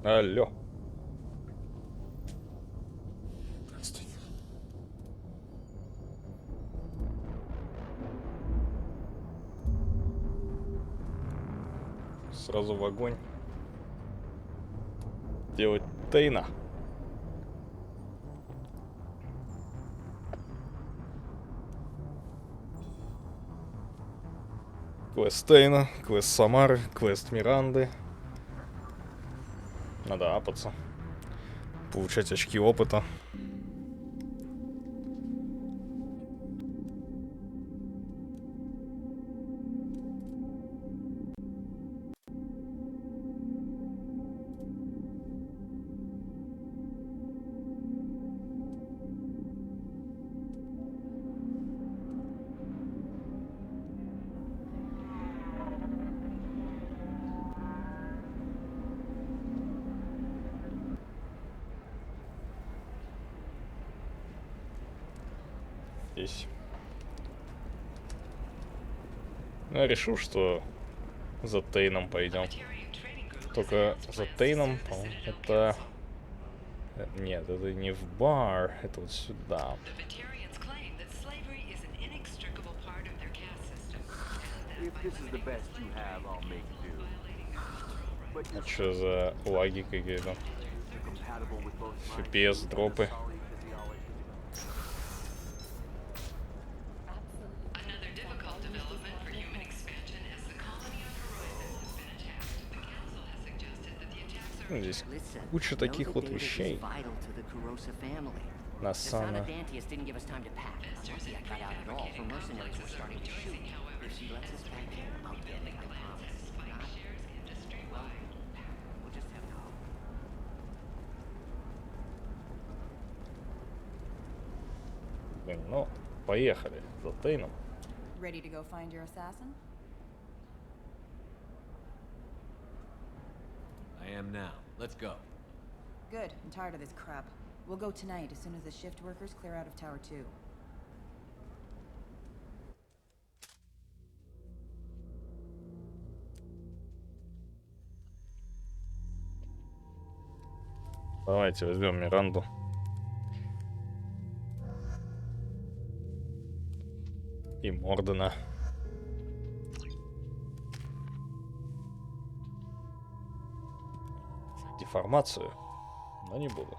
Алло. Сразу в огонь. Делать Тейна. Квест Тейна, квест Самары, квест Миранды. Надо апаться. Получать очки опыта. Здесь. Ну, я решил, что за Тейном пойдем. Только за Тейном, по-моему, это... Нет, это не в бар, это вот сюда. А что за лаги какие-то? FPS, дропы. Ну, здесь куча таких вот вещей. Насана. Блин, ну, поехали за Тейном. Ready to go find your assassin? I am now. Let's go. Good. I'm tired of this crap. We'll go tonight as soon as the shift workers clear out of Tower 2. Давайте возьмем Миранду. И Мордена. Деформацию, но не буду.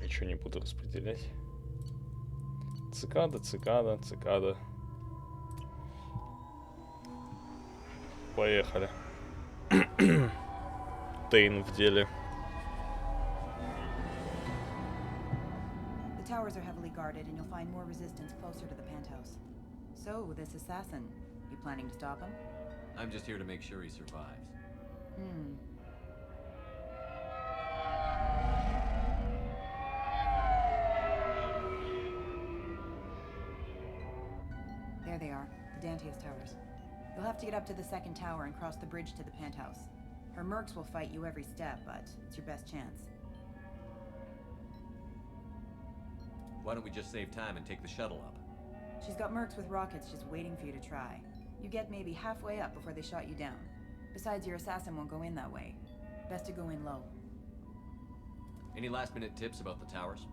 Ничего не буду распределять. Цикада, цикада, цикада. Поехали. Тейн в деле. The towers are heavily guarded, and you'll find more resistance closer to the penthouse. So, this assassin, you planning to stop him? I'm just here to make sure he survives. There they are, the Dantius towers. You'll have to get up to the second tower and cross the bridge to the penthouse. Her mercs will fight you every step, but it's your best chance. Why don't we just save time and take the shuttle up? She's got mercs with rockets just waiting for you to try. You get maybe halfway up before they shot you down. Besides, your assassin won't go in that way. Best to go in low. Any last-minute tips about the towers?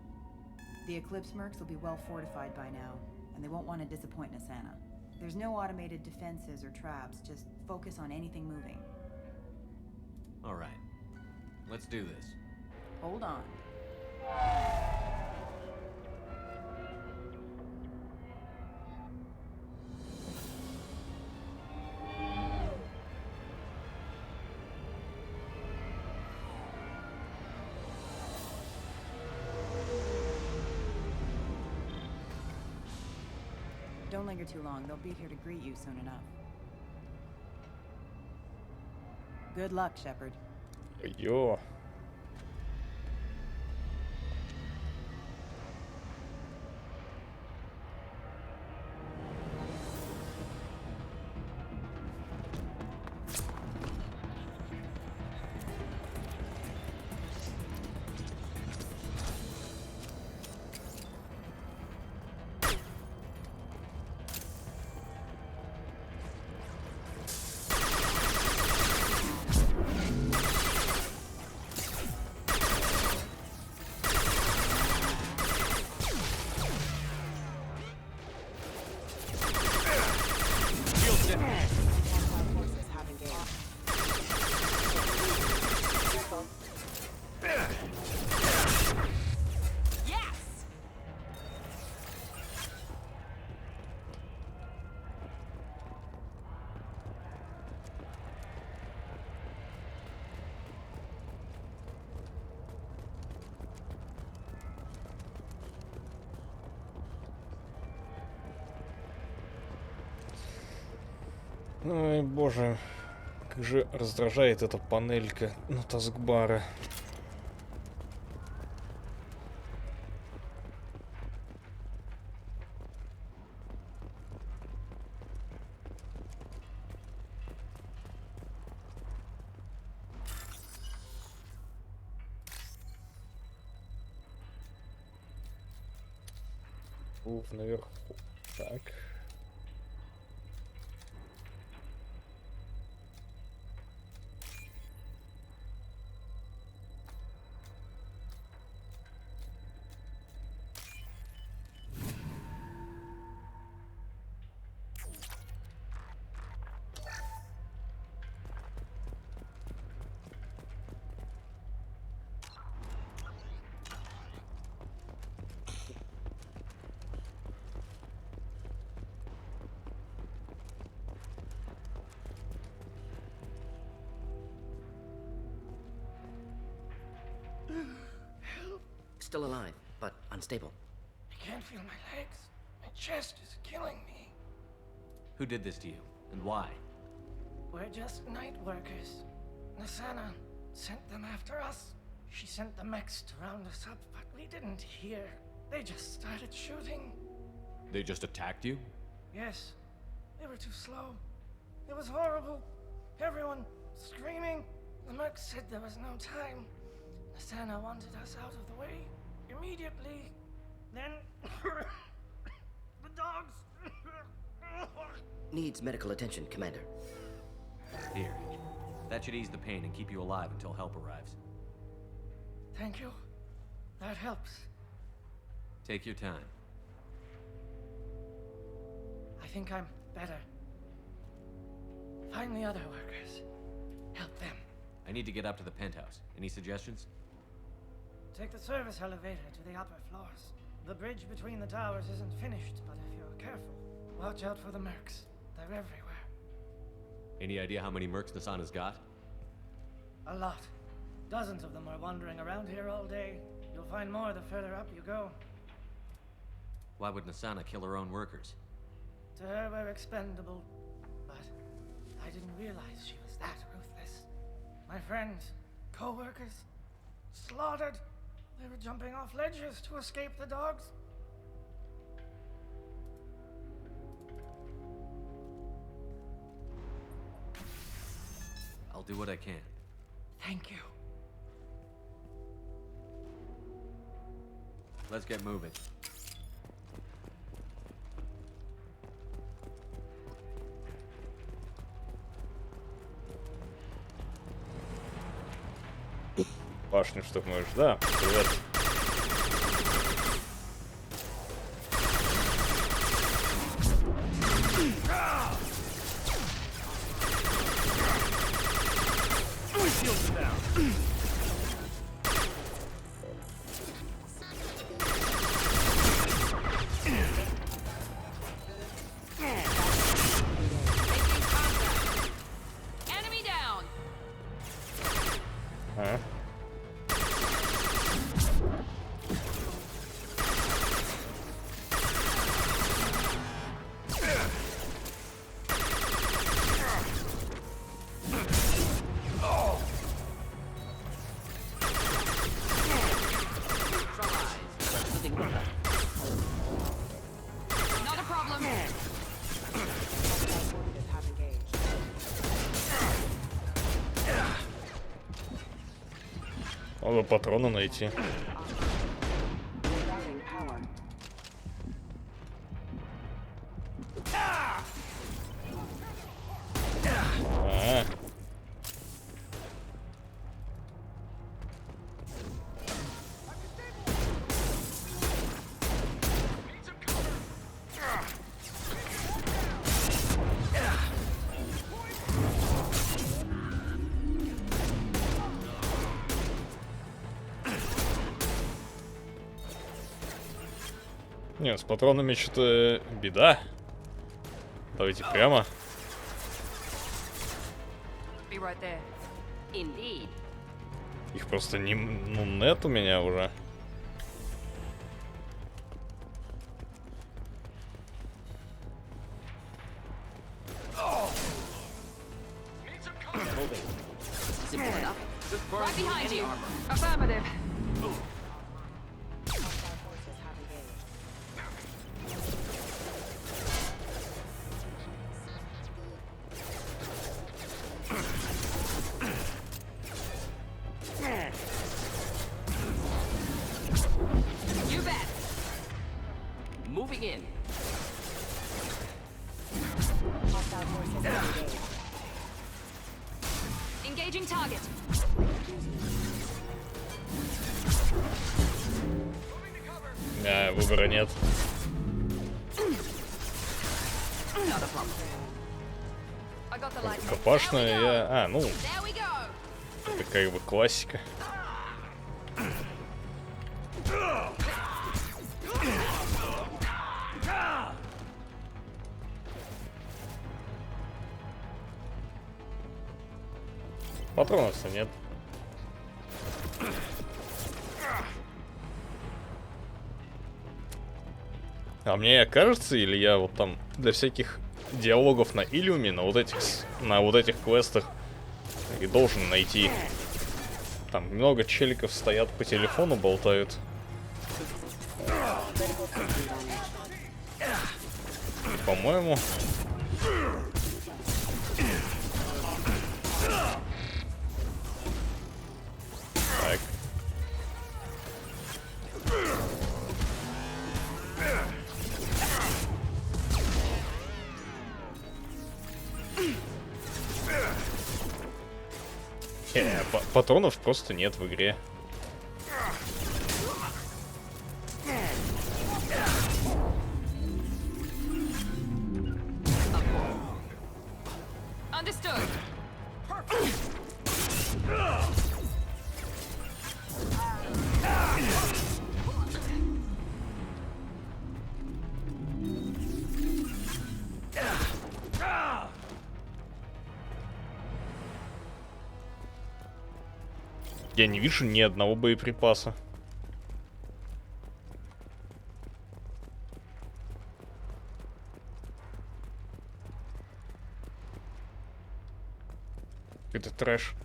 The Eclipse mercs will be well fortified by now, and they won't want to disappoint Nasana. There's no automated defenses or traps, just focus on anything moving. All right. Let's do this. Hold on. Don't linger too long. They'll be here to greet you soon enough. Good luck, Shepard. Йо. Ой, боже. Как же раздражает эта панелька на таскбара. Наверху. Так. Still alive, but unstable. I can't feel my legs. My chest is killing me. Who did this to you, and why? We're just night workers. Nasana sent them after us. She sent the mechs to round us up, but we didn't hear. They just started shooting. They just attacked you? Yes, they were too slow. It was horrible. Everyone screaming. The mechs said there was no time. Nasana wanted us out of the way immediately. Then the dogs. Needs medical attention, Commander. Here. That should ease the pain and keep you alive until help arrives. Thank you. That helps. Take your time. I think I'm better. Find the other workers. Help them. I need to get up to the penthouse. Any suggestions? Take the service elevator to the upper floors. The bridge between the towers isn't finished, but if you're careful, watch out for the mercs. They're everywhere. Any idea how many mercs Nasana's got? A lot. Dozens of them are wandering around here all day. You'll find more the further up you go. Why would Nasana kill her own workers? To her, we're expendable. But I didn't realize she was that ruthless. My friends, co-workers, slaughtered. They were jumping off ledges to escape the dogs. I'll do what I can. Thank you. Let's get moving. Башню штурмуешь, да? Привет. Enemy down. А? Not a problem. Надо патроны найти. А. Нет, с патронами что-то беда. Давайте прямо. Be right there. Indeed. Их просто не... Ну, нет у меня уже. Right behind you. Affirmative. You bet. Moving in. Engaging target. Выбора нет. Not a problem. I got the light. Рукопашная я... ну, There we go. это как бы классика. Патронов-то нет. А мне кажется, или я вот там для всяких диалогов на Иллюме, на вот этих квестах и должен найти. Там много челиков стоят по телефону, болтают. По-моему. Так. Патронов просто нет в игре. Understood. Я не вижу ни одного боеприпаса. Это трэш.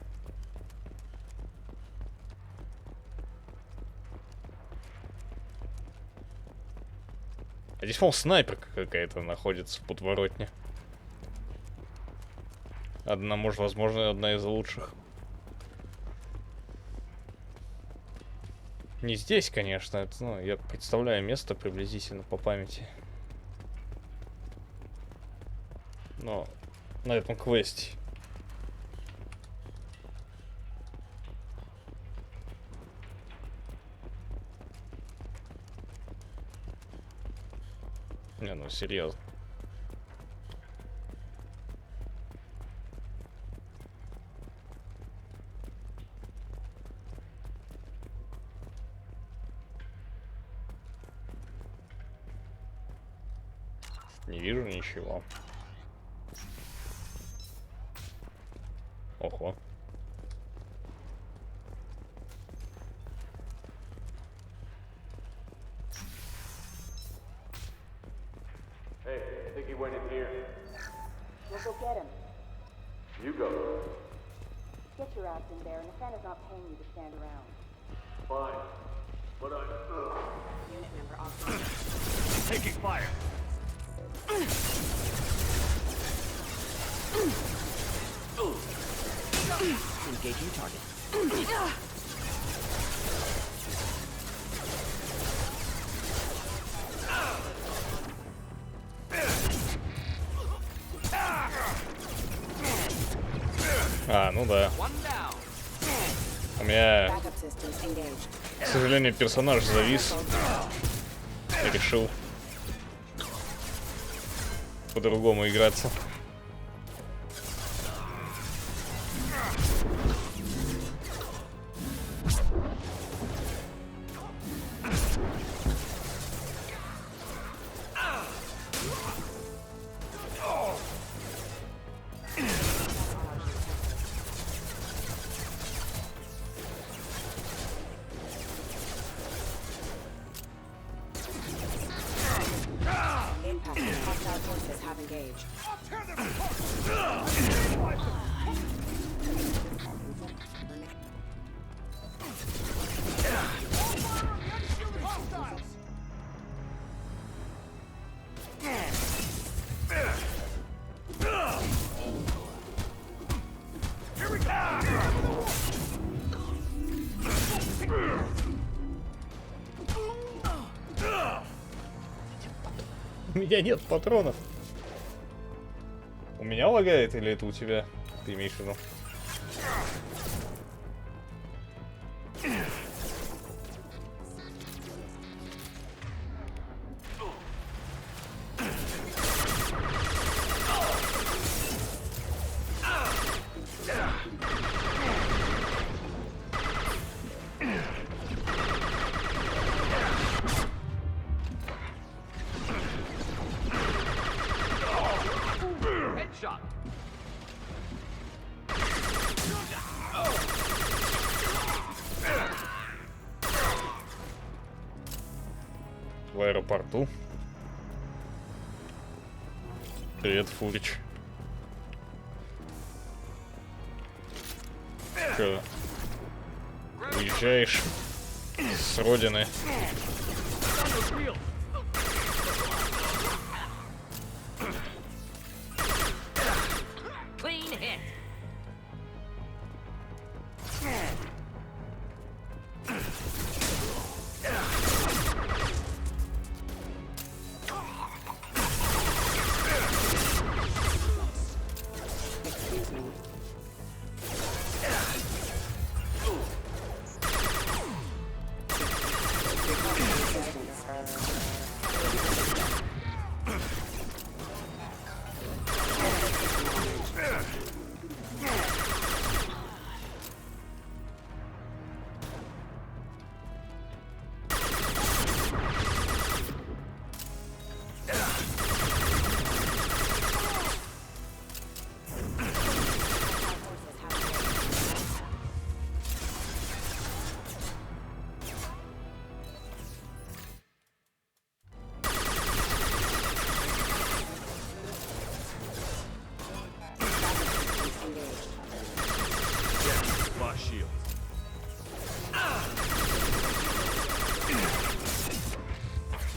А здесь, по-моему, снайперка какая-то находится в подворотне. Возможно, одна из лучших. Не здесь, конечно, это, ну, я представляю место приблизительно по памяти. Но на этом квесте. Не, ну серьезно. Не вижу ничего. Ого. Hey, I think he went in here. We'll go get him. You go. Get your ass in there, and Nathana's not paying you to stand around. Fine. But Unit member off. taking fire. Engaging target. Ну да. One down. У меня, Backup systems engaged. к сожалению, персонаж завис. И решил по-другому играться. Impact. Hostile forces have engaged. У меня нет патронов. У меня лагает или это у тебя? Ты имеешь в виду? Headshot. В аэропорту. Привет, Фурич. Чё? Уезжаешь с родины? Clean hit.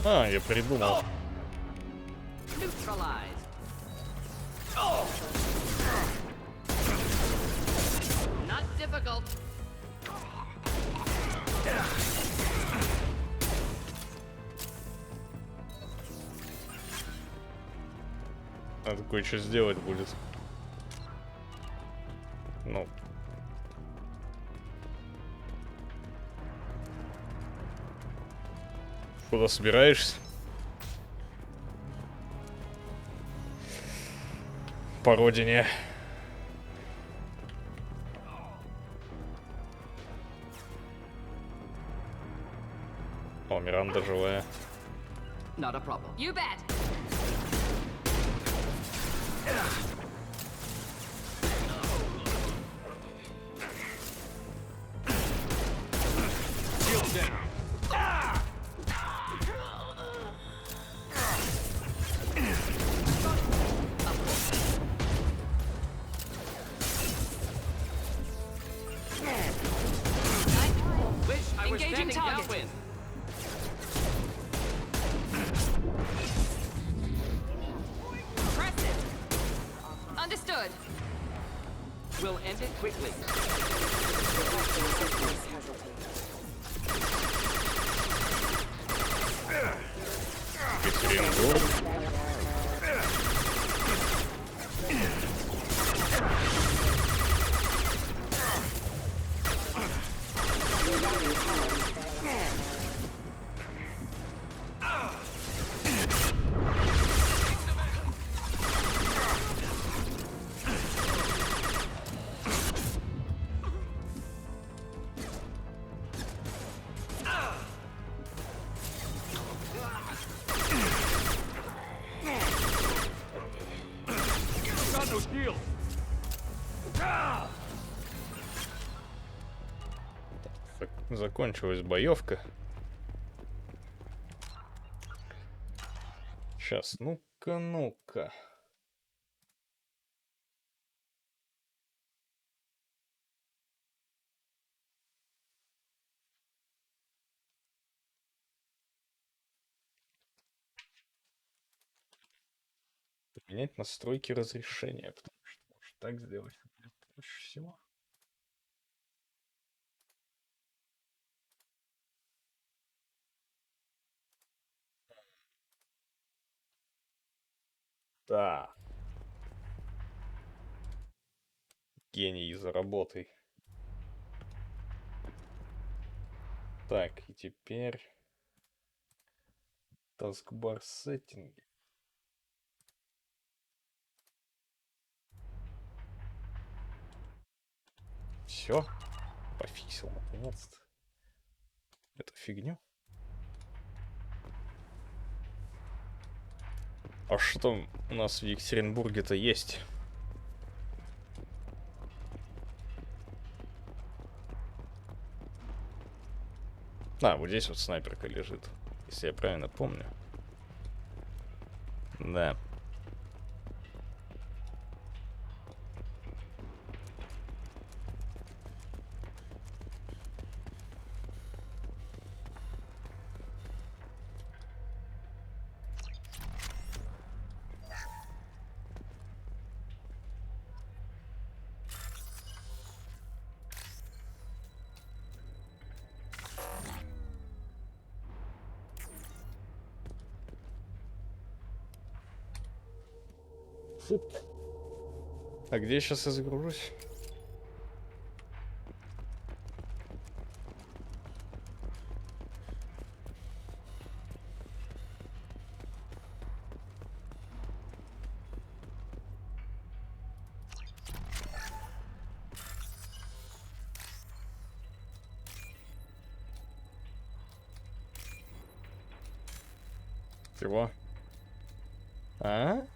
А, я придумал. Neutralize. Not difficult. Надо кое-что сделать будет. Ну. Куда собираешься? По родине. О, Миранда живая. Not a problem. You bet. Wish I were Engaging standing target. downwind. Press it. Understood. We'll end it quickly. Екатеринбург. Закончилась боевка. Сейчас, ну-ка, ну-ка. Поменять настройки разрешения, потому что может так сделать будет проще всего. Да. Гений за работой. Так, и теперь таскбар сеттинги. Все, пофиксил наконец-то эту фигню. А что там у нас в Екатеринбурге-то есть? А, вот здесь вот снайперка лежит, если я правильно помню. Да. А где я сейчас загружусь? Чего? А?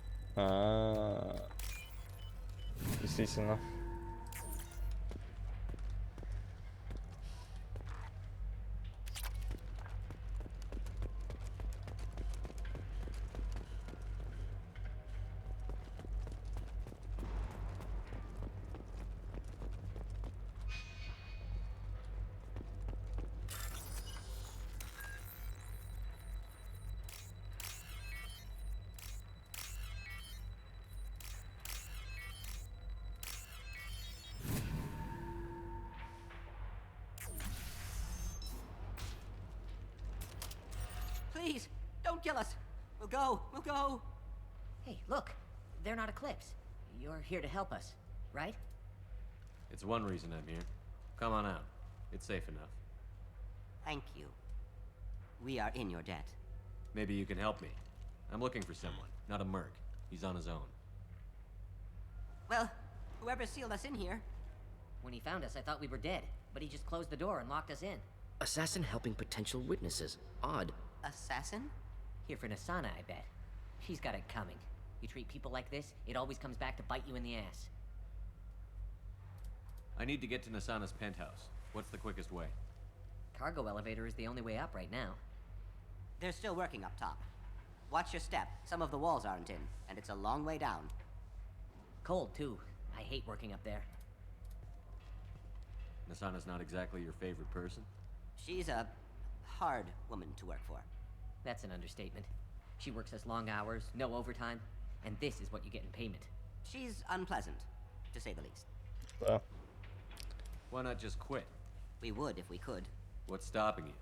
Действительно. Please, don't kill us. We'll go. We'll go. Hey, look. They're not Eclipse. You're here to help us, right? It's one reason I'm here. Come on out. It's safe enough. Thank you. We are in your debt. Maybe you can help me. I'm looking for someone, not a merc. He's on his own. Well, whoever sealed us in here. When he found us, I thought we were dead, but he just closed the door and locked us in. Assassin helping potential witnesses. Odd. Assassin? Here for Nasana, I bet. She's got it coming. You treat people like this, it always comes back to bite you in the ass. I need to get to Nasana's penthouse. What's the quickest way? Cargo elevator is the only way up right now. They're still working up top. Watch your step. Some of the walls aren't in, and it's a long way down. Cold, too. I hate working up there. Nasana's not exactly your favorite person? She's a hard woman to work for. That's an understatement. She works us long hours, no overtime, and this is what you get in payment. She's unpleasant, to say the least. Why not just quit? We would if we could. What's stopping you?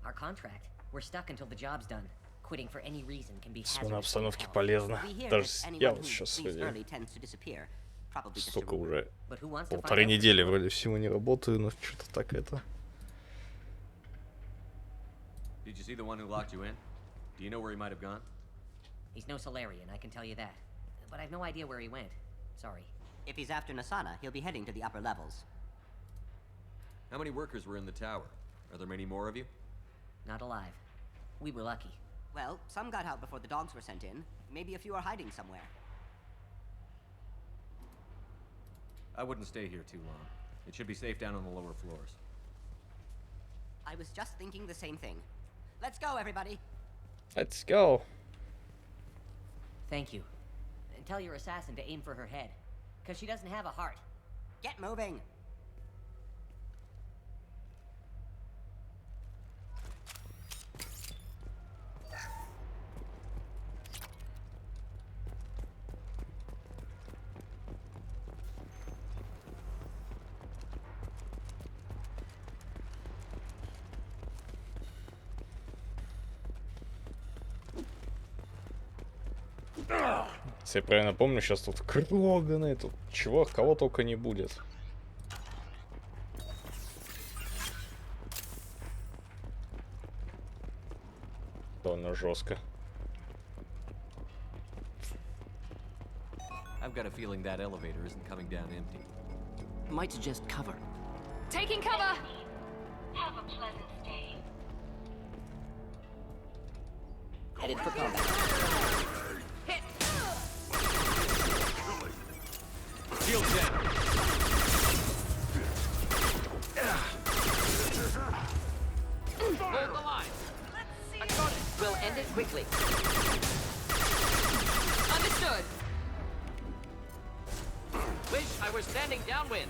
Our contract. We're stuck until the job's done. Quitting for any reason can be Смена hazardous to обстановки health. полезна. We hear Даже that я anyone вот who сейчас leaves вроде early tends to disappear. Probably just a столько rumor. уже But who wants to find полторы out? недели вроде всего не работаю, но что-то так это. Did you see the one who locked you in? Do you know where he might have gone? He's no Solarian, I can tell you that. But I've no idea where he went. Sorry. If he's after Nasana, he'll be heading to the upper levels. How many workers were in the tower? Are there many more of you? Not alive. We were lucky. Well, some got out before the dogs were sent in. Maybe a few are hiding somewhere. I wouldn't stay here too long. It should be safe down on the lower floors. I was just thinking the same thing. Let's go, everybody. Let's go. Thank you. And tell your assassin to aim for her head. Because she doesn't have a heart. Get moving. Если я правильно помню, сейчас тут Кроганы, тут чего, кого только не будет. Довольно жестко. I've got a feeling that elevator isn't coming down empty. Might suggest cover. Taking cover! Have a pleasant stay. Headed for combat. Hit! Shield down. Hold the line. I got it. We'll end it quickly. Understood. Wish I were standing downwind.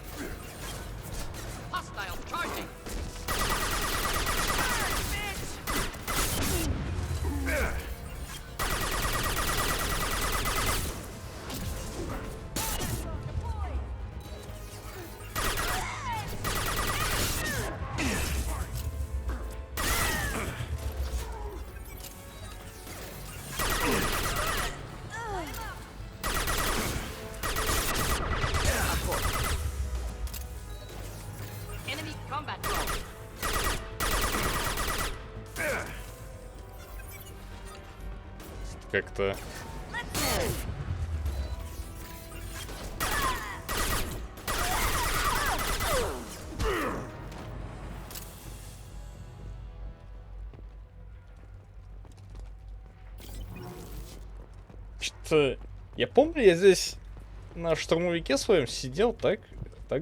Hostiles charging. Enemy combat drone. Как-то... Что-то... Я помню, я здесь на штурмовике своем сидел так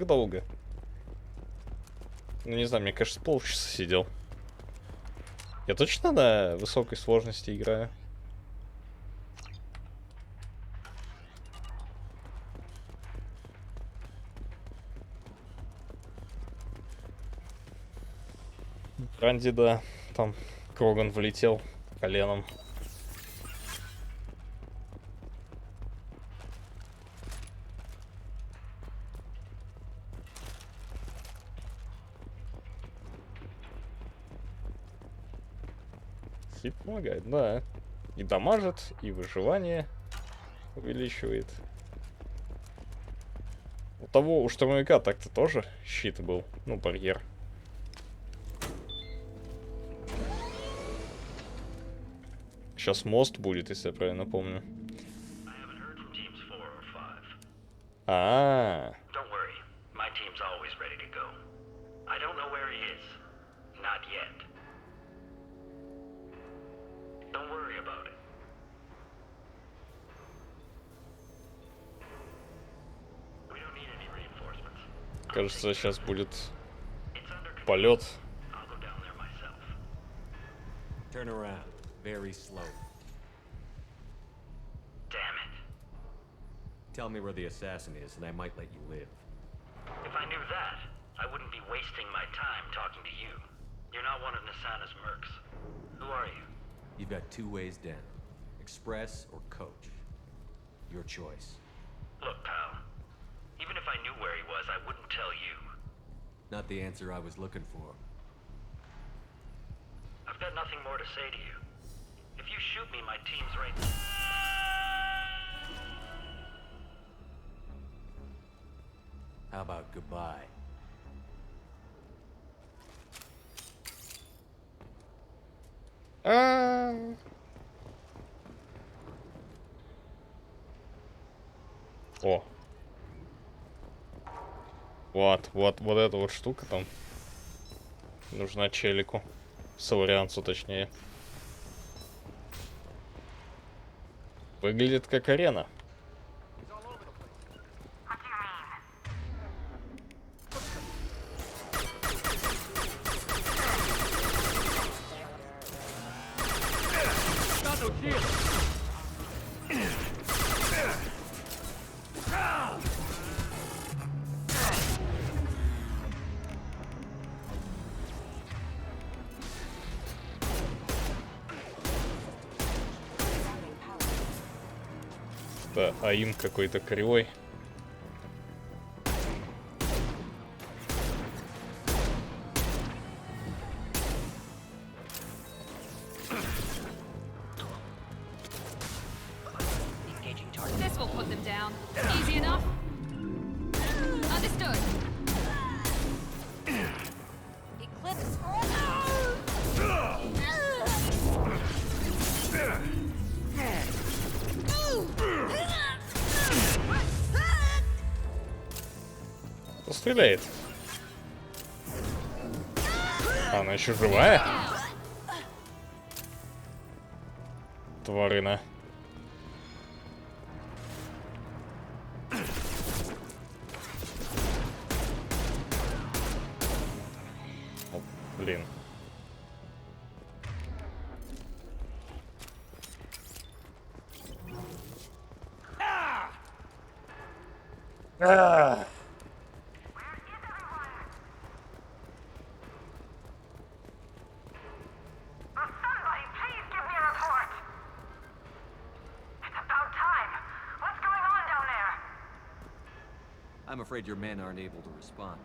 долго. Ну, не знаю, мне кажется, полчаса сидел. Я точно на высокой сложности играю? Ранди, да. Там Кроган влетел коленом. Хит помогает, да. И дамажит, и выживание увеличивает. У штурмовика так-то тоже щит был. Ну, барьер. Сейчас мост будет, если я правильно помню. А, Don't worry, my team's always ready to go. I don't know where he is. Not yet. Don't worry about it. We don't need any reinforcements. кажется, сейчас будет полет. I'll go down there myself. Turn around. Very slow. Damn it. Tell me where the assassin is, and I might let you live. If I knew that, I wouldn't be wasting my time talking to you. You're not one of Nasana's mercs. Who are you? You've got two ways down. Express or coach. Your choice. Look, pal. Even if I knew where he was, I wouldn't tell you. Not the answer I was looking for. I've got nothing more to say to you. If you shoot me, my team's right. How about goodbye? О. Вот эта вот штука там. Нужна челику. Саурианцу, точнее. Выглядит как арена. Да, АИМ какой-то кривой. down. Easy enough. Understood. Eclipse. Кто стреляет? А, она еще живая? Тварина. О, блин. I'm afraid your men aren't able to respond.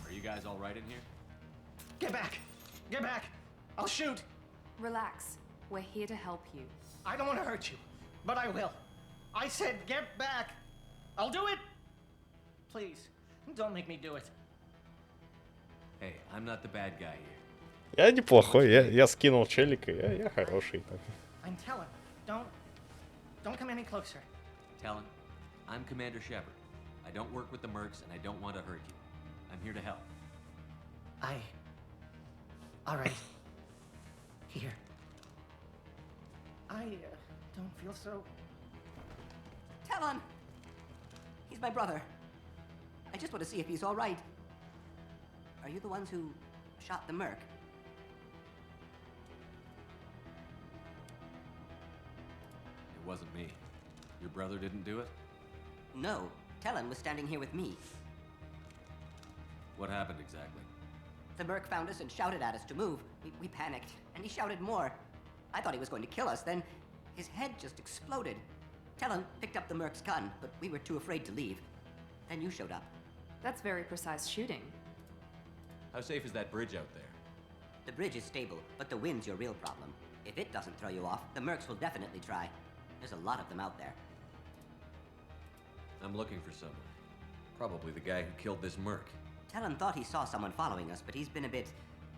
Are you guys all right in here? Get back! Get back! I'll shoot! Relax. We're here to help you. I don't want to hurt you, but I will. I said get back! I'll do it! Please, don't make me do it. Hey, I'm not the bad guy here. Я неплохой, я скинул челика, я хороший. I'm telling. Don't come any closer. Talon, I'm Commander Shepard. I don't work with the mercs and I don't want to hurt you. I'm here to help. All right. Here. I don't feel so... Talon! He's my brother. I just want to see if he's all right. Are you the ones who shot the merc? It wasn't me. Your brother didn't do it? No. Talon was standing here with me. What happened exactly? The merc found us and shouted at us to move. We panicked, and he shouted more. I thought he was going to kill us, then his head just exploded. Talon picked up the merc's gun, but we were too afraid to leave. Then you showed up. That's very precise shooting. How safe is that bridge out there? The bridge is stable, but the wind's your real problem. If it doesn't throw you off, the mercs will definitely try. There's a lot of them out there. I'm looking for someone. Probably the guy who killed this merc. Talon thought he saw someone following us, but he's been a bit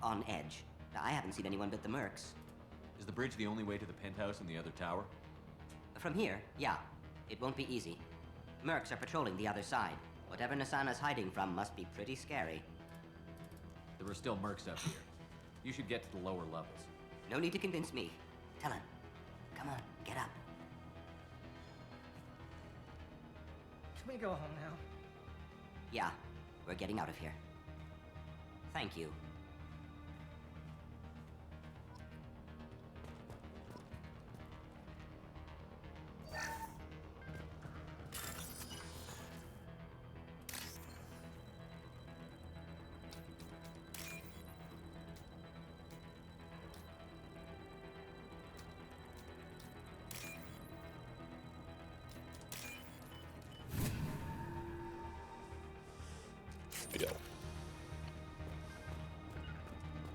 on edge. I haven't seen anyone but the mercs. Is the bridge the only way to the penthouse and the other tower? From here, yeah. It won't be easy. Mercs are patrolling the other side. Whatever Nasana's hiding from must be pretty scary. There are still mercs up here. You should get to the lower levels. No need to convince me. Talon, come on, get up. Can we go home now? Yeah, we're getting out of here. Thank you.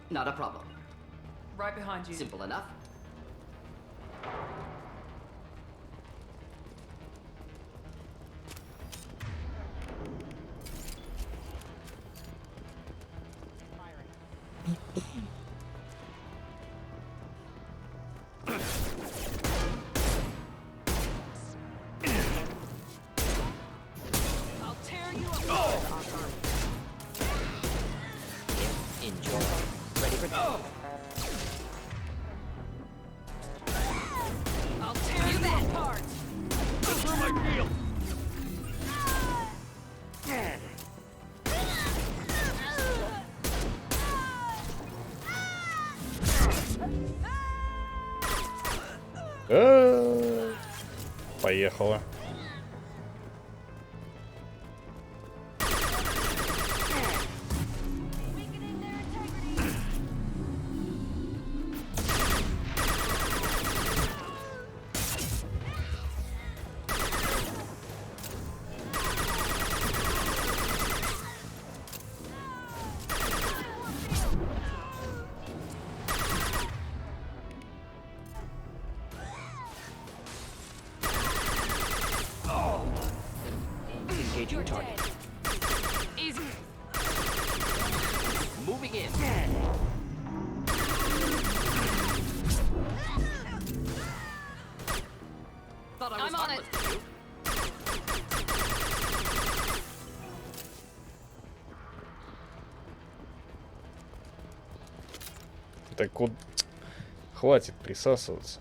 Not a problem. Right behind you. Simple enough. I'll tear you apart. Enjoy. Ready for I'll tear you apart. That's where my field. Поехала. moving in. Thought I was I'm on it. harmless to you. Так вот, хватит присасываться.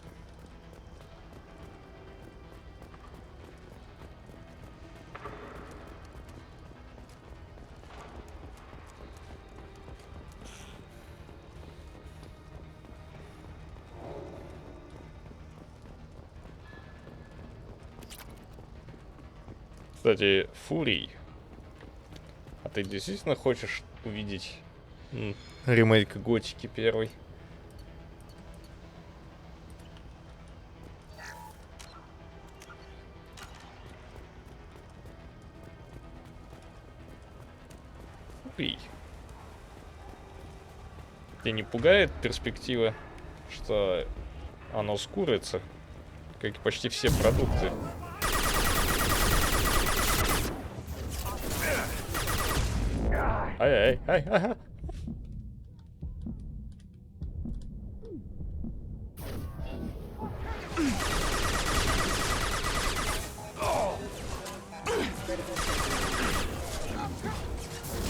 Кстати, Фурий, а ты действительно хочешь увидеть ремейк Готики первый? Фурий. Тебя не пугает перспектива, что оно скурится, как и почти все продукты? Ай-ай-ай-ай.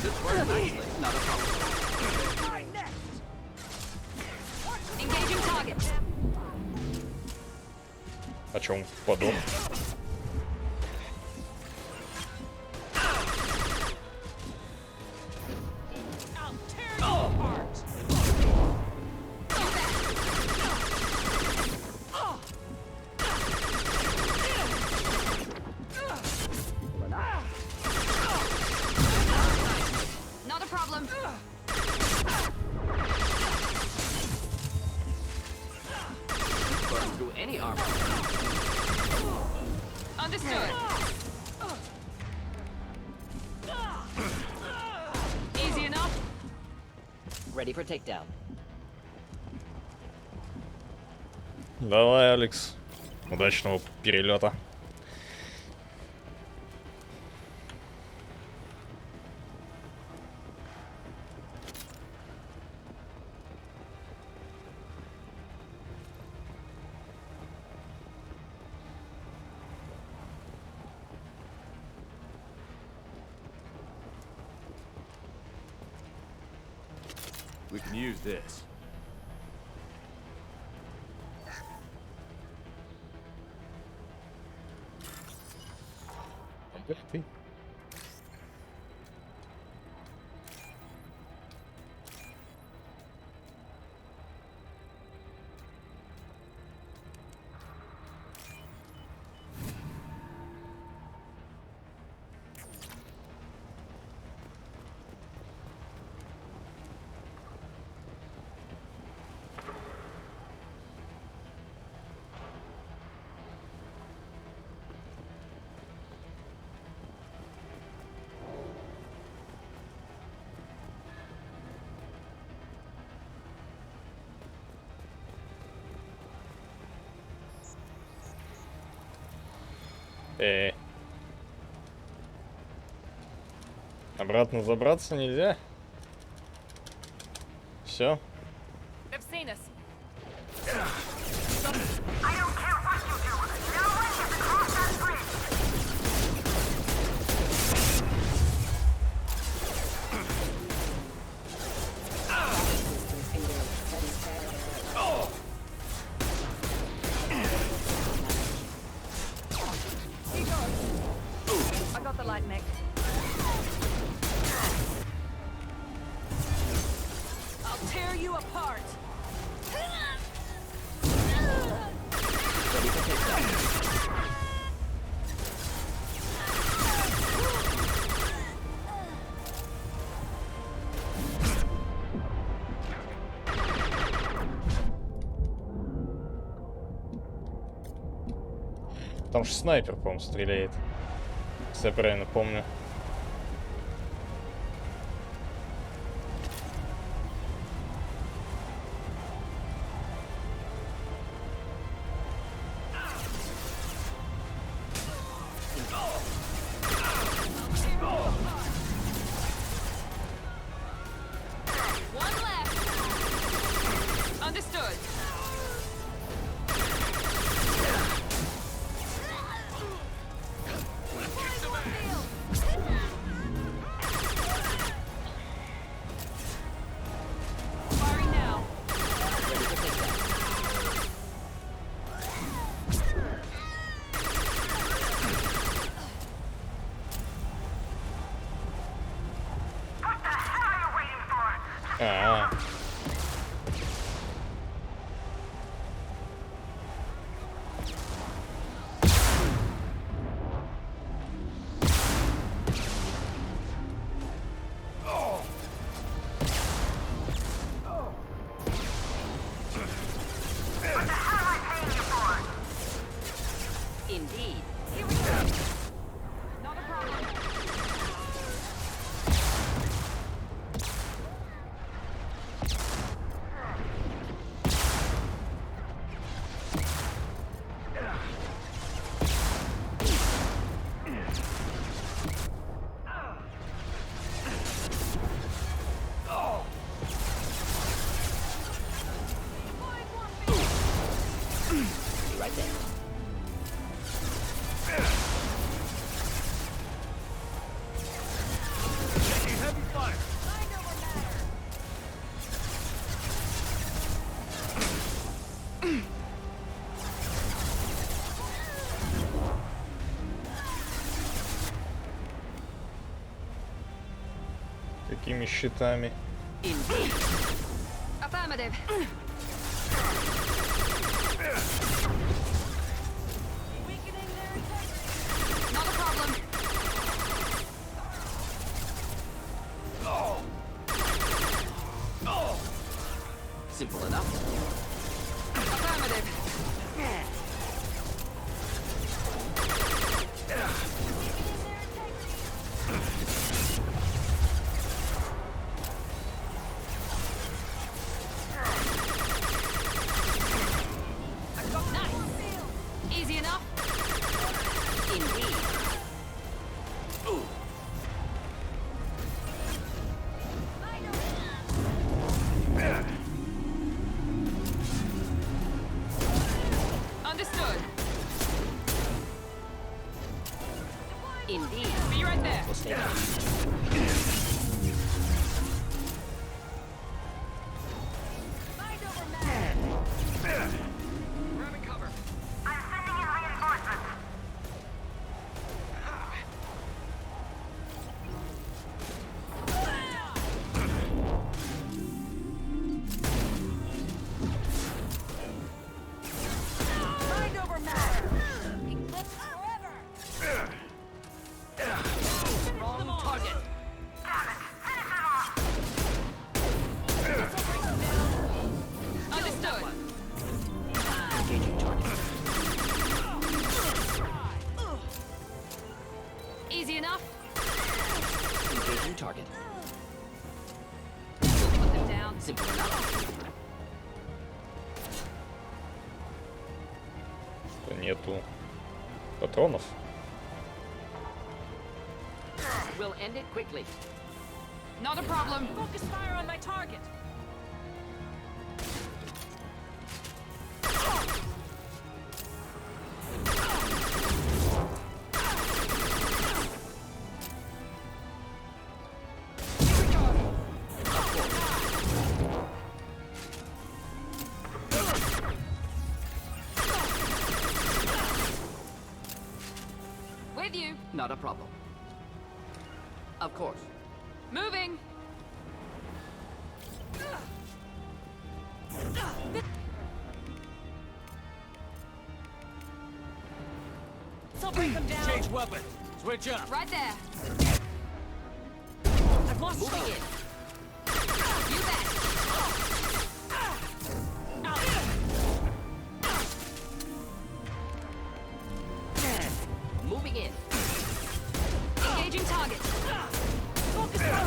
This works nicely. Not a problem. Engaging target. О чем подумал? Not a problem. Burn through any armor. Understood. Easy enough. Ready for takedown. Давай, Алекс. Удачного перелета. We can use this. Эх ты. Обратно забраться нельзя? Все. They've seen us. I don't care what you do. No one gets across that bridge. I got the light mech. I'll tear you apart. Ready for takedown. Там же снайпер, по-моему, стреляет. Если я правильно помню. А. Indeed. Here we go. Not a problem. Right there. Taking heavy fire. Mind over matter. Какими щитами? Indeed. Affirmative. Weakening their integrity. Not a problem. Simple enough. Affirmative. I've got nice. Easy enough. Indeed. Understood. Indeed. Be right there. We'll stay down. Mind over matter. Grabbing cover. I'm sending in reinforcements. Mind over matter. Eclipse forever. Wrong target. Understood. Engaging target. Easy enough. Engaging target. Put them down. Simple enough. Что нету патронов? We'll end it quickly. Not a problem. Focus fire on my target. With you. Not a problem. Of course. Moving. This'll break them down. Change weapon. Switch up. Right there. I've lost Moving sight. in. You bet. Moving in. Engaging target. Focus fire.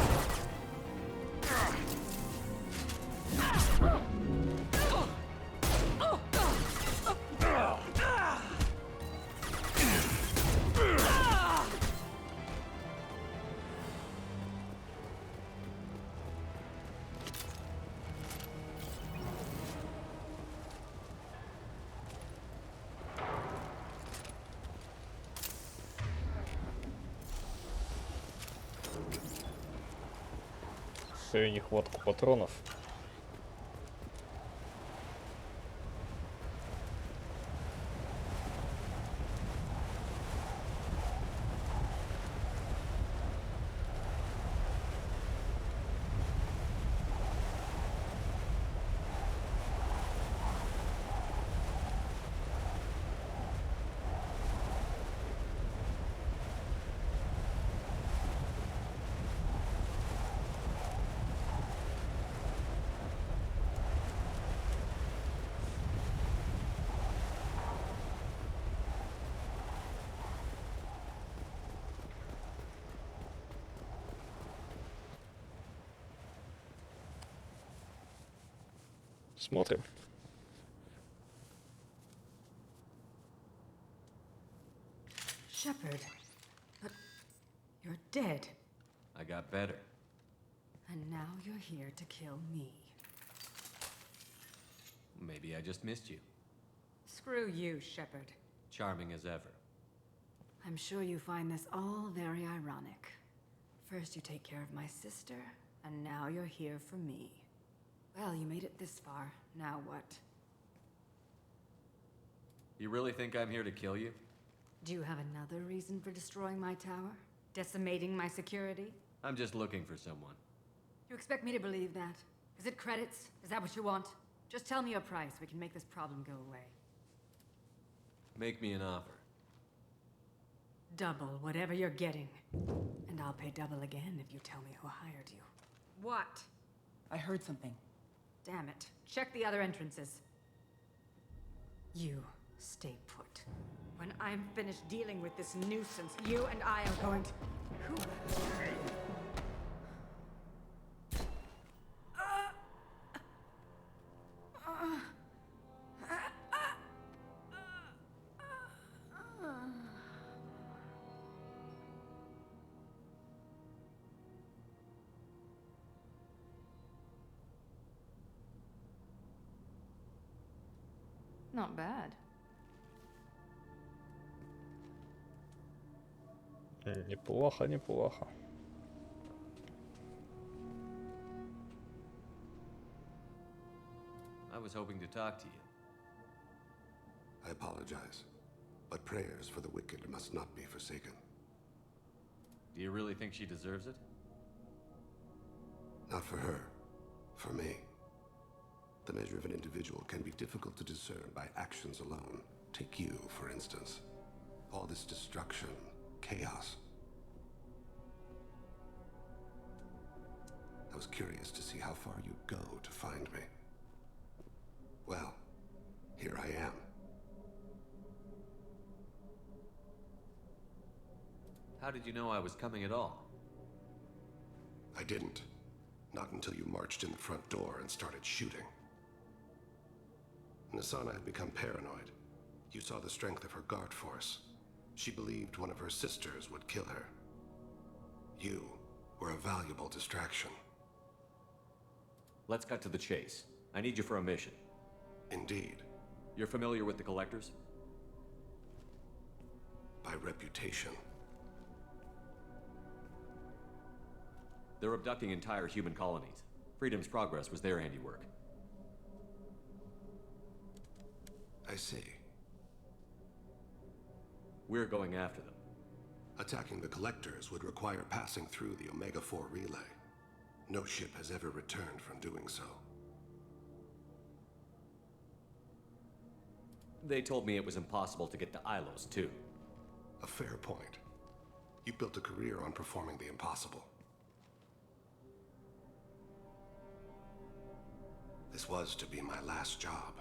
Все, нехватку патронов. Смотрим. Shepard, but you're dead. I got better. And now you're here to kill me. Maybe I just missed you. Screw you, Shepard. Charming as ever. I'm sure you find this all very ironic. First you take care of my sister, and now you're here for me. Well, you made it this far. Now what? You really think I'm here to kill you? Do you have another reason for destroying my tower? Decimating my security? I'm just looking for someone. You expect me to believe that? Is it credits? Is that what you want? Just tell me a price. We can make this problem go away. Make me an offer. Double whatever you're getting. And I'll pay double again if you tell me who hired you. What? I heard something. Damn it. Check the other entrances. You stay put. When I'm finished dealing with this nuisance, you and I are going to... Who? Not bad. Неплохо, неплохо. I was hoping to talk to you. I apologize, but prayers for the wicked must not be forsaken. Do you really think she deserves it? Not for her, for me. The measure of an individual can be difficult to discern by actions alone. Take you, for instance. All this destruction, chaos. I was curious to see how far you'd go to find me. Well, here I am. How did you know I was coming at all? I didn't. Not until you marched in the front door and started shooting. Nasana had become paranoid. You saw the strength of her guard force. She believed one of her sisters would kill her. You were a valuable distraction. Let's cut to the chase. I need you for a mission. Indeed. You're familiar with the Collectors? By reputation. They're abducting entire human colonies. Freedom's Progress was their handiwork. I see. We're going after them. Attacking the Collectors would require passing through the Omega-4 relay. No ship has ever returned from doing so. They told me it was impossible to get to Ilos, too. A fair point. You built a career on performing the impossible. This was to be my last job.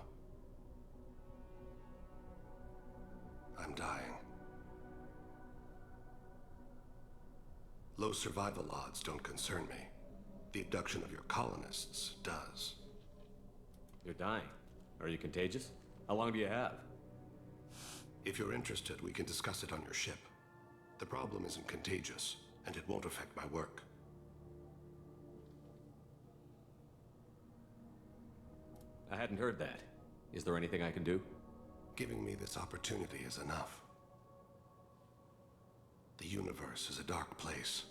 I'm dying. Low survival odds don't concern me. The abduction of your colonists does. You're dying. Are you contagious? How long do you have? If you're interested, we can discuss it on your ship. The problem isn't contagious, and it won't affect my work. I hadn't heard that. Is there anything I can do? Giving me this opportunity is enough. The universe is a dark place.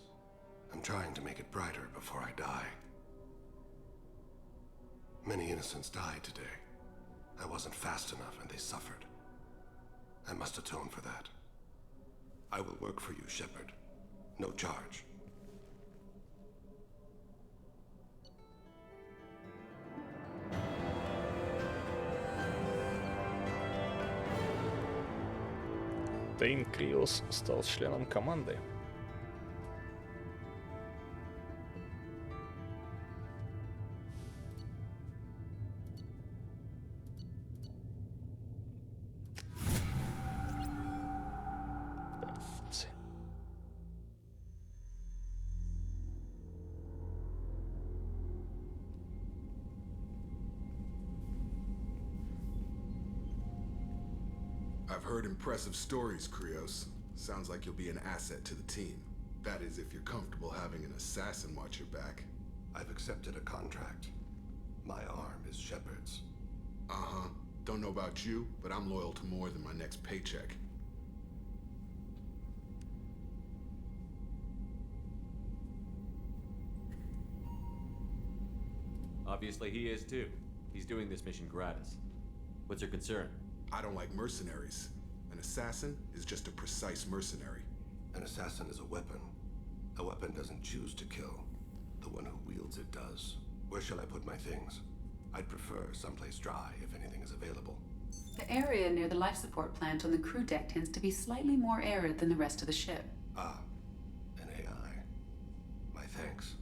I'm trying to make it brighter before I die. Many innocents died today. I wasn't fast enough and they suffered. I must atone for that. I will work for you, Shepard. No charge. Тейн Криос стал членом команды. I've heard impressive stories, Krios. Sounds like you'll be an asset to the team. That is, if you're comfortable having an assassin watch your back. I've accepted a contract. My arm is Shepard's. Uh-huh. Don't know about you, but I'm loyal to more than my next paycheck. Obviously he is too. He's doing this mission gratis. What's your concern? I don't like mercenaries. An assassin is just a precise mercenary. An assassin is a weapon. A weapon doesn't choose to kill. The one who wields it does. Where shall I put my things? I'd prefer someplace dry if anything is available. The area near the life support plant on the crew deck tends to be slightly more arid than the rest of the ship. Ah, an AI. My thanks.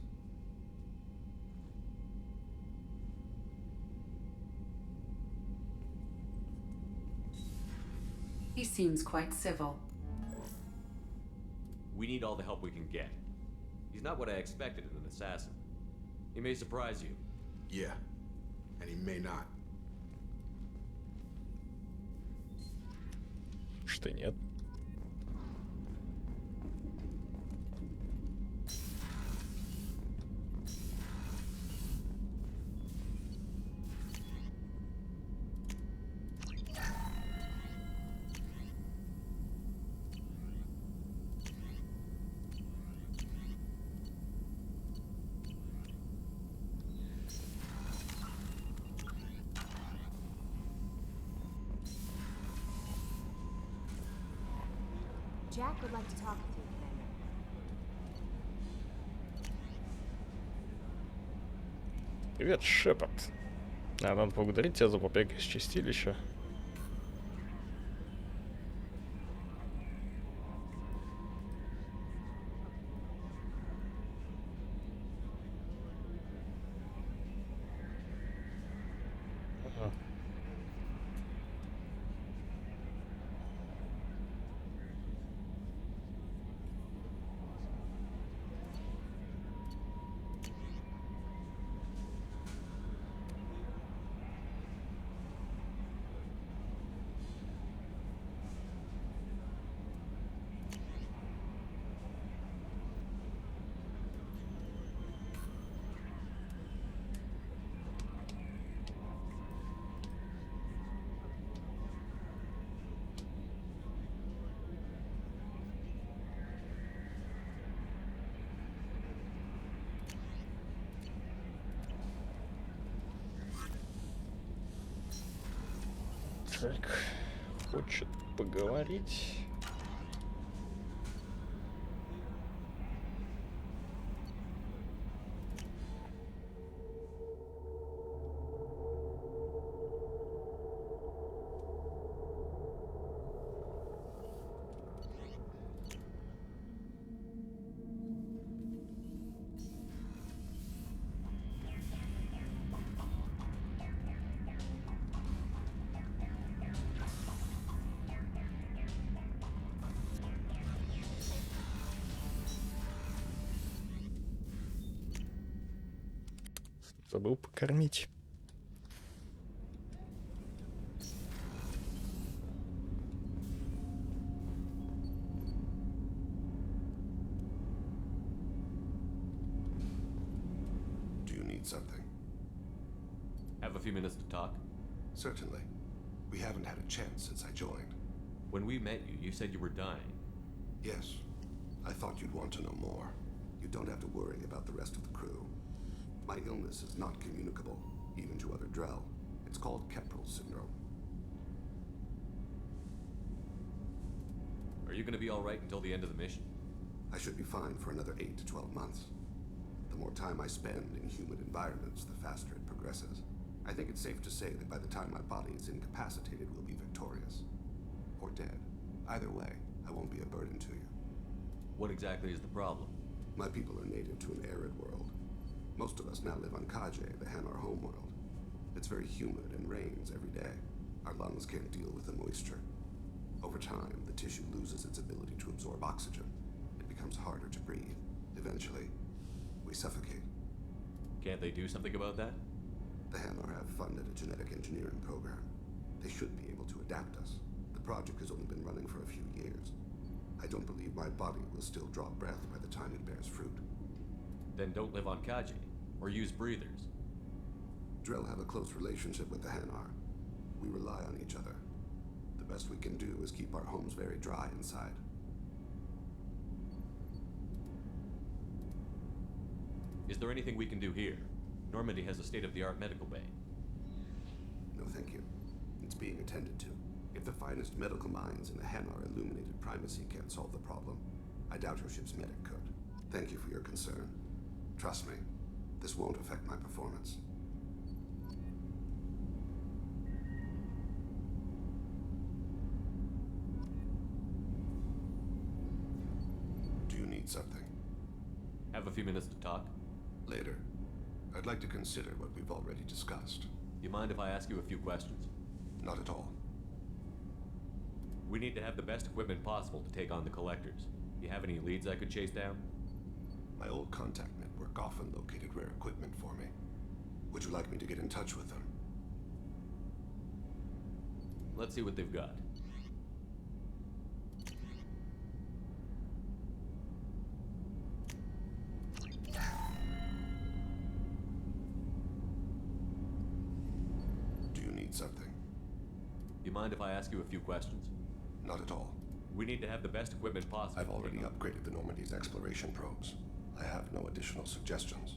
He seems quite civil. We need all the help we can get. He's not what I expected in an assassin. He may surprise you. Yeah, and he may not. Что нет? Jack would like to talk with you, Commander. Привет, Шепард. Надо поблагодарить тебя за побег из чистилища. Так, хочет поговорить. Забыл покормить. Do you need something? Have a few minutes to talk? Certainly. We haven't had a chance since I joined. When we met you, you said you were dying. Yes. I thought you'd want to know more. You don't have to worry about the rest of the crew. My illness is not communicable, even to other Drell. It's called Keprel syndrome. Are you gonna be alright until the end of the mission? I should be fine for another 8 to 12 months. The more time I spend in humid environments, the faster it progresses. I think it's safe to say that by the time my body is incapacitated, we'll be victorious. Or dead. Either way, I won't be a burden to you. What exactly is the problem? My people are native to an arid world. Most of us now live on Kaje, the Hanar homeworld. It's very humid and rains every day. Our lungs can't deal with the moisture. Over time, the tissue loses its ability to absorb oxygen. It becomes harder to breathe. Eventually, we suffocate. Can't they do something about that? The Hanar have funded a genetic engineering program. They should be able to adapt us. The project has only been running for a few years. I don't believe my body will still draw breath by the time it bears fruit. Then don't live on Kaji, or use breathers. Drell have a close relationship with the Hanar. We rely on each other. The best we can do is keep our homes very dry inside. Is there anything we can do here? Normandy has a state-of-the-art medical bay. No, thank you. It's being attended to. If the finest medical minds in the Hanar illuminated primacy can't solve the problem, I doubt your ship's medic could. Thank you for your concern. Trust me, this won't affect my performance. Do you need something? Have a few minutes to talk? Later. I'd like to consider what we've already discussed. You mind if I ask you a few questions? Not at all. We need to have the best equipment possible to take on the collectors. You have any leads I could chase down? My old contact network often located rare equipment for me. Would you like me to get in touch with them? Let's see what they've got. Do you need something? You mind if I ask you a few questions? Not at all. We need to have the best equipment possible. I've already upgraded the Normandy's exploration probes. I have no additional suggestions.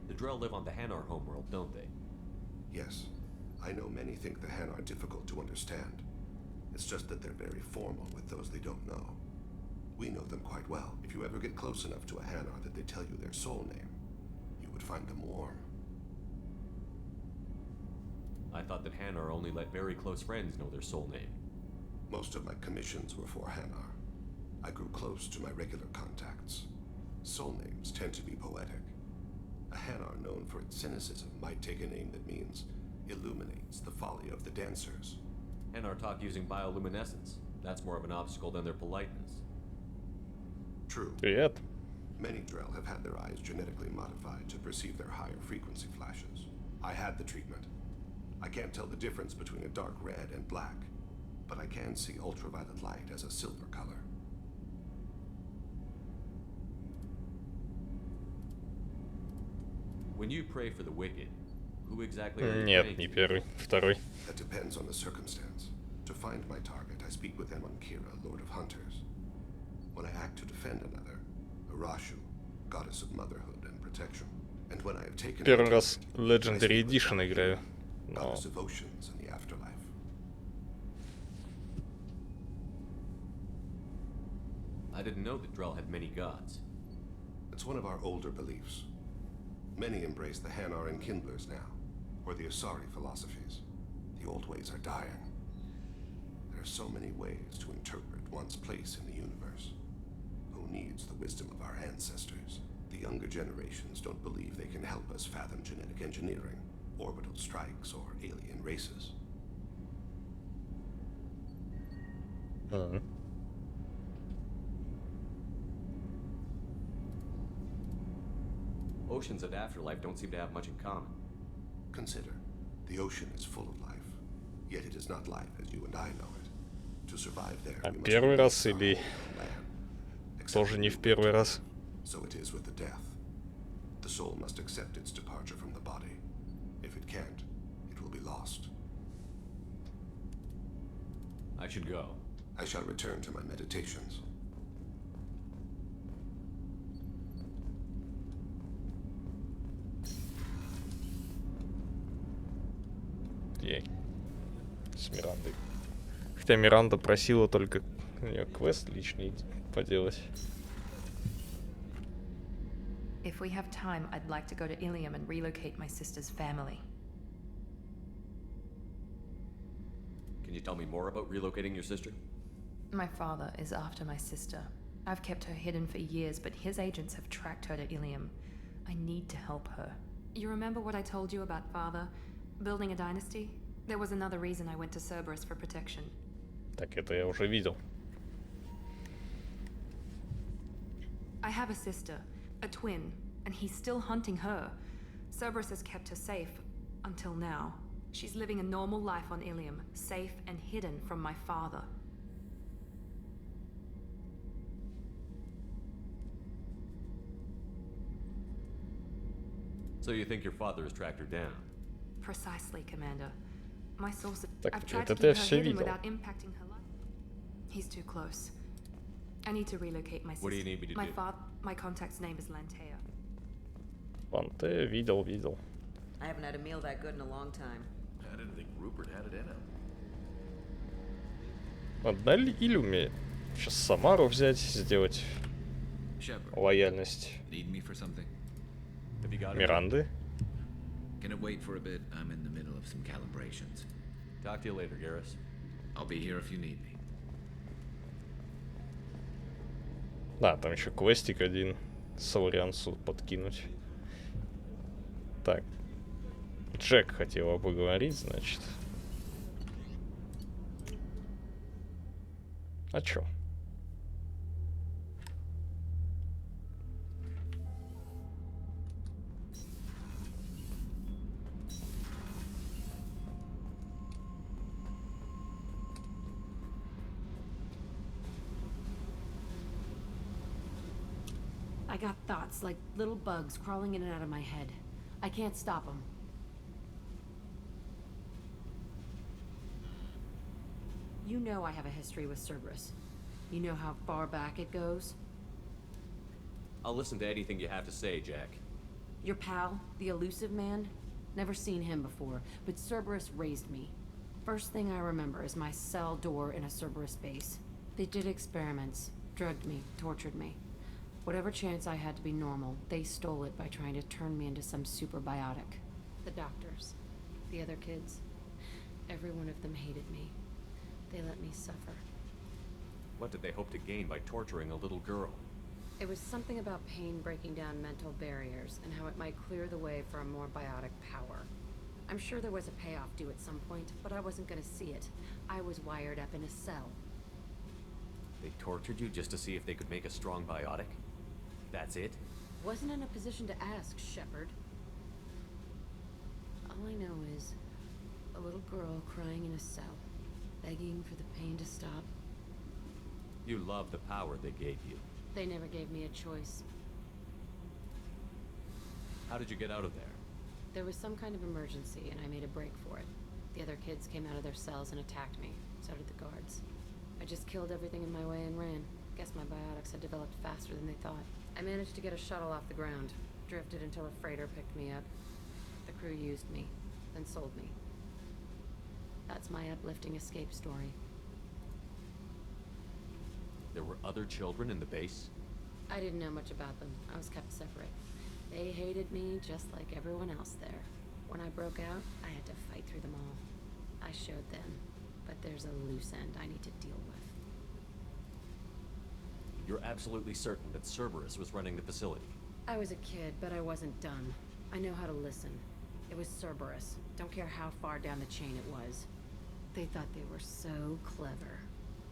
The Drell live on the Hanar homeworld, don't they? Yes. I know many think the Hanar are difficult to understand. It's just that they're very formal with those they don't know. We know them quite well. If you ever get close enough to a Hanar that they tell you their soul name, you would find them warm. I thought that Hanar only let very close friends know their soul name. Most of my commissions were for Hanar. I grew close to my regular contacts. Soul names tend to be poetic. A Hanar known for its cynicism might take a name that means illuminates the folly of the dancers. Hanar talk using bioluminescence. That's more of an obstacle than their politeness. True. Привет. Many Drell have had their eyes genetically modified to perceive their higher frequency flashes. I had the treatment. I can't tell the difference between a dark red and black, but I can see ultraviolet light as a silver color. When you pray for the wicked, who exactly are you Нет, praying не to? первый, второй. That depends on the circumstance. To find my target, I speak with them on Kira, Lord of Hunters. When I act to defend another, Arashu, goddess of motherhood and protection. And when I have taken Первый раз Legendary Edition играю. Но goddess of oceans and the afterlife. I didn't know that Drell had many gods. It's one of our older beliefs. Many embrace the Hanar and Kindlers now, or the Asari philosophies. The old ways are dying. There are so many ways to interpret one's place in the universe. Who needs the wisdom of our ancestors? The younger generations don't believe they can help us fathom genetic engineering, orbital strikes, or alien races. Oceans and afterlife don't seem to have much in common. Consider, the ocean is full of life, yet it is not life as you and I know it. To survive there, А we must первый раз embrace our или homeland. тоже не в первый раз? So it is with the death. The soul must accept its departure from the body. If it can't, it will be lost. I should go. I shall return to my meditations. Ей. С Мирандой. Хотя Миранда просила только у нее квест личный поделать. If we have time, I'd like to go to Ilium and relocate my sister's family. Can you tell me more about relocating your sister? My father is after my sister. I've kept her hidden for years, but his agents have tracked her to Ilium. I need to help her. You remember what I told you about father? Building a dynasty? There was another reason I went to Cerberus for protection. Так, это я уже видел. I have a sister, a twin, and he's still hunting her. Cerberus has kept her safe, until now. She's living a normal life on Ilium, safe and hidden from my father. So you think your father has tracked her down? Precisely, Commander. My source. Так, I've tried to это keep я her все hidden видел. without impacting her life. He's too close. I need to relocate my sister. What do you need me to do? My contact's name is Lantea. Панте, видел. I haven't had a meal that good in a long time. I didn't think Rupert had it in him. Одна ли или умеет? Сейчас Самару взять, сделать лояльность Need me for something? Have you got it? Миранды. Can it wait for a bit? I'm in the middle of some calibrations. Talk to you later, Garrus. I'll be here if you need me. Да, там еще квестик один Сауриансу подкинуть. Так. Джек хотела поговорить, значит. А чё? I got thoughts like little bugs crawling in and out of my head. I can't stop them. You know I have a history with Cerberus. You know how far back it goes? I'll listen to anything you have to say, Jack. Your pal, the elusive man? Never seen him before, but Cerberus raised me. First thing I remember is my cell door in a Cerberus base. They did experiments, drugged me, tortured me. Whatever chance I had to be normal, they stole it by trying to turn me into some super biotic. The doctors, the other kids, every one of them hated me. They let me suffer. What did they hope to gain by torturing a little girl? It was something about pain breaking down mental barriers and how it might clear the way for a more biotic power. I'm sure there was a payoff due at some point, but I wasn't gonna see it. I was wired up in a cell. They tortured you just to see if they could make a strong biotic? That's it? Wasn't in a position to ask, Shepard. All I know is a little girl crying in a cell, begging for the pain to stop. You love the power they gave you. They never gave me a choice. How did you get out of there? There was some kind of emergency, and I made a break for it. The other kids came out of their cells and attacked me. So did the guards. I just killed everything in my way and ran. Guess my biotics had developed faster than they thought. I managed to get a shuttle off the ground. Drifted until a freighter picked me up. The crew used me, then sold me. That's my uplifting escape story. There were other children in the base? I didn't know much about them. I was kept separate. They hated me just like everyone else there. When I broke out, I had to fight through them all. I showed them, but there's a loose end I need to deal with. You're absolutely certain that Cerberus was running the facility? I was a kid, but I wasn't done. I know how to listen. It was Cerberus. Don't care how far down the chain it was. They thought they were so clever.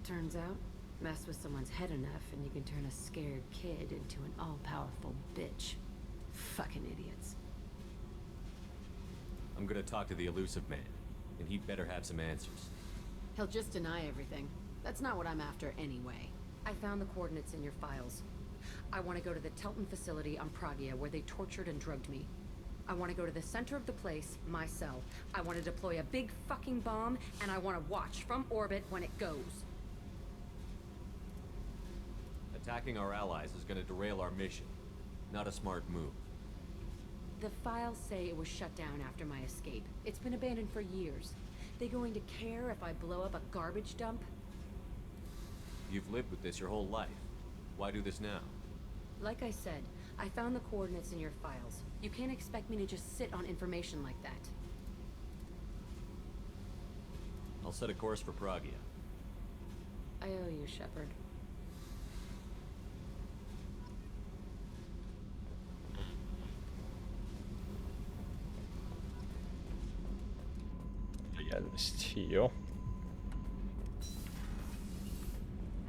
Turns out, mess with someone's head enough and you can turn a scared kid into an all-powerful bitch. Fucking idiots. I'm gonna talk to the elusive man, and he'd better have some answers. He'll just deny everything. That's not what I'm after anyway. I found the coordinates in your files. I want to go to the Telton facility on Pragia where they tortured and drugged me. I want to go to the center of the place, my cell. I want to deploy a big fucking bomb, and I want to watch from orbit when it goes. Attacking our allies is gonna derail our mission. Not a smart move. The files say it was shut down after my escape. It's been abandoned for years. They going to care if I blow up a garbage dump? You've lived with this your whole life. Why do this now? Like I said, I found the coordinates in your files. You can't expect me to just sit on information like that. I'll set a course for Pragia. I owe you, Shepard. Лояльность ее.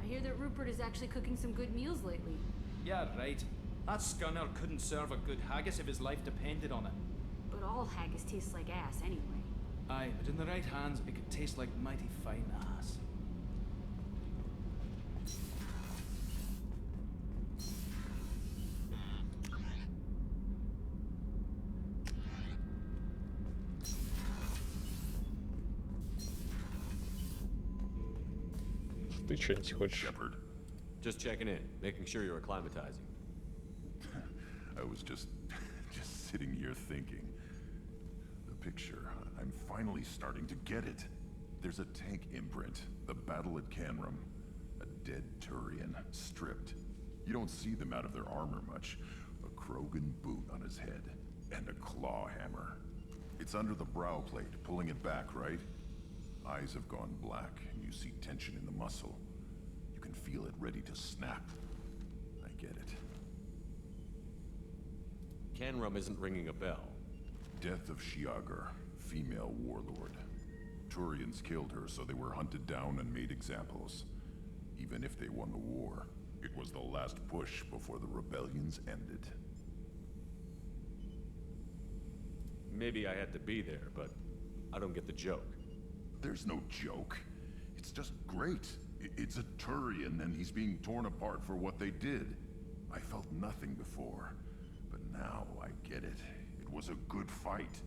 I hear that Rupert is actually cooking some good meals lately. Yeah, right. That scunner couldn't serve a good haggis if his life depended on it. But all haggis tastes like ass anyway. Aye, but in the right hands, it could taste like mighty fine ass. Ты что-нибудь хочешь? Shepard. Just checking in, making sure you're acclimatizing. I was just sitting here thinking. The picture, I'm finally starting to get it. There's a tank imprint, the battle at Canrum. A dead Turian, stripped. You don't see them out of their armor much. A Krogan boot on his head, and a claw hammer. It's under the brow plate, pulling it back, right? Eyes have gone black, and you see tension in the muscle. You can feel it ready to snap. I get it. Canrum isn't ringing a bell. Death of Shiagar, female warlord. Turians killed her, so they were hunted down and made examples. Even if they won the war, it was the last push before the rebellions ended. Maybe I had to be there, but I don't get the joke. There's no joke. It's just great. It's a Turian, and he's being torn apart for what they did. I felt nothing before, but now I get it. It was a good fight.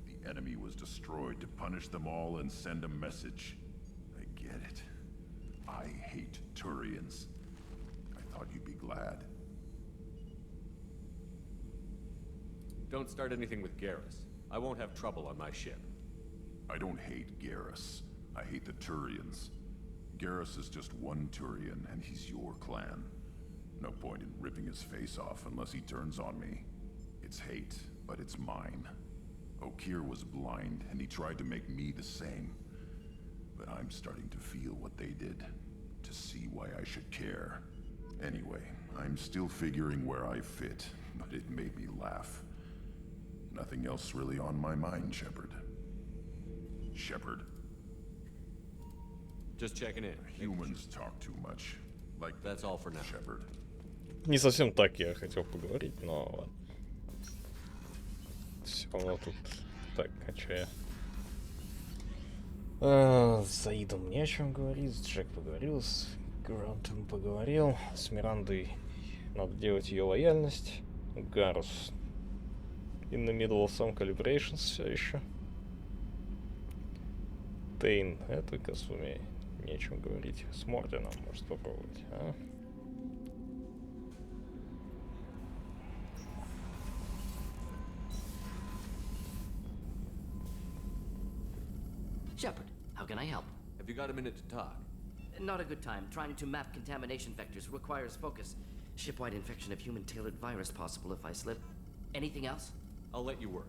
The enemy was destroyed to punish them all and send a message. I get it. I hate Turians. I thought you'd be glad. Don't start anything with Garrus. I won't have trouble on my ship. I don't hate Garrus. I hate the Turians. Garrus is just one Turian, and he's your clan. No point in ripping his face off unless he turns on me. It's hate, but it's mine. Okeer was blind, and he tried to make me the same. But I'm starting to feel what they did, to see why I should care. Anyway, I'm still figuring where I fit, but it made me laugh. Nothing else really on my mind, Shepard. Shepard. Just checking in. Humans talk too much. Like that's all for now. Shepard. Не совсем так я хотел поговорить, но ладно. Все равно тут так, а чё я? С Заидом не о чем говорить, с Джек поговорил, с Грантом поговорил, с Мирандой надо делать ее лояльность. Гарус in the middle of some calibrations все еще. Тейн, это Касуми, не о чем говорить. С Морденом может попробовать, а? Shepard, how can I help? Have you got a minute to talk? Not a good time. Trying to map contamination vectors requires focus. Ship-wide infection of human-tailored virus possible if I slip. Anything else? I'll let you work.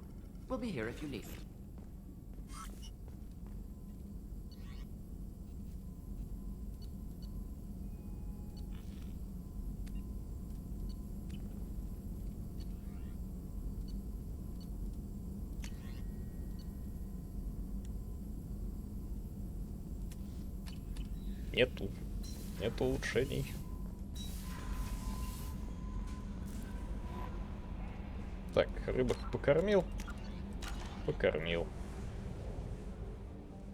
We'll be here if you need me. Нету улучшений. Так, рыбок покормил.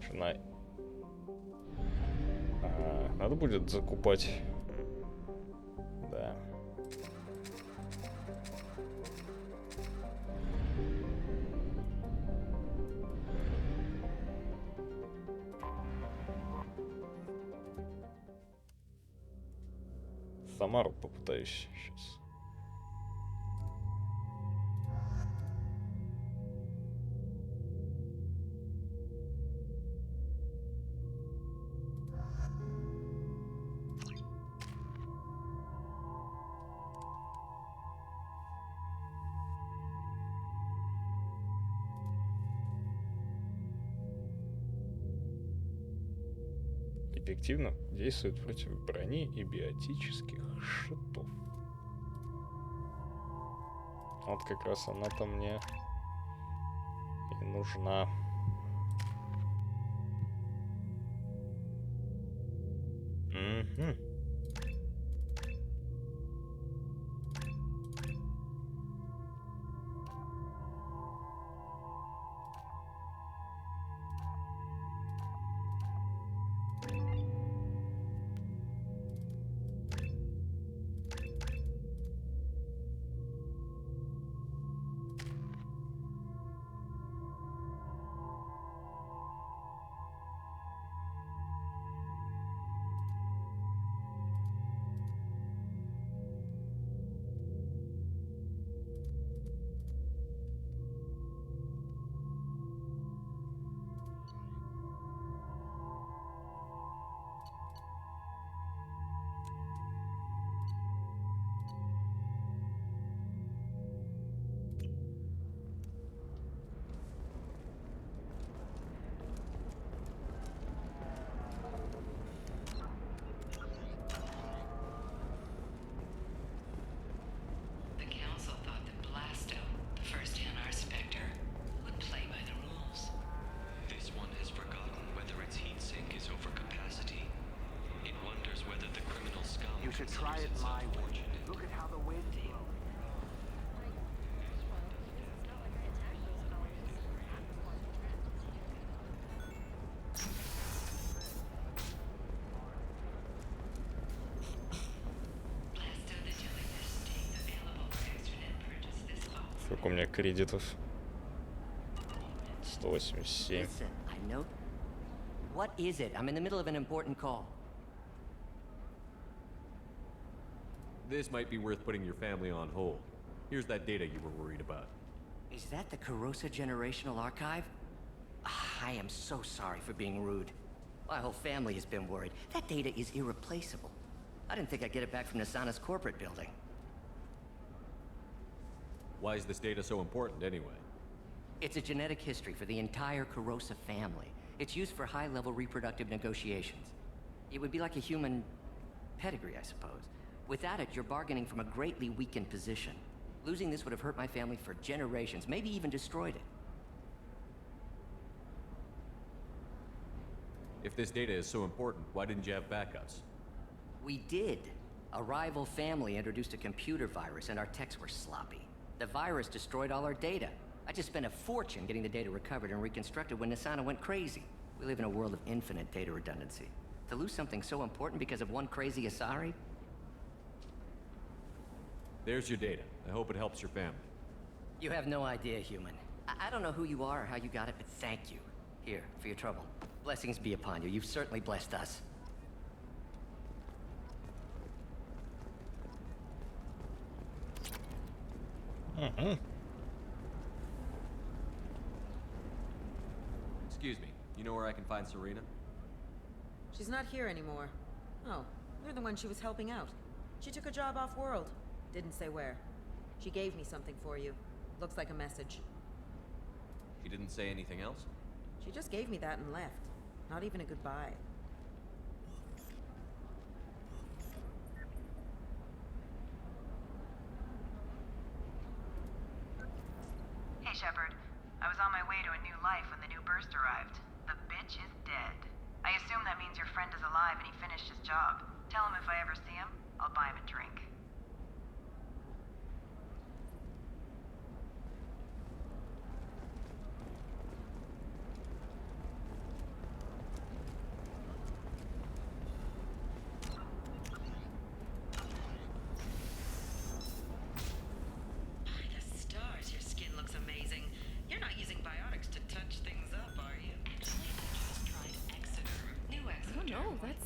Жена. Надо будет закупать. Да. Самару попытаюсь сейчас. Эффективно действует против брони и биотических щитов. Вот как раз она-то мне и нужна. Угу. try it my way. Look at how the wind blows. Сколько у меня кредитов? 187. Listen, I know. What is it? I'm in the middle of an important call. This might be worth putting your family on hold. Here's that data you were worried about. Is that the Carosa Generational Archive? I am so sorry for being rude. My whole family has been worried. That data is irreplaceable. I didn't think I'd get it back from Nasana's corporate building. Why is this data so important anyway? It's a genetic history for the entire Carosa family. It's used for high-level reproductive negotiations. It would be like a human pedigree, I suppose. Without it, you're bargaining from a greatly weakened position. Losing this would have hurt my family for generations, maybe even destroyed it. If this data is so important, why didn't you have backups? We did. A rival family introduced a computer virus and our techs were sloppy. The virus destroyed all our data. I just spent a fortune getting the data recovered and reconstructed when Nasana went crazy. We live in a world of infinite data redundancy. To lose something so important because of one crazy Asari? There's your data. I hope it helps your family. You have no idea, human. I don't know who you are or how you got it, but thank you. Here, for your trouble. Blessings be upon you. You've certainly blessed us. Excuse me. You know where I can find Serena? She's not here anymore. Oh, you're the one she was helping out. She took a job off-world. Didn't say where. She gave me something for you. Looks like a message. She didn't say anything else? She just gave me that and left. Not even a goodbye. Hey, Shepard. I was on my way to a new life when the new burst arrived. The bitch is dead. I assume that means your friend is alive and he finished his job. Tell him if I ever see him, I'll buy him a drink.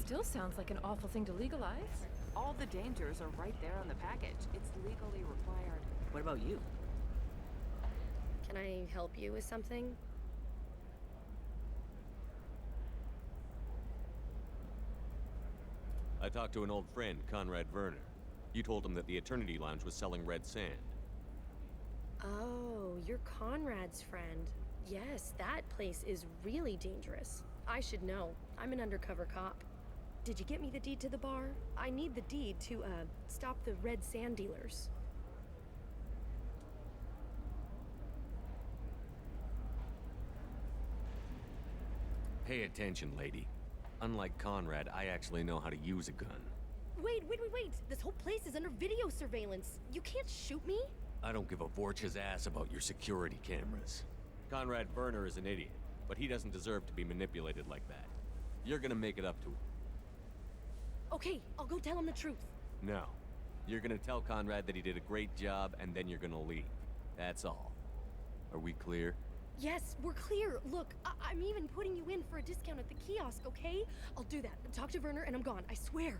Still sounds like an awful thing to legalize. All the dangers are right there on the package. It's legally required. What about you? Can I help you with something? I talked to an old friend, Conrad Werner. You told him that the Eternity Lounge was selling red sand. Oh, you're Conrad's friend. Yes, that place is really dangerous. I should know. I'm an undercover cop. Did you get me the deed to the bar? I need the deed to, stop the red sand dealers. Pay attention, lady. Unlike Conrad, I actually know how to use a gun. Wait. This whole place is under video surveillance. You can't shoot me? I don't give a Vorch's ass about your security cameras. Conrad Werner is an idiot, but he doesn't deserve to be manipulated like that. You're gonna make it up to him. Okay, I'll go tell him the truth. No. You're gonna tell Conrad that he did a great job, and then you're gonna leave. That's all. Are we clear? Yes, we're clear. Look, I'm even putting you in for a discount at the kiosk, okay? I'll do that. Talk to Werner and I'm gone, I swear.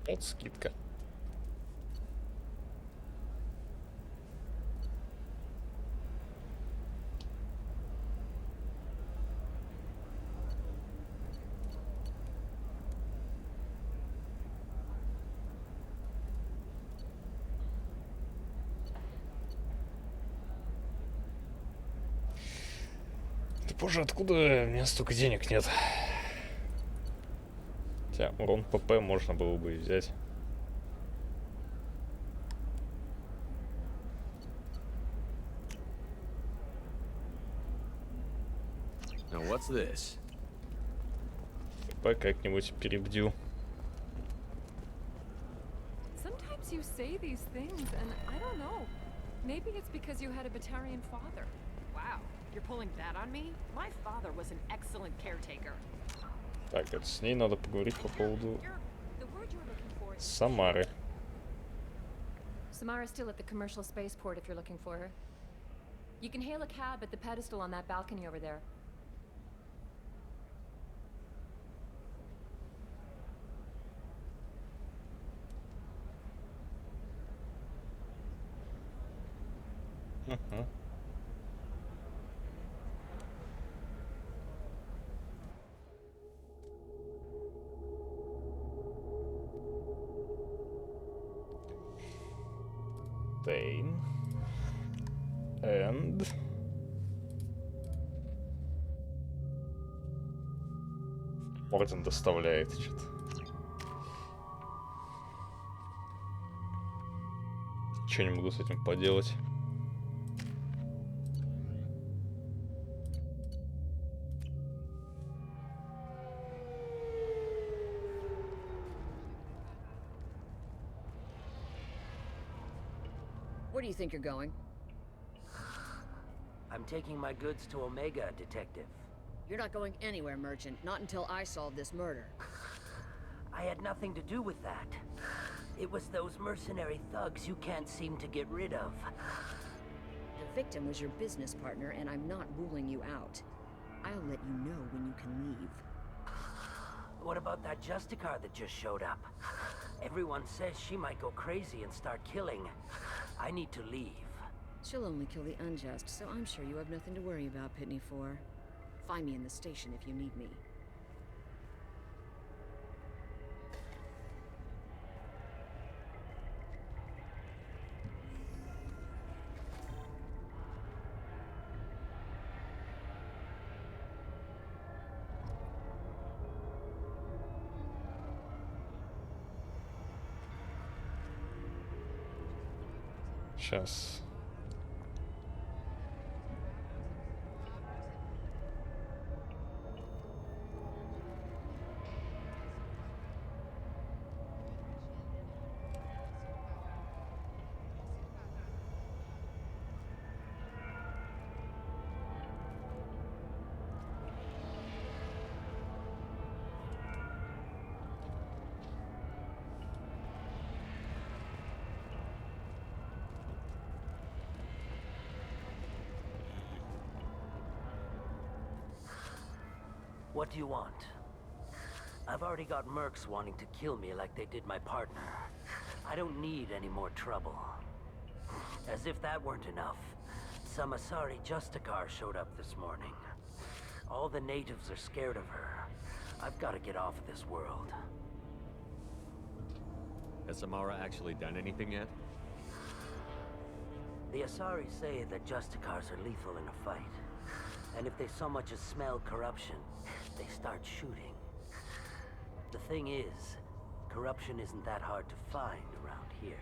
Вот скидка. Боже, откуда у меня столько денег нет? Хотя урон ПП можно было бы взять. Now what's this? как-нибудь перебдю. Sometimes you say these things, and I don't know. Maybe it's because you had a Batarian father. Wow, you're pulling that on me? My father was an excellent caretaker. Так, это с ней надо поговорить по поводу Самары. Samara's still at the commercial spaceport if you're looking for her. You can hail a cab at the pedestal on that balcony over there. Тейн. And... Орден доставляет что-то. Ничего не могу с этим поделать. Where do you think you're going? I'm taking my goods to Omega, Detective. You're not going anywhere, Merchant. Not until I solve this murder. I had nothing to do with that. It was those mercenary thugs you can't seem to get rid of. The victim was your business partner, and I'm not ruling you out. I'll let you know when you can leave. What about that Justicar that just showed up? Everyone says she might go crazy and start killing. I need to leave. She'll only kill the unjust, so I'm sure you have nothing to worry about, Pitney 4. Find me in the station if you need me. Сейчас. What do you want? I've already got mercs wanting to kill me like they did my partner. I don't need any more trouble. As if that weren't enough, some Asari Justicar showed up this morning. All the natives are scared of her. I've got to get off of this world. Has Samara actually done anything yet? The Asari say that Justicars are lethal in a fight. And if they so much as smell corruption, they start shooting. The thing is, corruption isn't that hard to find around here.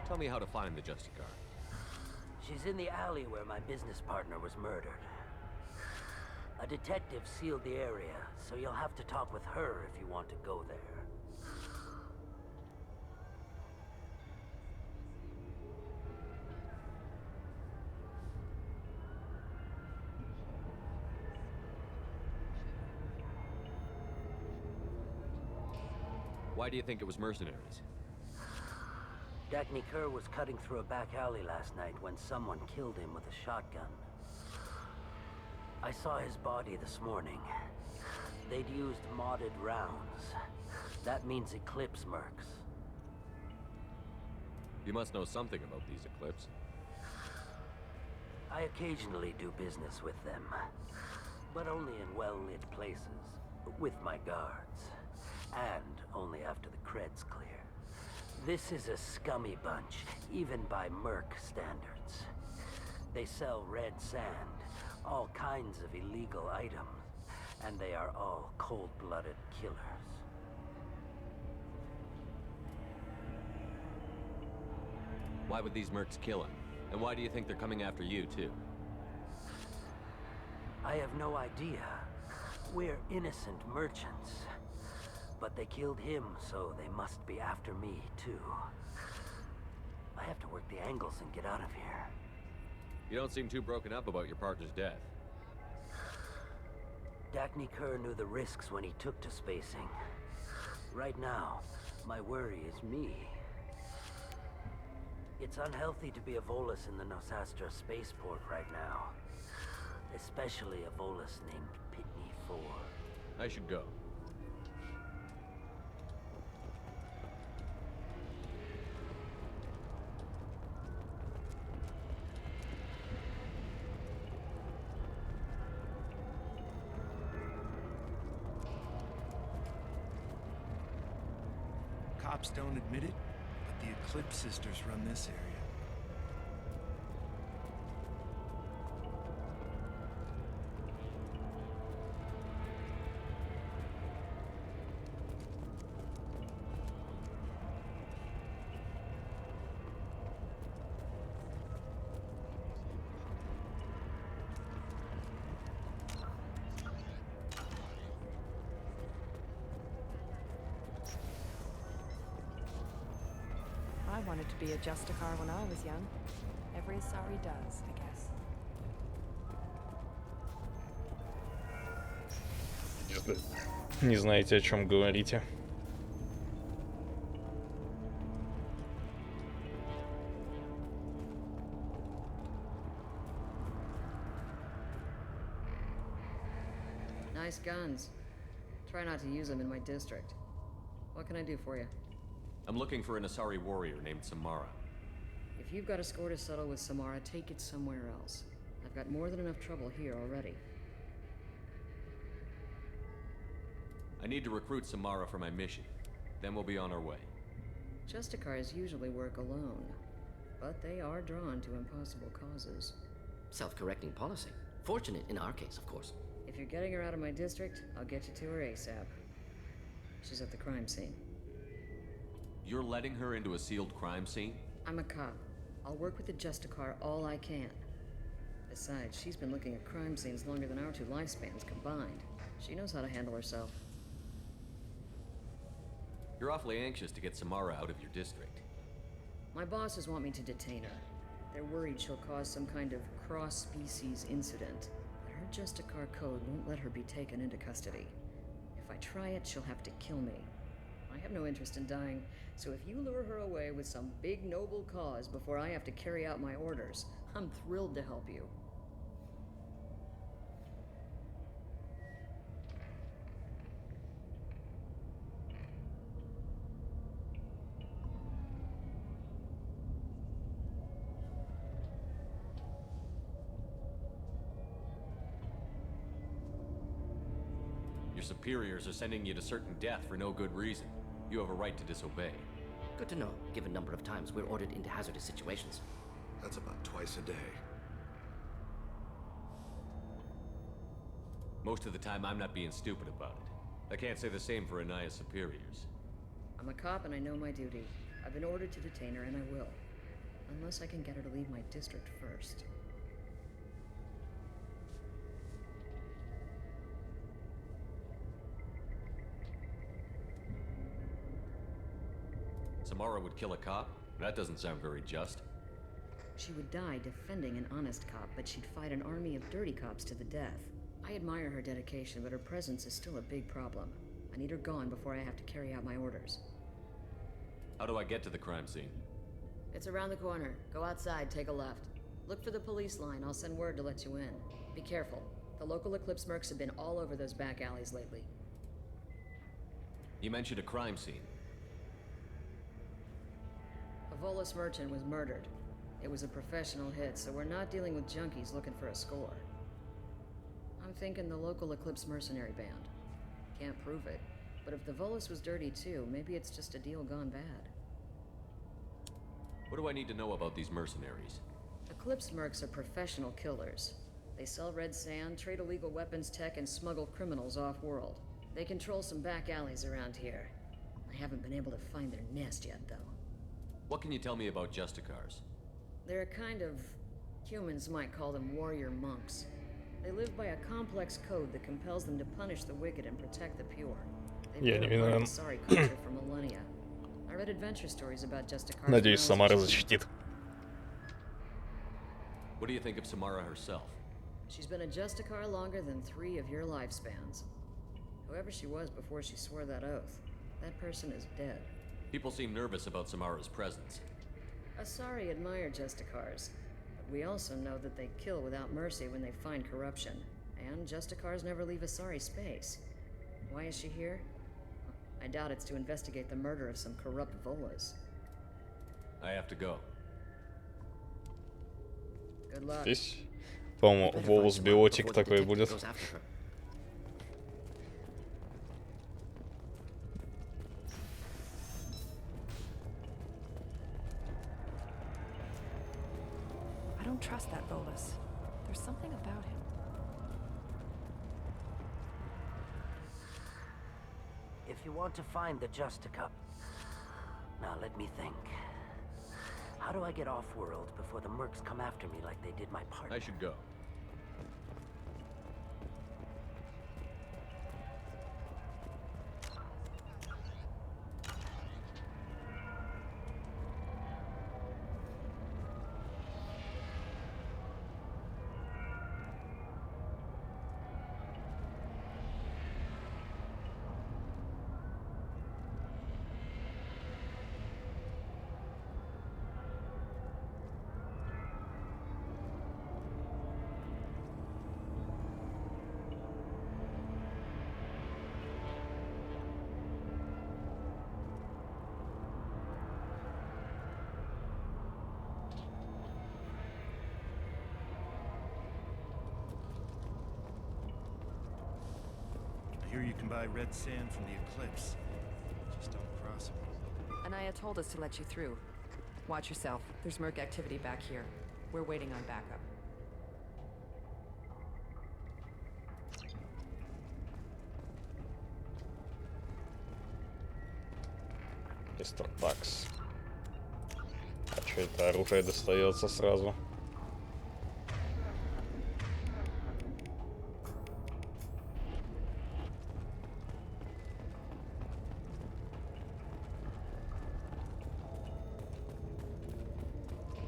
Tell me how to find the Justicar. She's in the alley where my business partner was murdered. A detective sealed the area, so you'll have to talk with her if you want to go there. Why do you think it was mercenaries? Dagny Kerr was cutting through a back alley last night when someone killed him with a shotgun. I saw his body this morning. They'd used modded rounds. That means Eclipse mercs. You must know something about these Eclipse. I occasionally do business with them, but only in well-lit places, with my guards, and only after the cred's clear. This is a scummy bunch, even by merc standards. They sell red sand, all kinds of illegal items, and they are all cold-blooded killers. Why would these mercs kill him? And why do you think they're coming after you, too? I have no idea. We're innocent merchants. But they killed him, so they must be after me, too. I have to work the angles and get out of here. You don't seem too broken up about your partner's death. Dagny Kerr knew the risks when he took to spacing. Right now, my worry is me. It's unhealthy to be a Volus in the Nosastra spaceport right now. Especially a Volus named Pitney 4. I should go. Cops don't admit it, but the Eclipse sisters run this area. I wanted to be a Justicar when I was young. Every Asari does, I guess. Не знаете, о чем говорите. Nice guns. Try not to use them in my district. What can I do for you? I'm looking for an Asari warrior named Samara. If you've got a score to settle with Samara, take it somewhere else. I've got more than enough trouble here already. I need to recruit Samara for my mission. Then we'll be on our way. Justicars usually work alone, but they are drawn to impossible causes. Self-correcting policy. Fortunate in our case, of course. If you're getting her out of my district, I'll get you to her ASAP. She's at the crime scene. You're letting her into a sealed crime scene? I'm a cop. I'll work with the Justicar all I can. Besides, she's been looking at crime scenes longer than our two lifespans combined. She knows how to handle herself. You're awfully anxious to get Samara out of your district. My bosses want me to detain her. They're worried she'll cause some kind of cross-species incident. But her Justicar code won't let her be taken into custody. If I try it, she'll have to kill me. I have no interest in dying, so if you lure her away with some big noble cause before I have to carry out my orders, I'm thrilled to help you. Your superiors are sending you to certain death for no good reason. You have a right to disobey. Good to know, given number of times we're ordered into hazardous situations. That's about twice a day. Most of the time, I'm not being stupid about it. I can't say the same for Anaya's superiors. I'm a cop and I know my duty. I've been ordered to detain her and I will. Unless I can get her to leave my district first. Samara would kill a cop? That doesn't sound very just. She would die defending an honest cop, but she'd fight an army of dirty cops to the death. I admire her dedication, but her presence is still a big problem. I need her gone before I have to carry out my orders. How do I get to the crime scene? It's around the corner. Go outside, take a left. Look for the police line. I'll send word to let you in. Be careful. The local Eclipse mercs have been all over those back alleys lately. You mentioned a crime scene. A Volus merchant was murdered. It was a professional hit, so we're not dealing with junkies looking for a score. I'm thinking the local Eclipse mercenary band. Can't prove it, but if the Volus was dirty too, maybe it's just a deal gone bad. What do I need to know about these mercenaries? Eclipse mercs are professional killers. They sell red sand, trade illegal weapons tech, and smuggle criminals off-world. They control some back alleys around here. I haven't been able to find their nest yet, though. What can you tell me about Justicars? They're a kind of... humans might call them warrior monks. They live by a complex code that compels them to punish the wicked and protect the pure. They've been a part of the Asari culture for millennia. I read adventure stories about Justicars. Надеюсь, Самара защитит. What do you think of Samara herself? She's been a Justicar longer than 3 of your lifespans. Whoever she was before she swore that oath, that person is dead. People seem nervous about Samara's presence. Asari admire Justicars, but we also know that they kill without mercy when they find corruption. And Justicars never leave Asari space. Why is she here? I doubt it's to investigate the murder of some corrupt Volas. I have to go. Good luck. Здесь, по-моему, волос биотик такой будет. I don't trust that Volus. There's something about him. If you want to find the Justica... Now let me think. How do I get off-world before the mercs come after me like they did my partner? I should go. I hear you can buy red sand from the Eclipse. Just don't cross it. Anaya told us to let you through. Watch yourself. There's merc activity back here. We're waiting on backup. Мистер Такс. А что это оружие достается сразу?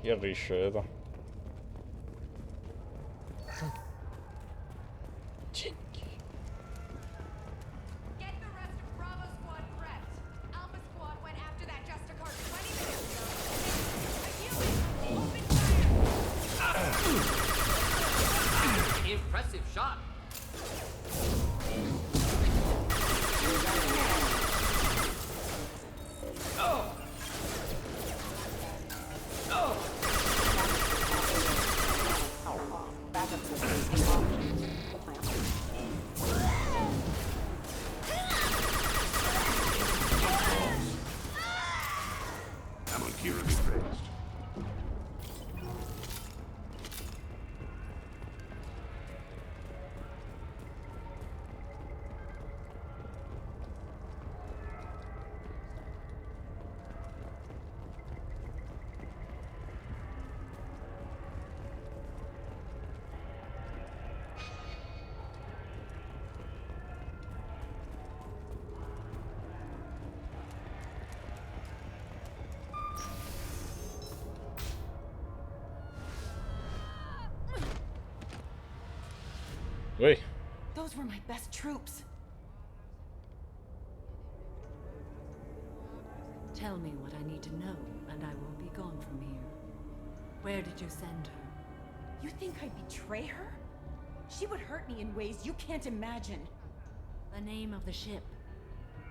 Я бы еще это. Деньги. Get the rest of Bravo Squad prepped. Alpha Squad went after that Justicar 20 minutes ago. Open fire! Impressive shot. Ой. Those were my best troops. Tell me what I need to know, and I will be gone from here. Where did you send her? You think I'd betray her? She would hurt me in ways you can't imagine. The name of the ship.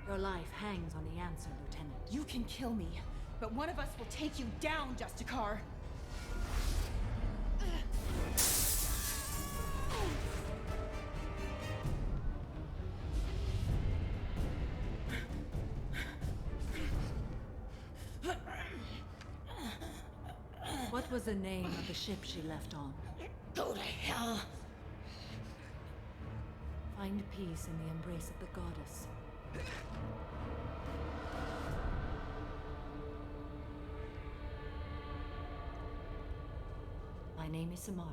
Your life hangs on the answer, Lieutenant. You can kill me, but one of us will take you down, Justicar. What was the name of the ship she left on? Go to hell. Find peace in the embrace of the goddess. My name is Samara,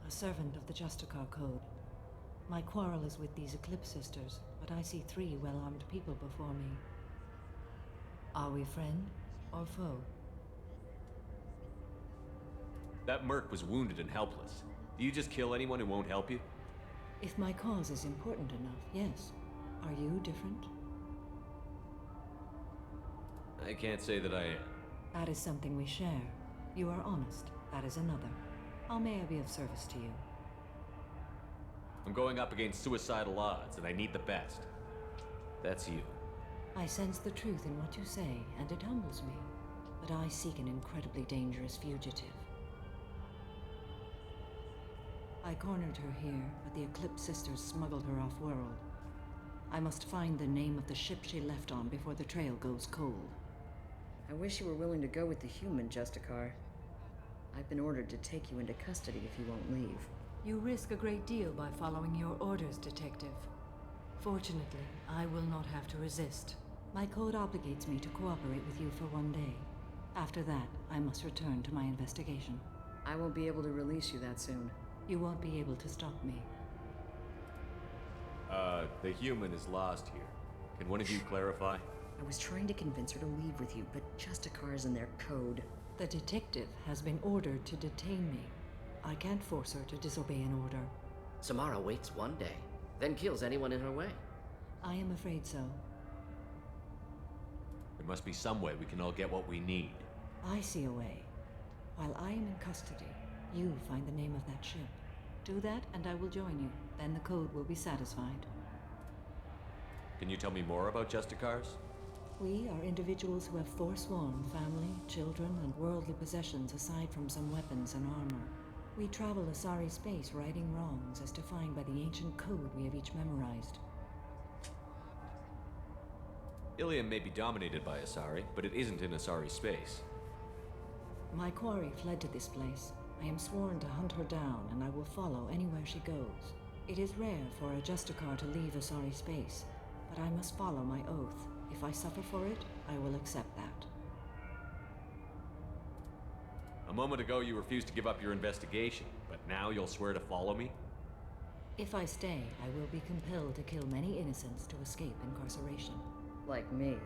a servant of the Justicar Code. My quarrel is with these Eclipse Sisters, but I see 3 well-armed people before me. Are we friend or foe? That merc was wounded and helpless. Do you just kill anyone who won't help you? If my cause is important enough, yes. Are you different? I can't say that I am. That is something we share. You are honest. That is another. How may I be of service to you? I'm going up against suicidal odds, and I need the best. That's you. I sense the truth in what you say, and it humbles me. But I seek an incredibly dangerous fugitive. I cornered her here, but the Eclipse Sisters smuggled her off-world. I must find the name of the ship she left on before the trail goes cold. I wish you were willing to go with the human, Justicar. I've been ordered to take you into custody if you won't leave. You risk a great deal by following your orders, Detective. Fortunately, I will not have to resist. My code obligates me to cooperate with you for 1 day. After that, I must return to my investigation. I won't be able to release you that soon. You won't be able to stop me. The human is lost here. Can one of you clarify? I was trying to convince her to leave with you, but Justicar's in their code. The detective has been ordered to detain me. I can't force her to disobey an order. Samara waits 1 day, then kills anyone in her way. I am afraid so. There must be some way we can all get what we need. I see a way. While I am in custody, you find the name of that ship. Do that, and I will join you. Then the code will be satisfied. Can you tell me more about Justicars? We are individuals who have forsworn family, children, and worldly possessions aside from some weapons and armor. We travel Asari space righting wrongs as defined by the ancient code we have each memorized. Ilium may be dominated by Asari, but it isn't in Asari space. My quarry fled to this place. I am sworn to hunt her down, and I will follow anywhere she goes. It is rare for a Justicar to leave Asari space, but I must follow my oath. If I suffer for it, I will accept that. A moment ago you refused to give up your investigation, but now you'll swear to follow me? If I stay, I will be compelled to kill many innocents to escape incarceration. Like me.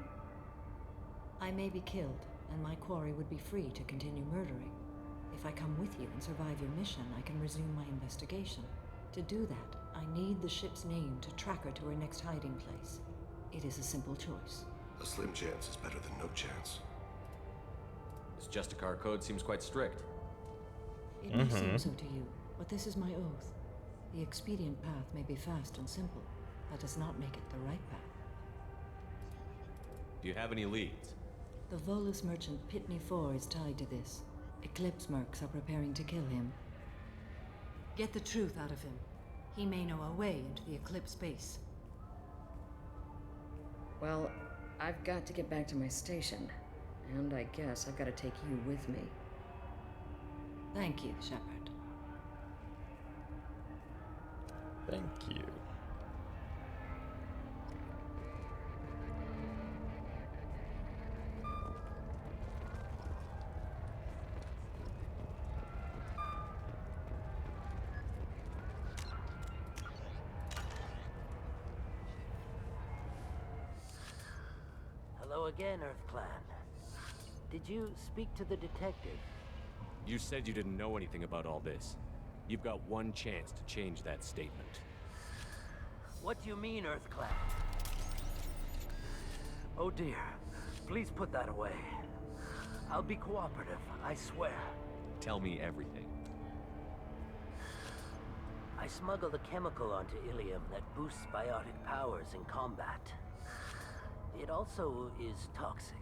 I may be killed, and my quarry would be free to continue murdering. If I come with you and survive your mission, I can resume my investigation. To do that, I need the ship's name to track her to her next hiding place. It is a simple choice. A slim chance is better than no chance. This Justicar code seems quite strict. It may seem so to you, but this is my oath. The expedient path may be fast and simple. That does not make it the right path. Do you have any leads? The Volus merchant Pitney 4 is tied to this. Eclipse mercs are preparing to kill him. Get the truth out of him. He may know a way into the Eclipse base. Well, I've got to get back to my station. And I guess I've got to take you with me. Thank you, Shepard. Thank you. Hello again, Earth Clan. Did you speak to the detective? You said you didn't know anything about all this. You've got one chance to change that statement. What do you mean, Earth Clan? Oh dear. Please put that away. I'll be cooperative, I swear. Tell me everything. I smuggled a chemical onto Ilium that boosts biotic powers in combat. It also is toxic.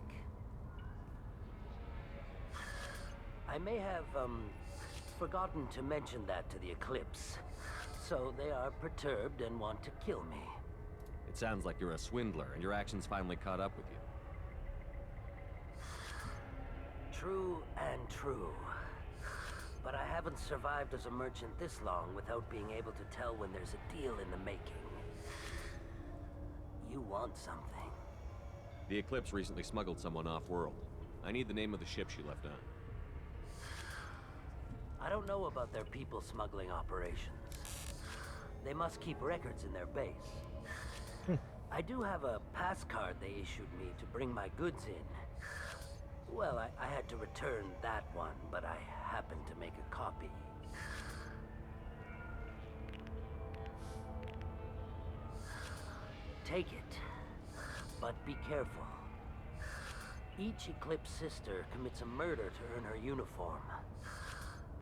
I may have, forgotten to mention that to the Eclipse. So they are perturbed and want to kill me. It sounds like you're a swindler, and your actions finally caught up with you. True and true. But I haven't survived as a merchant this long without being able to tell when there's a deal in the making. You want something. The Eclipse recently smuggled someone off-world. I need the name of the ship she left on. I don't know about their people smuggling operations. They must keep records in their base. I do have a pass card they issued me to bring my goods in. Well, I had to return that one, but I happened to make a copy. Take it, but be careful. Each Eclipse sister commits a murder to earn her uniform.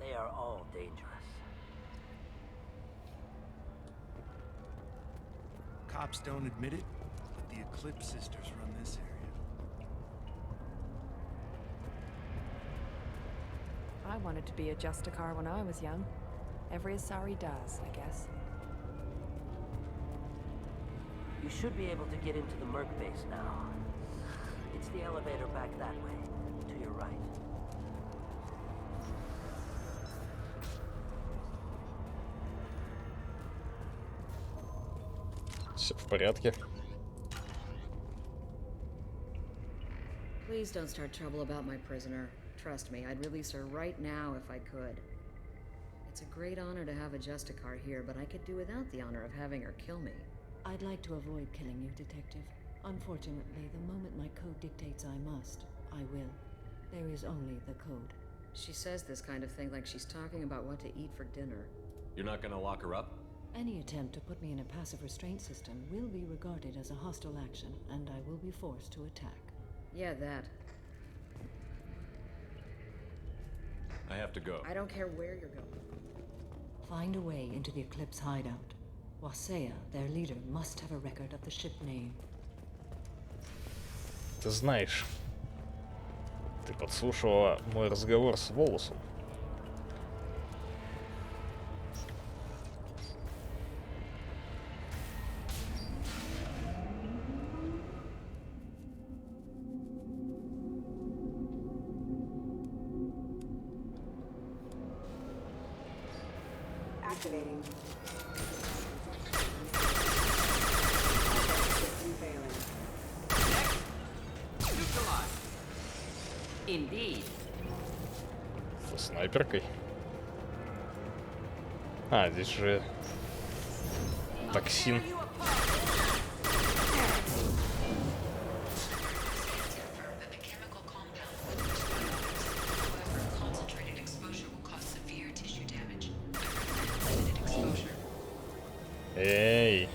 They are all dangerous. Cops don't admit it, but the Eclipse sisters run this area. I wanted to be a Justicar when I was young. Every Asari does, I guess. You should be able to get into the Merc base now. It's the elevator back that way, to your right. Все в порядке. Please don't start trouble about my prisoner. Trust me, I'd release her right now if I could. It's a great honor to have a Justicar here, but I could do without the honor of having her kill me. I'd like to avoid killing you, Detective. Unfortunately, the moment my code dictates I must, I will. There is only the code. She says this kind of thing like she's talking about what to eat for dinner. You're not gonna lock her up? Any attempt to put me in a passive restraint system will be regarded as a hostile action, and I will be forced to attack. Yeah, that. I have to go. I don't care where you're going. Find a way into the Eclipse hideout. Wasea, their leader, must have a record of the ship name. Ты знаешь, ты подслушивала мой разговор с Волосом. Activating. Indeed. Со снайперкой. А, здесь же токсин. Эй!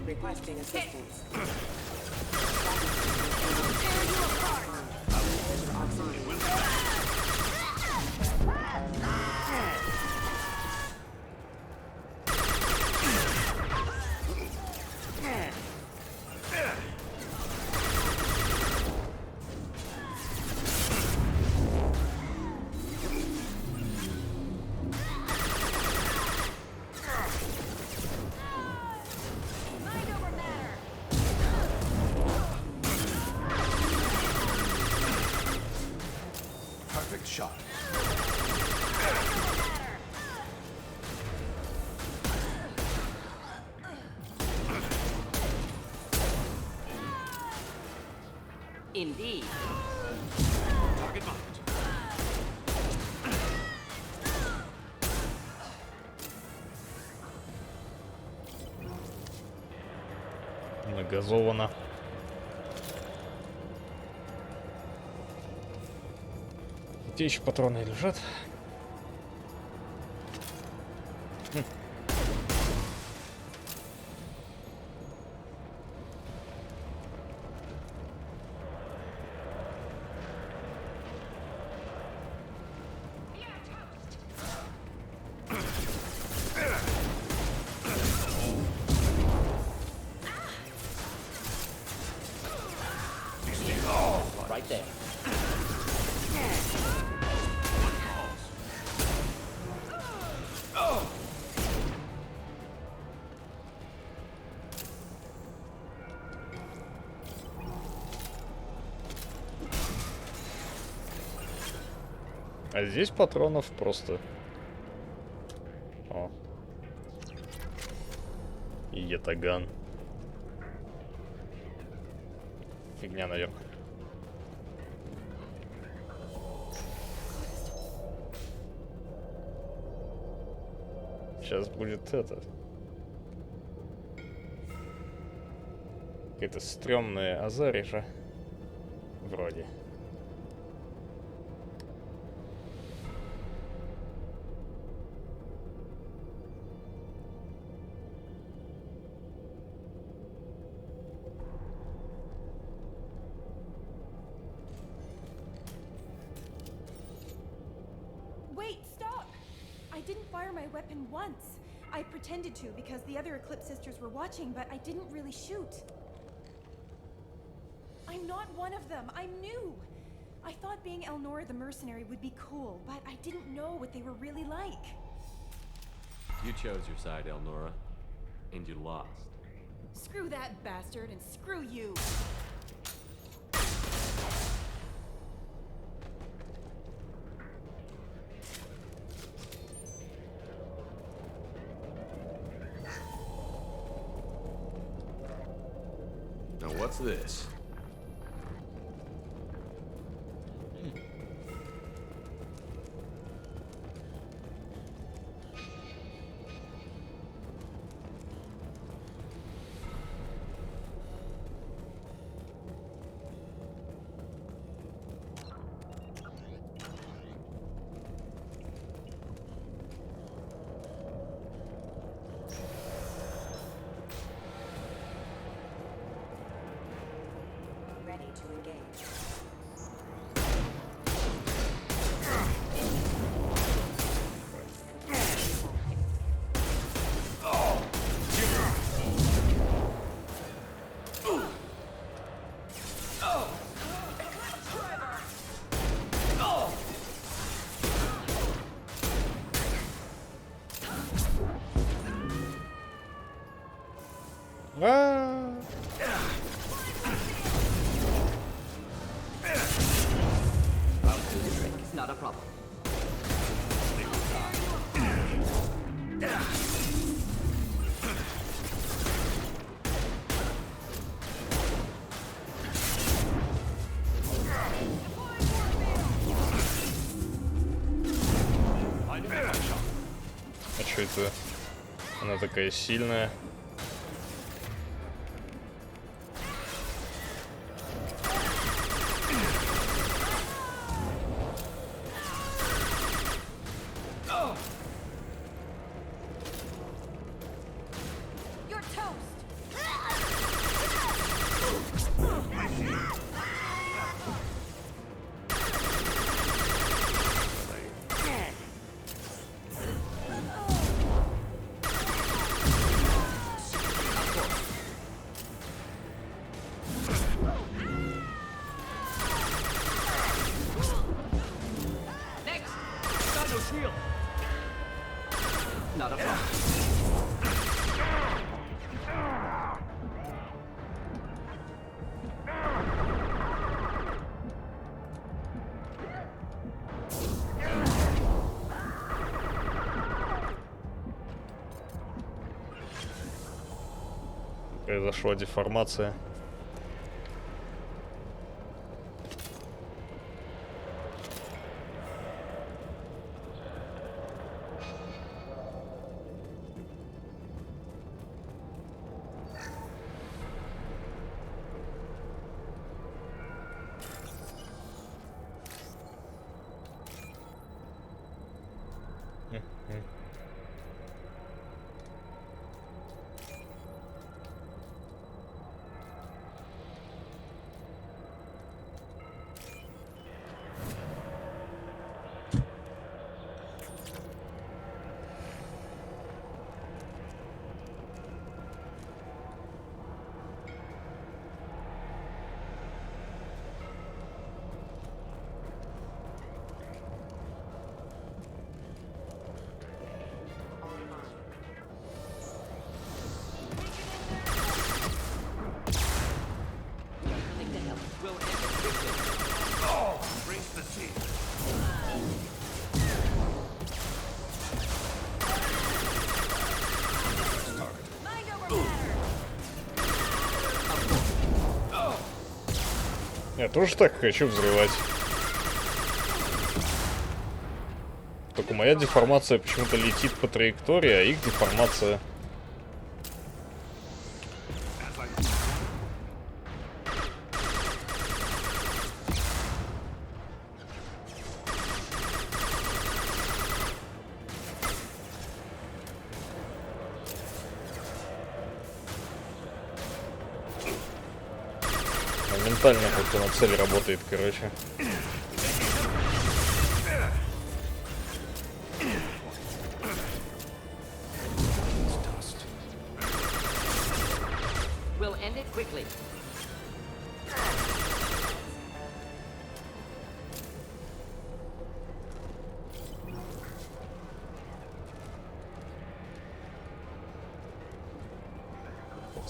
Requesting assistance. Perfect shot. Indeed. Target marked. Нагазовано. Где еще патроны лежат? Right there. А здесь патронов просто... О. И ятаган. Фигня, наверное. Сейчас будет это. Какая-то стрёмная азарижа. Вроде. Wait, stop! I didn't fire my weapon once. I pretended to because the other Eclipse sisters were watching, but I didn't really shoot. I'm not one of them. I'm new. I thought being Elnora the mercenary would be cool, but I didn't know what they were really like. You chose your side, Elnora, and you lost. Screw that bastard and screw you. Now what's this? Ready to engage. I'll do the trick. It's not a problem. А что это? Она такая сильная. You're toast. Not a problem. Произошла деформация. Я тоже так хочу взрывать. Только моя деформация почему-то летит по траектории, а их деформация... Моментально как-то на цель работает, короче. We'll end it quickly.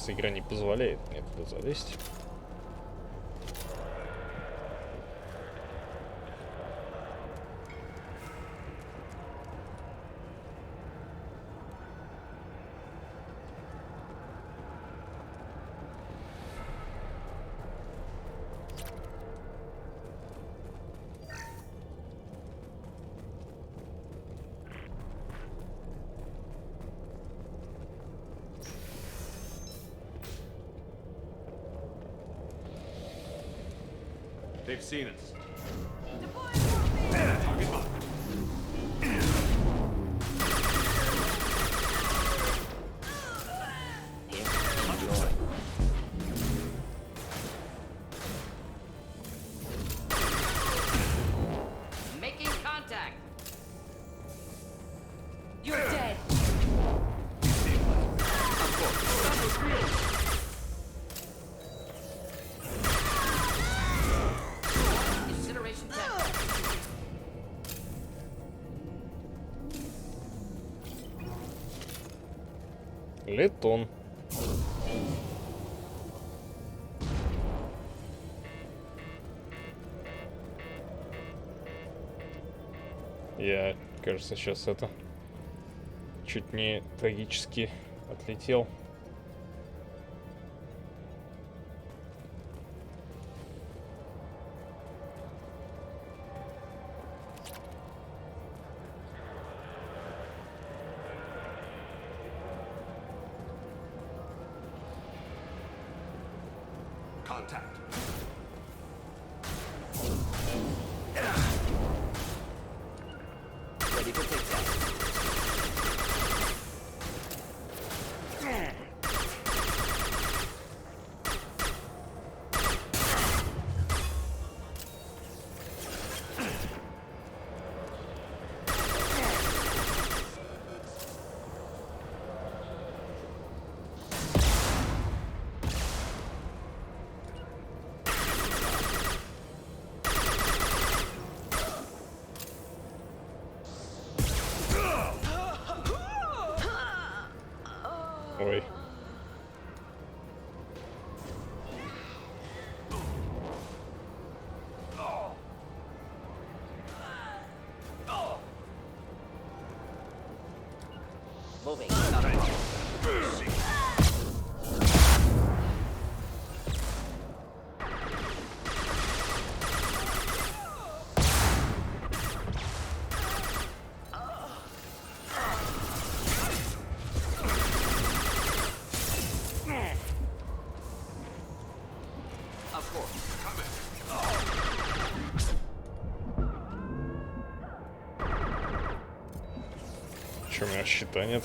Игра не позволяет мне туда залезть. They've seen us. Making contact. You're dead. Of course. Incineration test. Летун. Я, кажется, сейчас это чуть не трагически отлетел. Contact. Ready for takedown. Ой. Moving. Not a problem. Of course. Чё, у меня щита нет?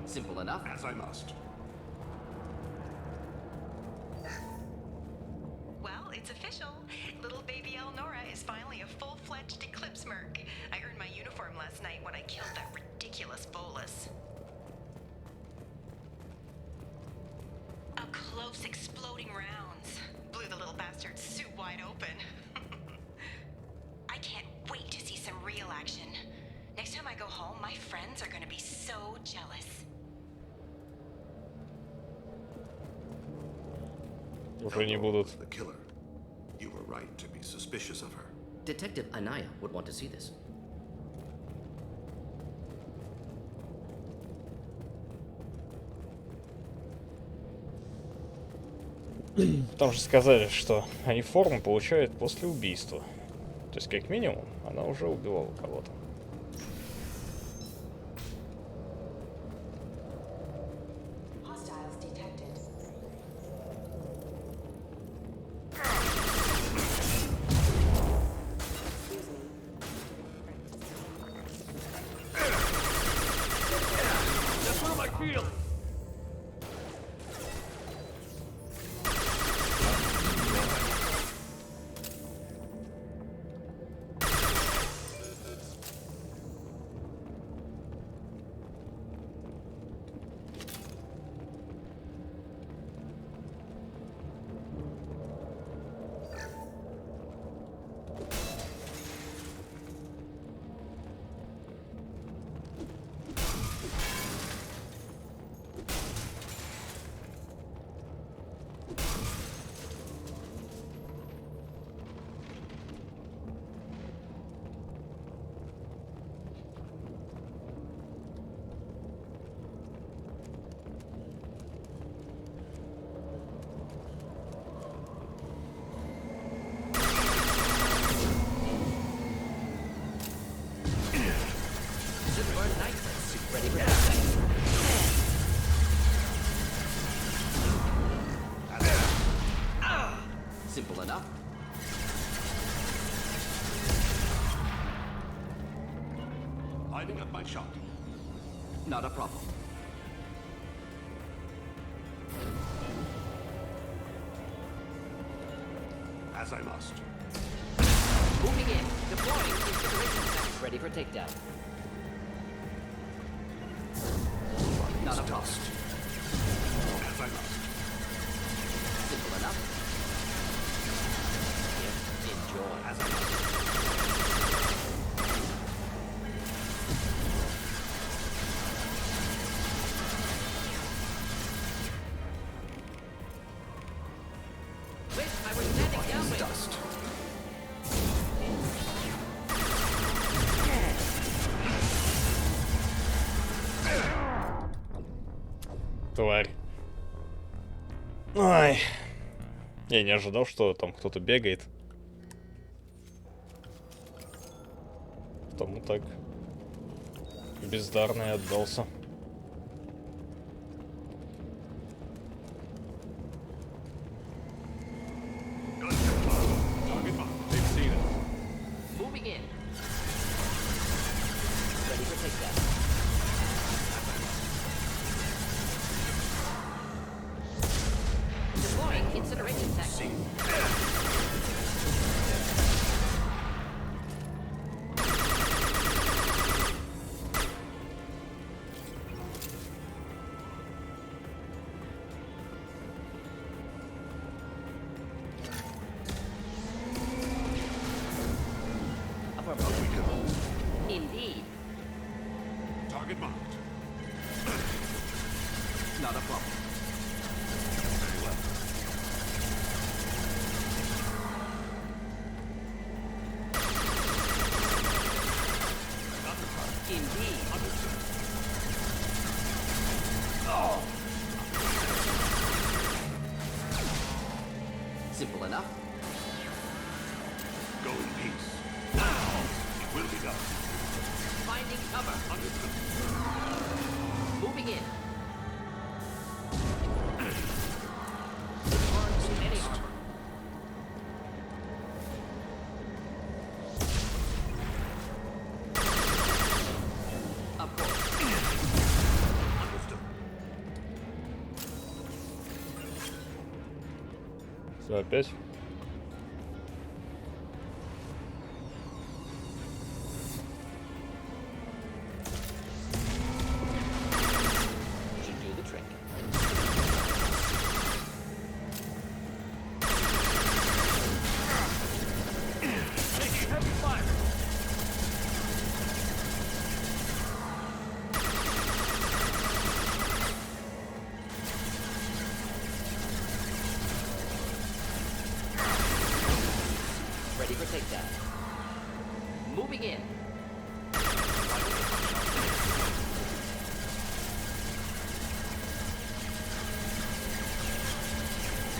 Simple enough. As I must. Well, it's official. Little baby Elnora is finally a full-fledged Eclipse merc. I earned my uniform last night when I killed that ridiculous Bolus. 12 exploding rounds. Blew the little bastard's suit wide open. I can't wait to see some real action. Next time I go home, my friends are gonna be so jealous. Уже не будут. The killer. You were right to be suspicious of her. Detective Anaya would want to see this. Там же сказали, что они форму получают после убийства. То есть, как минимум, она уже убивала кого-то. Hostiles detected. That's one of my field! Ready for simple enough. Lining up my shot. Not a problem. As I must. Moving in. Deploying consideration set. Ready for takedown. Not a problem. As I must. Simple enough. Yes, enjoy. As I must. Wish I were standing down with Dust. Тварь. Ой. Я не ожидал, что там кто-то бегает. Потому так бездарно и отдался. moving in. Ready for takedown. Deploying incineration tech. Indeed. Target marked. Not a problem. Very well. Indeed. Understood. Oh. Simple enough. Go in peace. Now it will be done. Finding cover. Understood. Moving in. Return to any armor. Of course. Understood. Все, опять? Should do the trick. takedown. Moving in.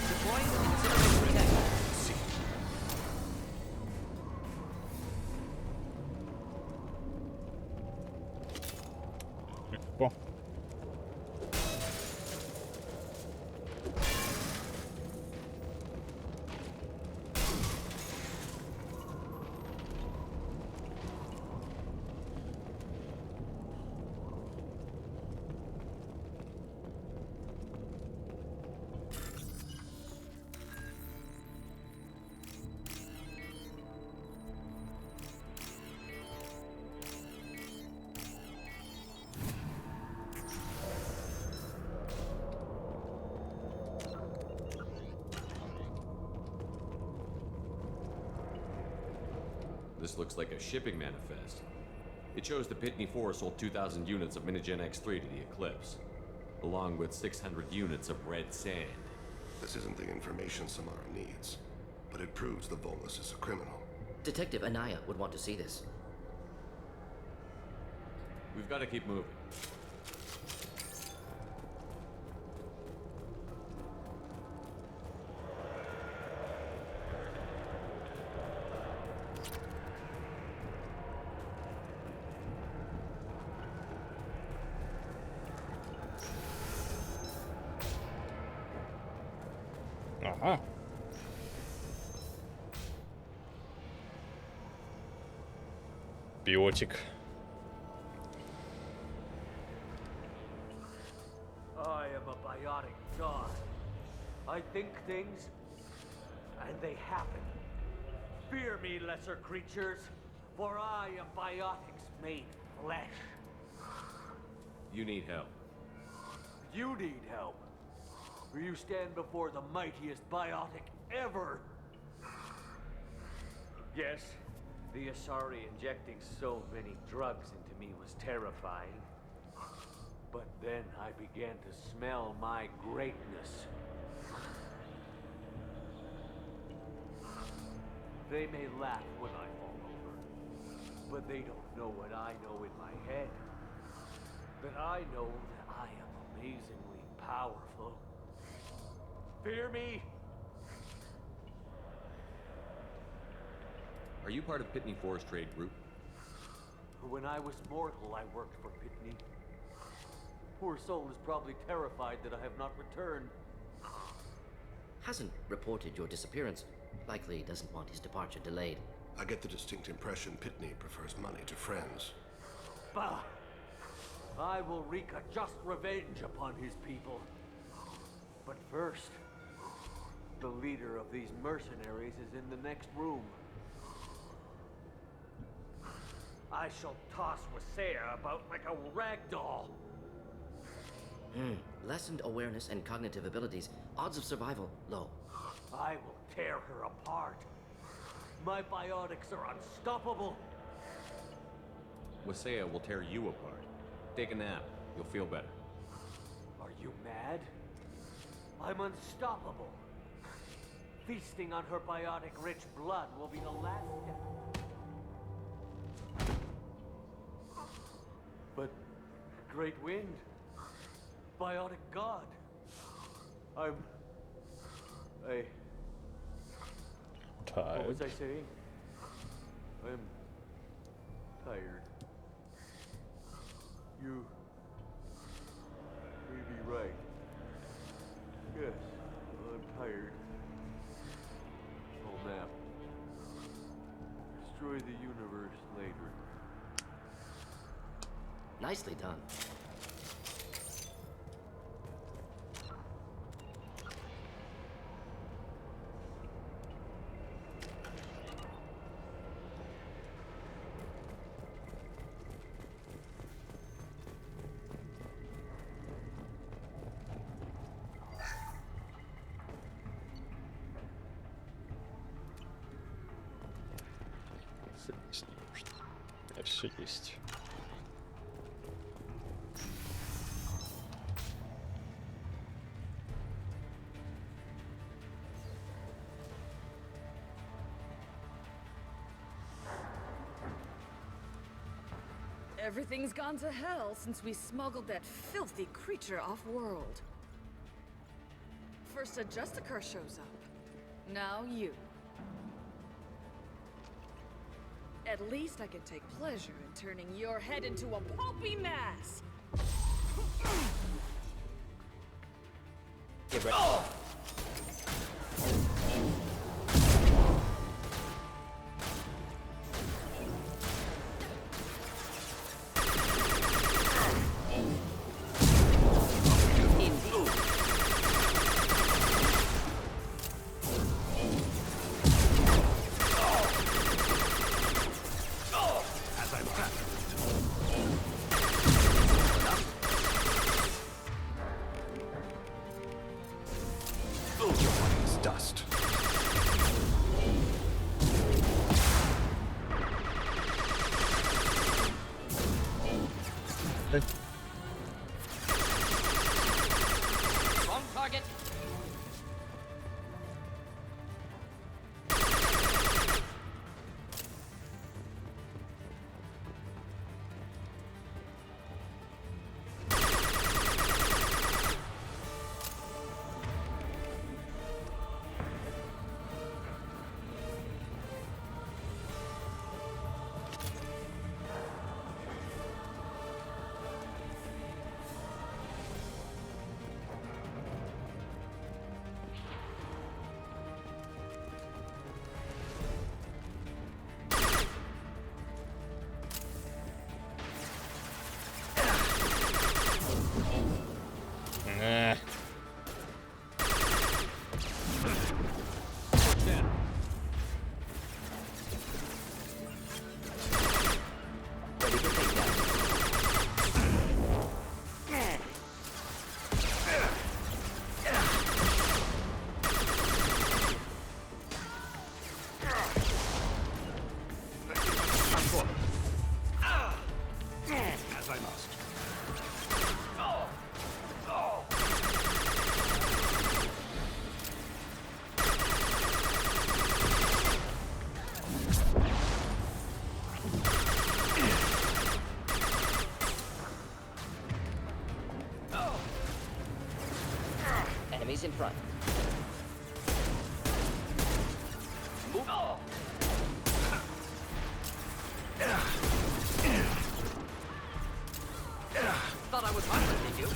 Deploying incendiary protection. О. This looks like a shipping manifest. It shows the Pitney 4 sold 2,000 units of Minigen X3 to the Eclipse, along with 600 units of red sand. This isn't the information Samara needs, but it proves the Volus is a criminal. Detective Anaya would want to see this. We've got to keep moving. Ага. Биотик. I am a biotic god. I think things, and they happen. Fear me, lesser creatures, for I am biotics made flesh. You need help. You need help, for you stand before the mightiest biotic ever. Yes, the Asari injecting so many drugs into me was terrifying. But then I began to smell my greatness. They may laugh when I fall over, but they don't know what I know in my head. That I know that I am amazingly powerful. Fear me? Are you part of Pitney 4's trade group? When I was mortal, I worked for Pitney. Poor soul is probably terrified that I have not returned. Hasn't reported your disappearance. Likely doesn't want his departure delayed. I get the distinct impression Pitney prefers money to friends. Bah! I will wreak a just revenge upon his people. But first, the leader of these mercenaries is in the next room. I shall toss Wasea about like a rag doll. Lessened awareness and cognitive abilities. Odds of survival low. I will tear her apart. My biotics are unstoppable. Wasea will tear you apart. Take a nap. You'll feel better. Are you mad? I'm unstoppable. Feasting on her biotic-rich blood will be the last step. But, Great Wind, biotic god, Tired. What was I saying? I'm tired. You may be right. Yes, I'm tired. I'll nap. Destroy the universe later. Nicely done. Все есть. Everything's gone to hell since we smuggled that filthy creature off-world. First a Justicar shows up. Now you. At least I can take pleasure in turning your head into a pulpy mass! Get ready. Dust. Wrong target. Nah. Ready for takedown. As I must. Enemies in front. Move. Thought I was harmless, did you?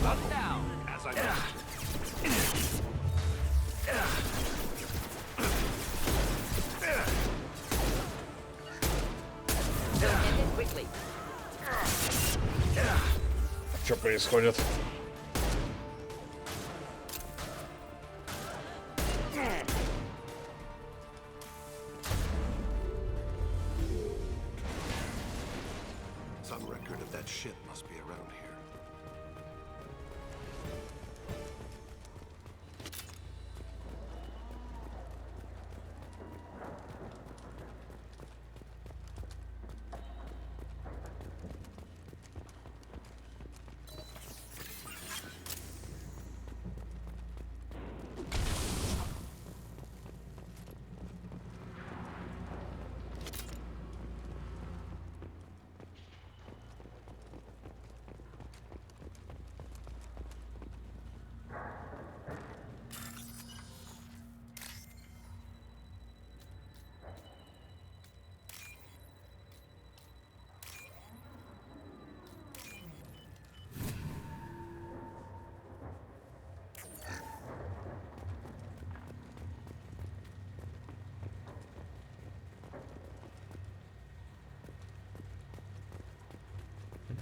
Drop down. As I must. End it quickly. Что происходит? Some record of that ship must be around here.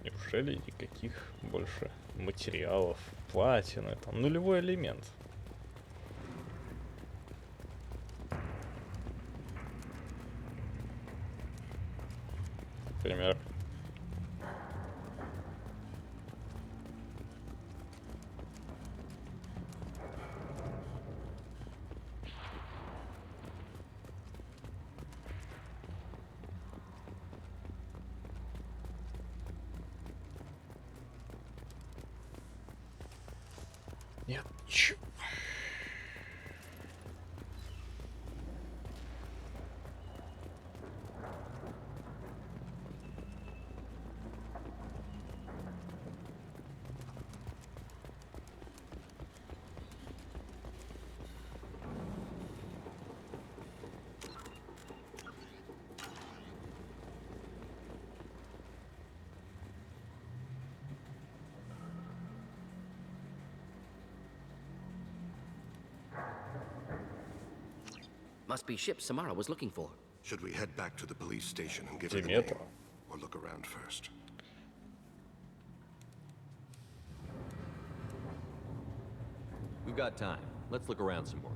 Неужели никаких больше материалов, платины, там нулевой элемент? Например. Нет, чё? Must be ship Samara was looking for. Should we head back to the police station and give her the Диметра. name, or look around first? We've got time. Let's look around some more.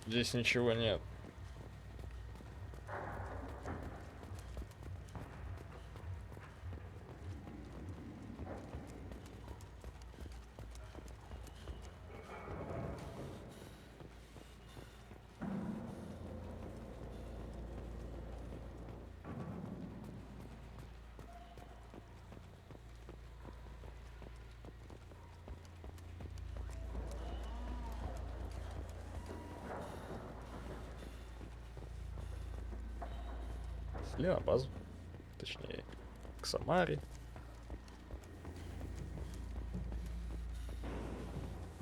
Здесь ничего нет. Шли на базу. Точнее, к Самаре.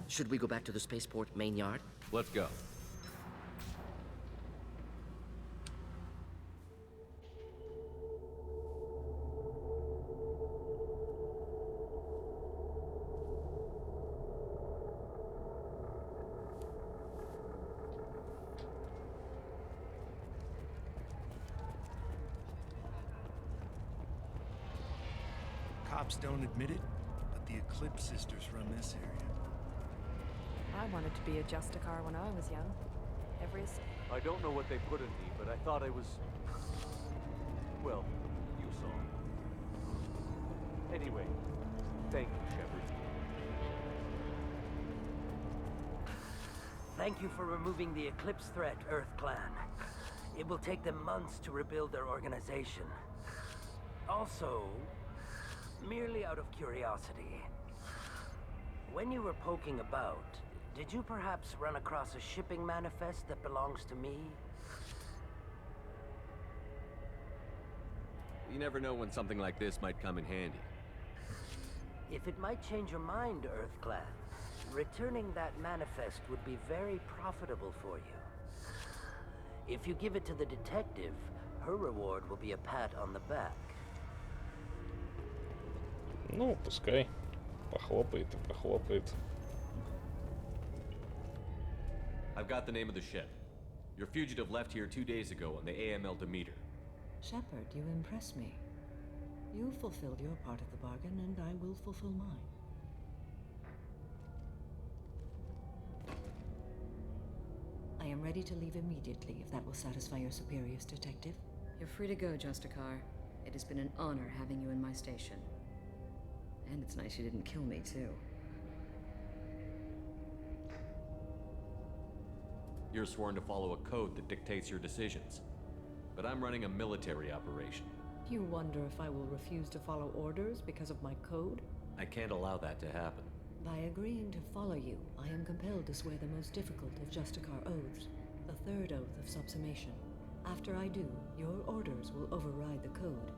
Should we go back to the spaceport main yard? Let's go. Cops don't admit it, but the Eclipse sisters run this area. I wanted to be a Justicar when I was young. I don't know what they put in me, but I thought I was... Well, you saw. Anyway, thank you, Shepard. Thank you for removing the Eclipse threat, Earth Clan. It will take them months to rebuild their organization. Also, merely out of curiosity, when you were poking about, did you perhaps run across a shipping manifest that belongs to me? You never know when something like this might come in handy. If it might change your mind, Earth Clan, returning that manifest would be very profitable for you. If you give it to the detective, her reward will be a pat on the back. Ну, пускай похлопает и похлопает. I've got the name of the ship. Your fugitive left here 2 days ago on the AML Demeter. Shepard, you impress me. You fulfilled your part of the bargain, and I will fulfill mine. I am ready to leave immediately, if that will satisfy your superiors, Detective. You're free to go, Justicar. It has been an honor having you in my station. And it's nice you didn't kill me, too. You're sworn to follow a code that dictates your decisions. But I'm running a military operation. You wonder if I will refuse to follow orders because of my code? I can't allow that to happen. By agreeing to follow you, I am compelled to swear the most difficult of Justicar oaths, the third oath of subsumation. After I do, your orders will override the code.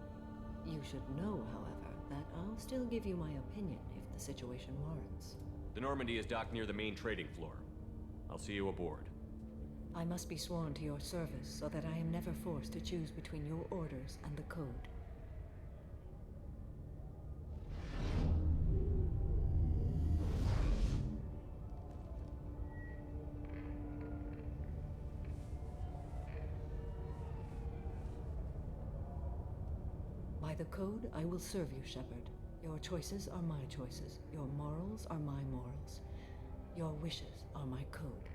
You should know, however, that I'll still give you my opinion if the situation warrants. The Normandy is docked near the main trading floor. I'll see you aboard. I must be sworn to your service so that I am never forced to choose between your orders and the code. By the code, I will serve you, Shepard. Your choices are my choices. Your morals are my morals. Your wishes are my code.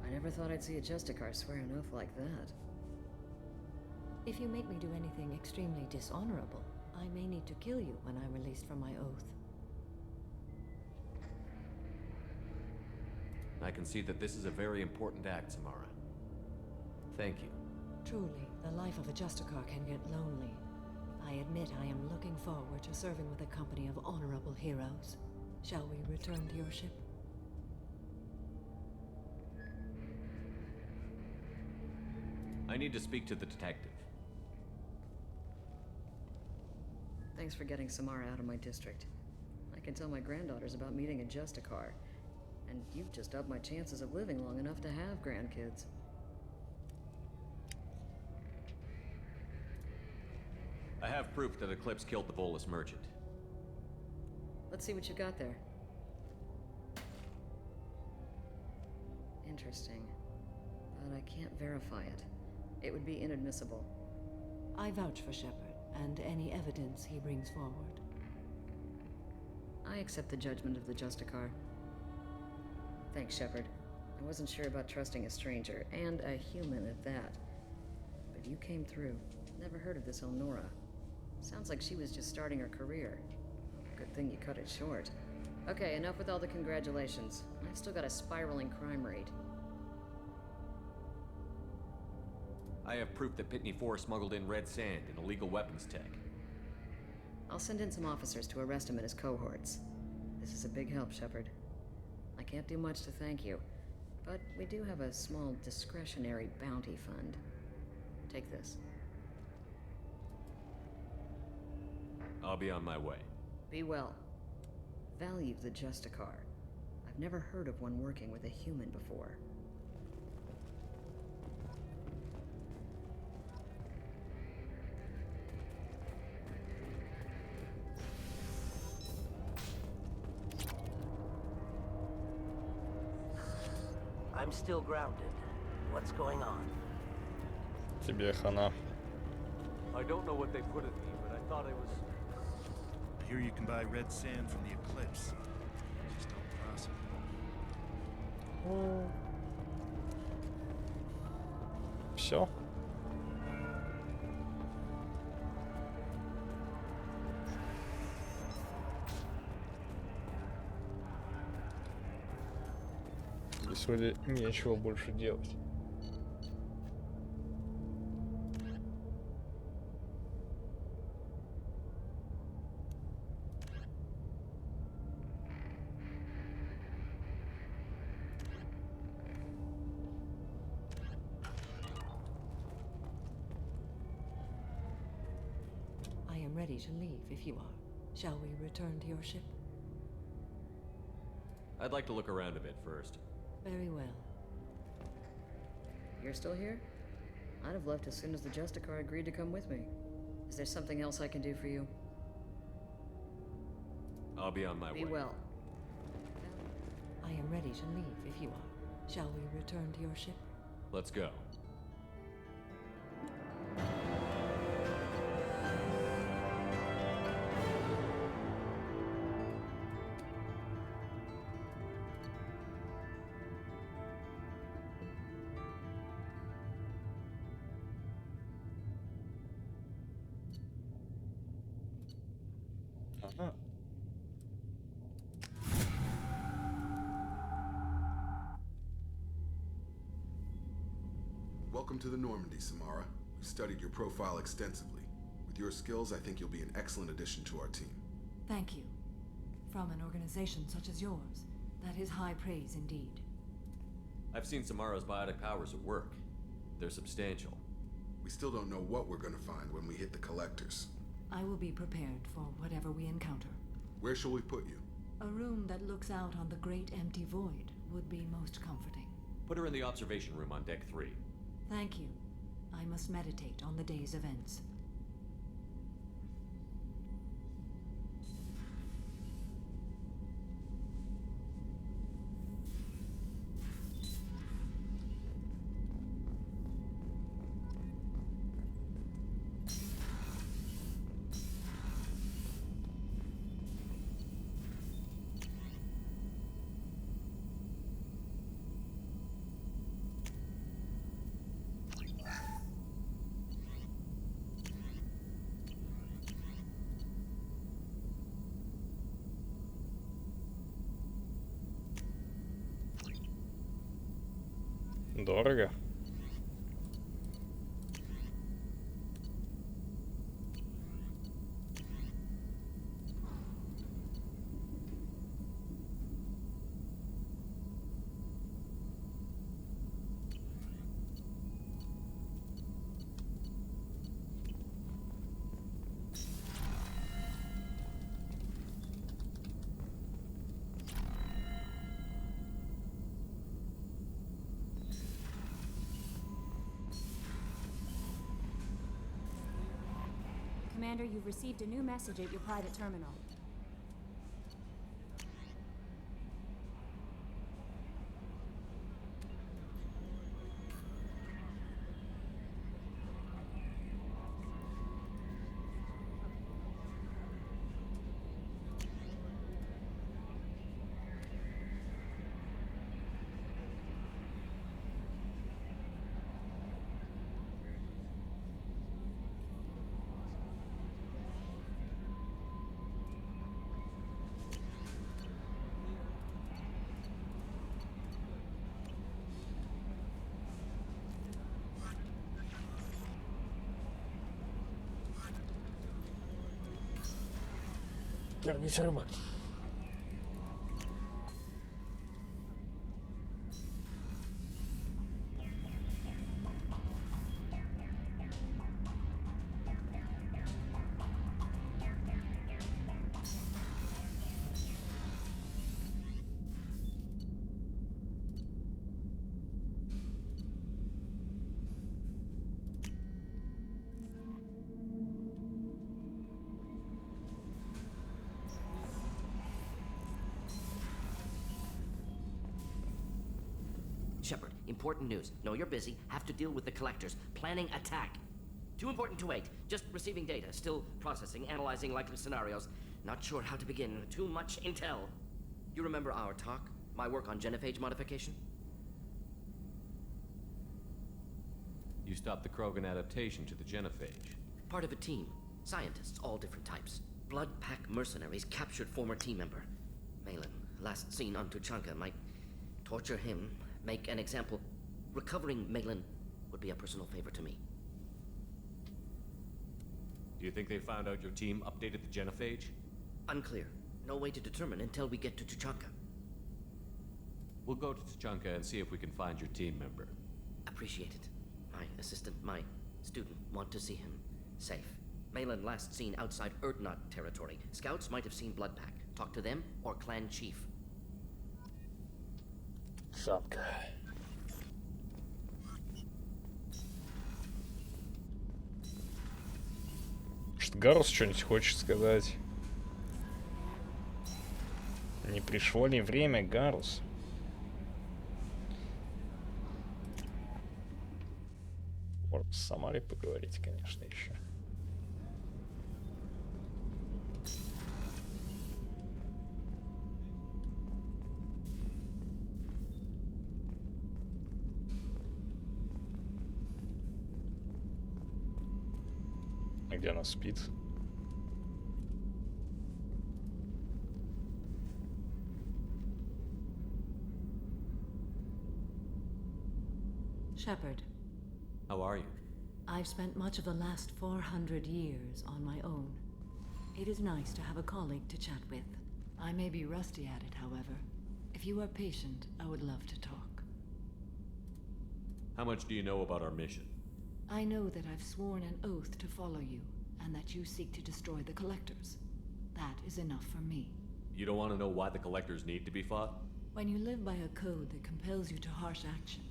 I never thought I'd see a Justicar swear an oath like that. If you make me do anything extremely dishonorable, I may need to kill you when I'm released from my oath. I can see that this is a very important act, Samara. Thank you. Truly, the life of a Justicar can get lonely. I admit I am looking forward to serving with a company of honorable heroes. Shall we return to your ship? I need to speak to the detective. Thanks for getting Samara out of my district. I can tell my granddaughters about meeting a Justicar. And you've just upped my chances of living long enough to have grandkids. I have proof that Eclipse killed the Volus merchant. Let's see what you got there. Interesting. But I can't verify it. It would be inadmissible. I vouch for Shepard and any evidence he brings forward. I accept the judgment of the Justicar. Thanks, Shepard. I wasn't sure about trusting a stranger, and a human at that. But you came through. Never heard of this Elnora. Sounds like she was just starting her career. Good thing you cut it short. Okay, enough with all the congratulations. I've still got a spiraling crime rate. I have proof that Pitney 4 smuggled in red sand and illegal weapons tech. I'll send in some officers to arrest him and his cohorts. This is a big help, Shepard. I can't do much to thank you, but we do have a small discretionary bounty fund. Take this. I'll be on my way. Be well. Value the Justicar. I've never heard of one working with a human before. I'm still grounded. What's going on? Тебе хана. I don't know what they put in me, but I thought I was... I hear you can buy red sand from the Eclipse. Just don't cross it. Все. Здесь вроде нечего больше делать. I am ready to leave if you are. Shall we return to your ship? I'd like to look around a bit first. Very well. You're still here? I'd have left as soon as the Justicar agreed to come with me. Is there something else I can do for you? I'll be on my way. Be well. I am ready to leave if you are. Shall we return to your ship? Let's go. Welcome to the Normandy, Samara. We've studied your profile extensively. With your skills, I think you'll be an excellent addition to our team. Thank you. From an organization such as yours, that is high praise indeed. I've seen Samara's biotic powers at work. They're substantial. We still don't know what we're gonna find when we hit the collectors. I will be prepared for whatever we encounter. Where shall we put you? A room that looks out on the great empty void would be most comforting. Put her in the observation room on deck 3. Thank you. I must meditate on the day's events. Дорого. Commander, you've received a new message at your private terminal. Кормить рыбок. Shepard, important news. Know you're busy. Have to deal with the collectors. Planning attack. Too important to wait. Just receiving data. Still processing, analyzing likely scenarios. Not sure how to begin. Too much intel. You remember our talk? My work on genophage modification? You stopped the Krogan adaptation to the genophage. Part of a team. Scientists, all different types. Blood Pack mercenaries captured former team member. Malin, last seen on Tuchanka, might torture him. Make an example. Recovering Malin would be a personal favor to me. Do you think they found out your team updated the genophage? Unclear. No way to determine until we get to Tuchanka. We'll go to Tuchanka and see if we can find your team member. Appreciate it. My assistant, my student, want to see him safe. Malin last seen outside Erdnot territory. Scouts might have seen Bloodpack. Talk to them or clan chief. Шапка. Что Гарус что-нибудь хочет сказать? Не пришло ли время, Гарус? Может, с Самарой поговорить, конечно, еще. Где она спит? Shepard. How are you? I've spent much of the last 400 years on my own. It is nice to have a colleague to chat with. I may be rusty at it, however. If you are patient, I would love to talk. How much do you know about our mission? I know that I've sworn an oath to follow you, and that you seek to destroy the Collectors. That is enough for me. You don't want to know why the Collectors need to be fought? When you live by a code that compels you to harsh action,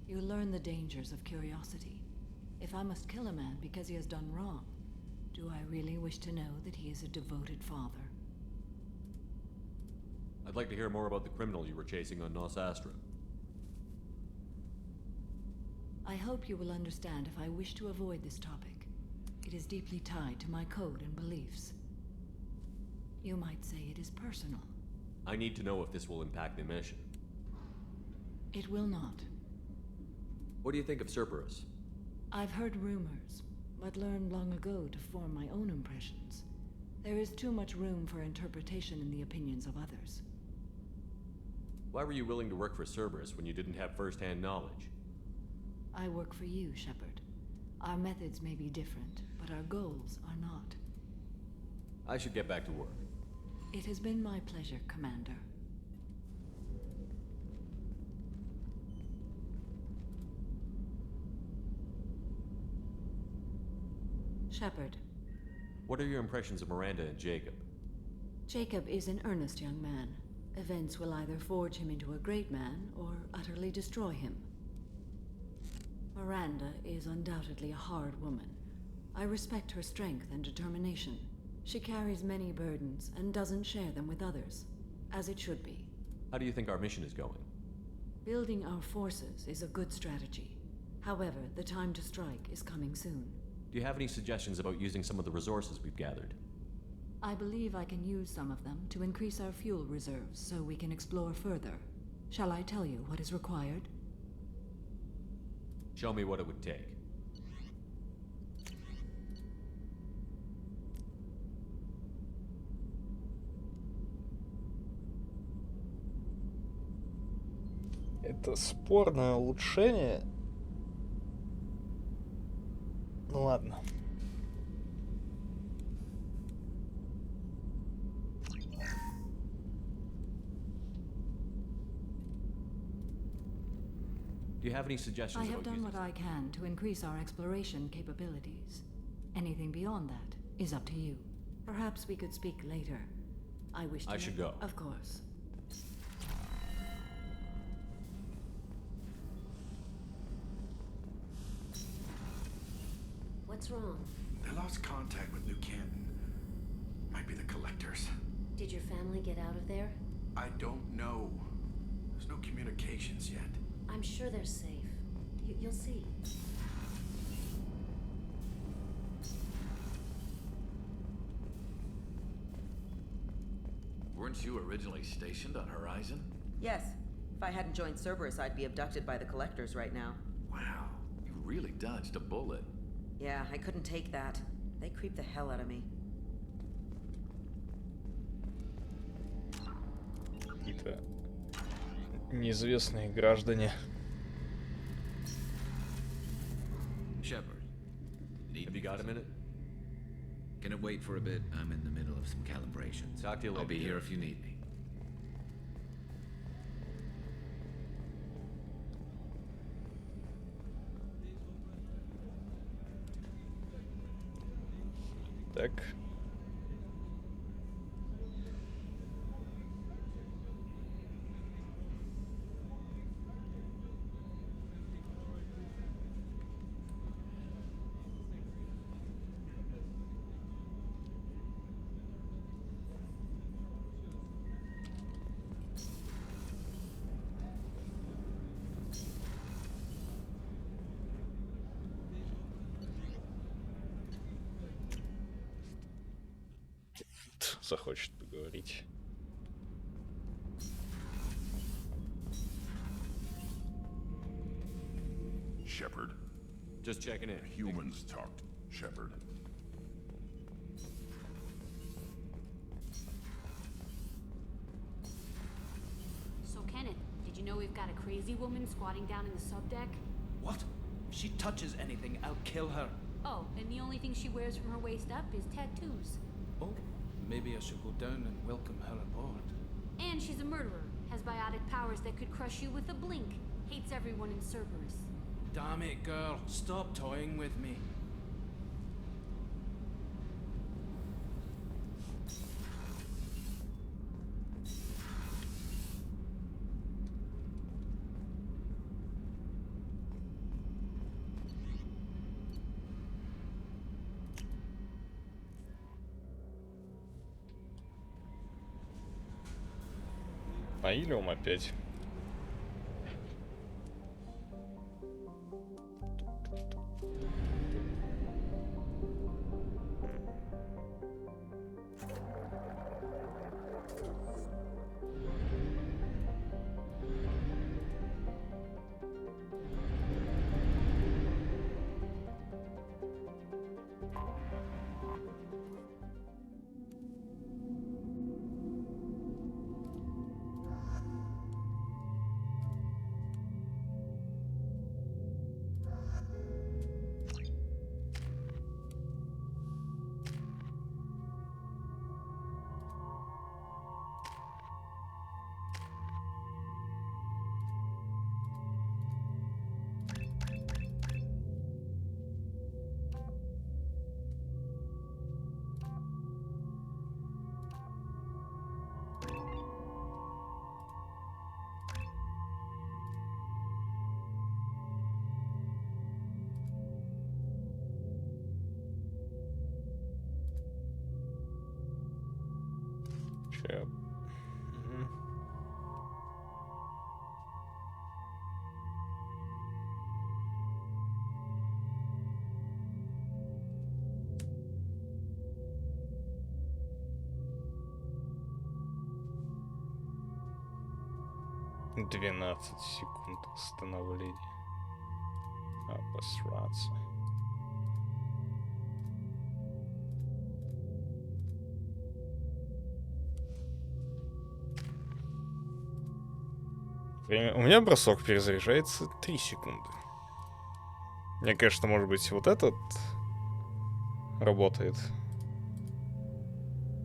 you learn the dangers of curiosity. If I must kill a man because he has done wrong, do I really wish to know that he is a devoted father? I'd like to hear more about the criminal you were chasing on Nos Astra. I hope you will understand if I wish to avoid this topic. It is deeply tied to my code and beliefs. You might say it is personal. I need to know if this will impact the mission. It will not. What do you think of Cerberus? I've heard rumors, but learned long ago to form my own impressions. There is too much room for interpretation in the opinions of others. Why were you willing to work for Cerberus when you didn't have first-hand knowledge? I work for you, Shepard. Our methods may be different, but our goals are not. I should get back to work. It has been my pleasure, Commander. Shepard. What are your impressions of Miranda and Jacob? Jacob is an earnest young man. Events will either forge him into a great man or utterly destroy him. Miranda is undoubtedly a hard woman, I respect her strength and determination. She carries many burdens and doesn't share them with others, as it should be. How do you think our mission is going? Building our forces is a good strategy. However, the time to strike is coming soon. Do you have any suggestions about using some of the resources we've gathered? I believe I can use some of them to increase our fuel reserves so we can explore further. Shall I tell you what is required? Show me what it would take. Это спорное улучшение. Ну ладно. Do you have any suggestions I about have done using what I can to increase our exploration capabilities. Anything beyond that is up to you. Perhaps we could speak later. I wish to I should go. Of course. What's wrong? They lost contact with New Canton. Might be the collectors. Did your family get out of there? I don't know. There's no communications yet. I'm sure they're safe. You'll see. Weren't you originally stationed on Horizon? Yes. If I hadn't joined Cerberus, I'd be abducted by the collectors right now. Wow, you really dodged a bullet. Yeah, I couldn't take that. They creep the hell out of me. Какие-то неизвестные граждане. Shepard, Have you got a minute? Can it wait for a bit? I'm in the middle of some calibrations. Talk to you later. I'll be here if you need me. Так. Захочет поговорить. Shepard? Just checking in. Humans talked, Shepard. So, Kenneth, did you know we've got a crazy woman squatting down in the subdeck? What? If she touches anything, I'll kill her. Oh, and the only thing she wears from her waist up is tattoos. Oh, maybe I should go down and welcome her aboard. And she's a murderer, has biotic powers that could crush you with a blink, hates everyone in Cerberus. Damn it, girl. Stop toying with me. Наилиум опять. 12 секунд восстановления. Обосраться. У меня бросок перезаряжается 3 секунды. Мне, конечно, может быть, вот этот работает.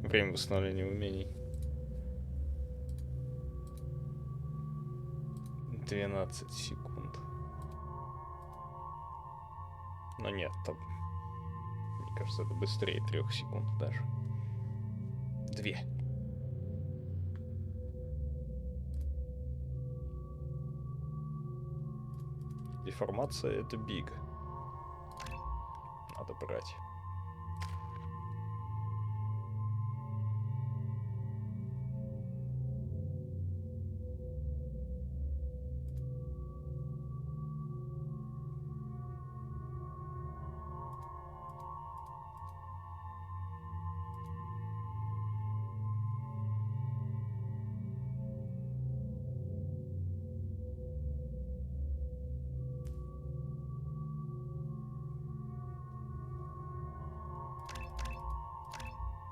Время восстановления умений. 12 секунд. Но нет, там... Мне кажется, это быстрее 3 секунд даже. 2. Деформация — это биг. Надо брать.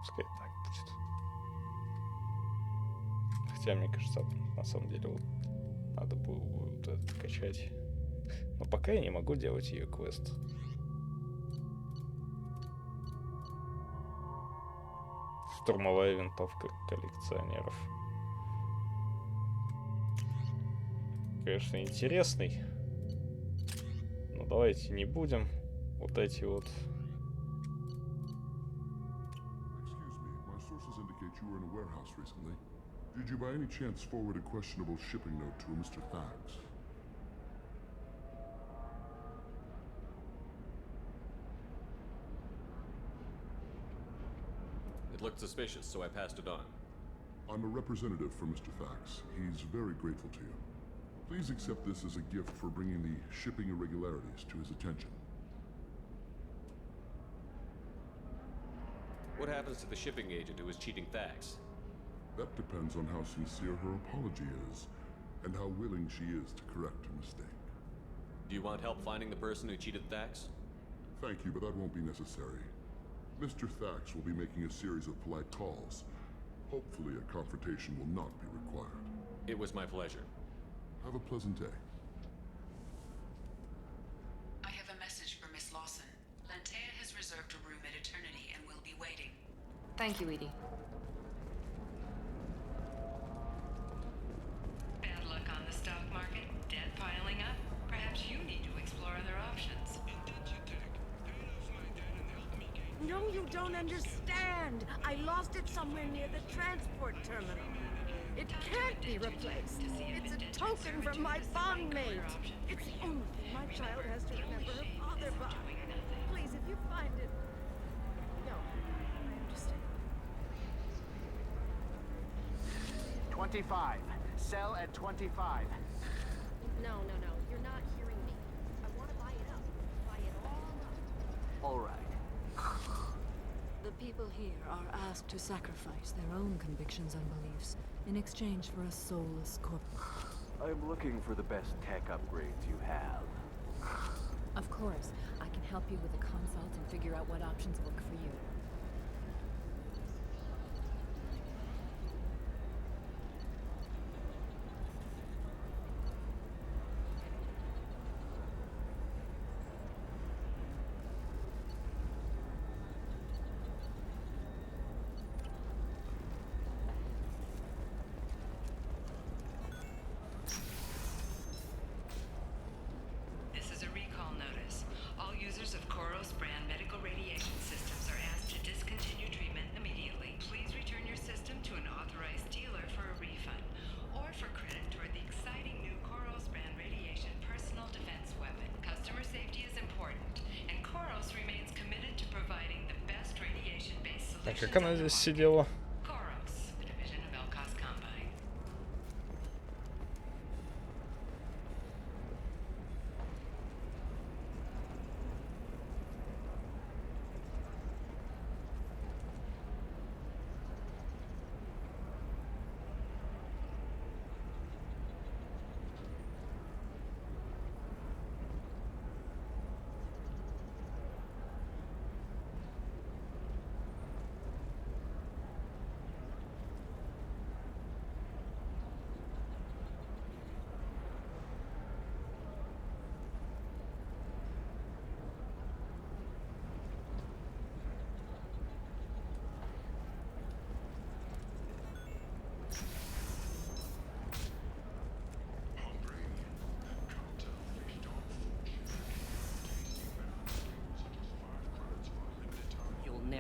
Пускай так будет. Хотя, мне кажется, на самом деле вот надо было вот это качать. Но пока я не могу делать ее квест. Штурмовая винтовка коллекционеров. Конечно, интересный. Но давайте не будем вот эти вот... You were in a warehouse recently. Did you by any chance forward a questionable shipping note to a Mr. Thax? It looked suspicious, so I passed it on. I'm a representative for Mr. Thax. He's very grateful to you. Please accept this as a gift for bringing the shipping irregularities to his attention. What happens to the shipping agent who was cheating Thax? That depends on how sincere her apology is, and how willing she is to correct her mistake. Do you want help finding the person who cheated Thax? Thank you, but that won't be necessary. Mr. Thax will be making a series of polite calls. Hopefully a confrontation will not be required. It was my pleasure. Have a pleasant day. I have a message for Miss Lawson. Lantea has reserved a room at Eternity and will be waiting. Thank you, Edie. Bad luck on the stock market? Debt piling up? Perhaps you need to explore other options. No, you don't understand. I lost it somewhere near the transport terminal. It can't be replaced. It's a token from my bondmate. It's the only thing my child has to remember her father by. Please, if you find it... No, I understand. 25. Sell at 25. No. You're not hearing me. I want to buy it up. Buy it all up. All right. The people here are asked to sacrifice their own convictions and beliefs in exchange for a soulless corpse. I'm looking for the best tech upgrades you have. Of course. I can help you with a consult and figure out what options work for you. This is a recall notice. All users of Koros brand medical radiation systems are asked to discontinue treatment immediately. Please return your system to an authorized dealer for a refund or for credit toward the exciting new Koros brand radiation personal defense weapon. Customer safety is important, and Koros remains committed to providing the best radiation-based А solutions как она здесь сидела? Koros, a division of Elcos Combine.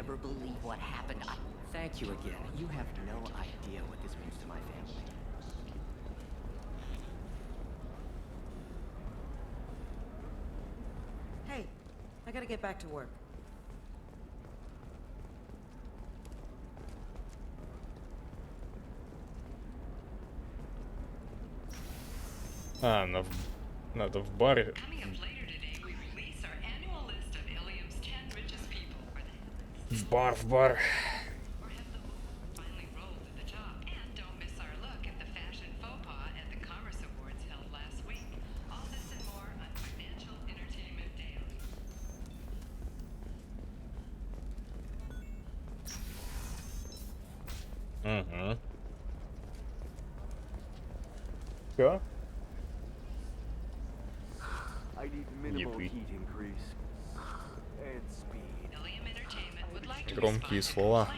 never believe what happened. Thank you again. You have no idea what this means to my family. Hey, I gotta get back to work. А, надо в баре. В бар. Угу. Чё? I need minimal heat increase and speed. Громкие слова.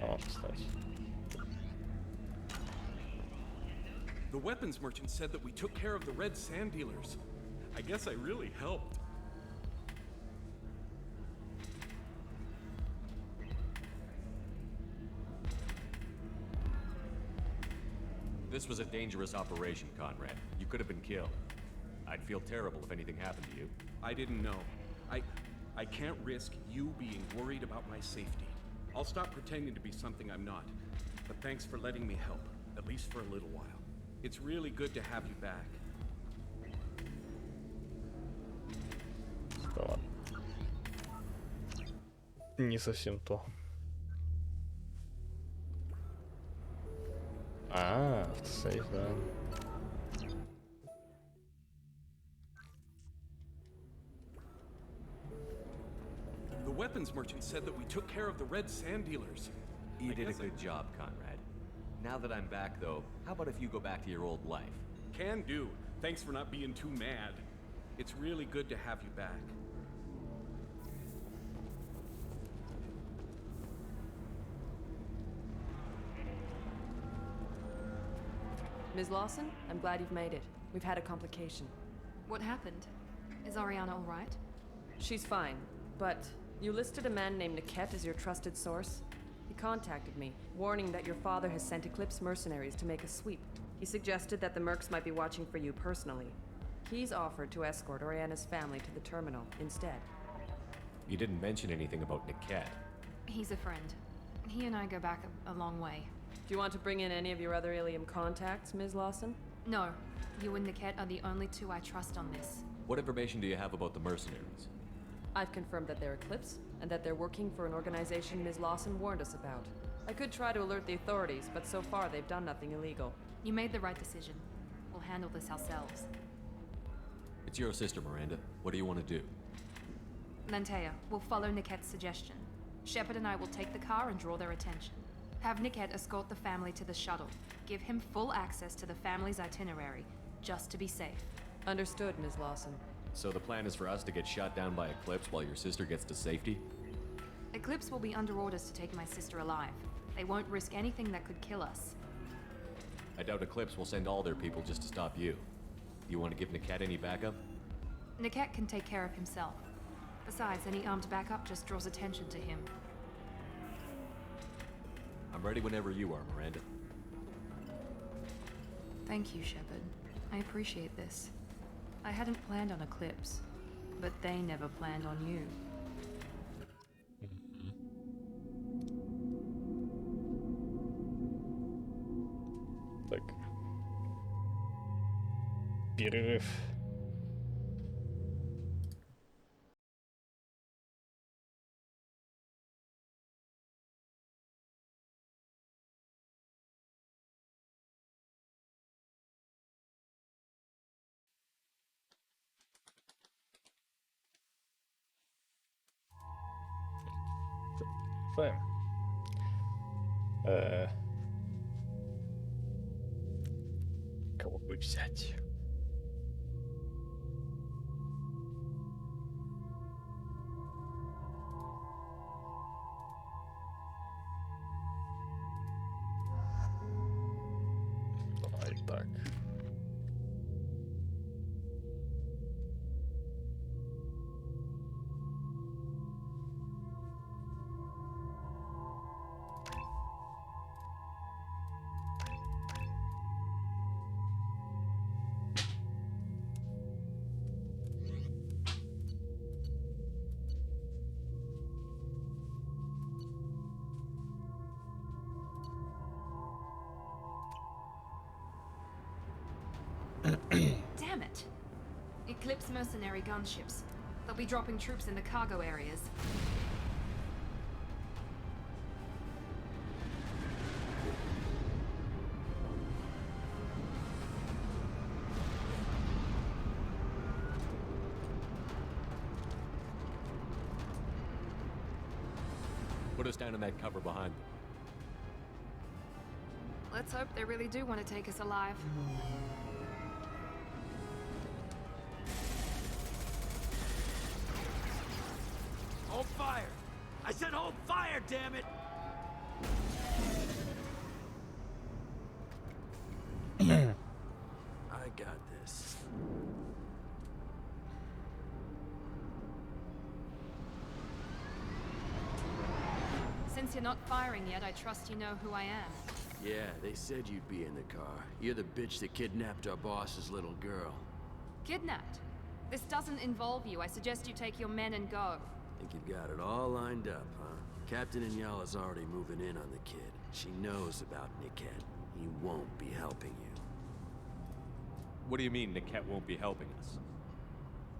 О, кстати. The weapons merchant said that we took care of the red sand dealers. I guess I really helped. This was a dangerous operation, Conrad. You could have been killed. I'd feel terrible if anything happened to you. I didn't know. I can't risk you being worried about my safety. I'll stop pretending to be something I'm not. But thanks for letting me help, at least for a little while. It's really good to have you back. Да ладно. Не совсем то. А, автосейв, да. The weapons merchant said that we took care of the red sand dealers. You did a good job, Conrad. Now that I'm back, though, how about if you go back to your old life? Can do. Thanks for not being too mad. It's really good to have you back. Ms. Lawson, I'm glad you've made it. We've had a complication. What happened? Is Ariana all right? She's fine, but you listed a man named Niket as your trusted source. He contacted me, warning that your father has sent Eclipse mercenaries to make a sweep. He suggested that the Mercs might be watching for you personally. He's offered to escort Oriana's family to the terminal instead. You didn't mention anything about Niket. He's a friend. He and I go back a long way. Do you want to bring in any of your other Ilium contacts, Ms. Lawson? No. You and Niket are the only two I trust on this. What information do you have about the mercenaries? I've confirmed that they're Eclipse, and that they're working for an organization Ms. Lawson warned us about. I could try to alert the authorities, but so far they've done nothing illegal. You made the right decision. We'll handle this ourselves. It's your sister, Miranda. What do you want to do? Lantea, we'll follow Niket's suggestion. Shepard and I will take the car and draw their attention. Have Niket escort the family to the shuttle. Give him full access to the family's itinerary, just to be safe. Understood, Ms. Lawson. So the plan is for us to get shot down by Eclipse while your sister gets to safety? Eclipse will be under orders to take my sister alive. They won't risk anything that could kill us. I doubt Eclipse will send all their people just to stop you. You want to give Niket any backup? Niket can take care of himself. Besides, any armed backup just draws attention to him. I'm ready whenever you are, Miranda. Thank you, Shepard. I appreciate this. I hadn't planned on Eclipse, but they never planned on you. Так. Перерыв. Фэм. Кого бы взять? Damn it. Eclipse mercenary gunships. They'll be dropping troops in the cargo areas. Put us down in that cover behind them. Let's hope they really do want to take us alive. Hold fire! I said hold fire, damn it! I got this. Since you're not firing yet, I trust you know who I am. Yeah, they said you'd be in the car. You're the bitch that kidnapped our boss's little girl. Kidnapped? This doesn't involve you. I suggest you take your men and go. Think you've got it all lined up, huh? Captain Inyala's already moving in on the kid. She knows about Niket. He won't be helping you. What do you mean Niket won't be helping us?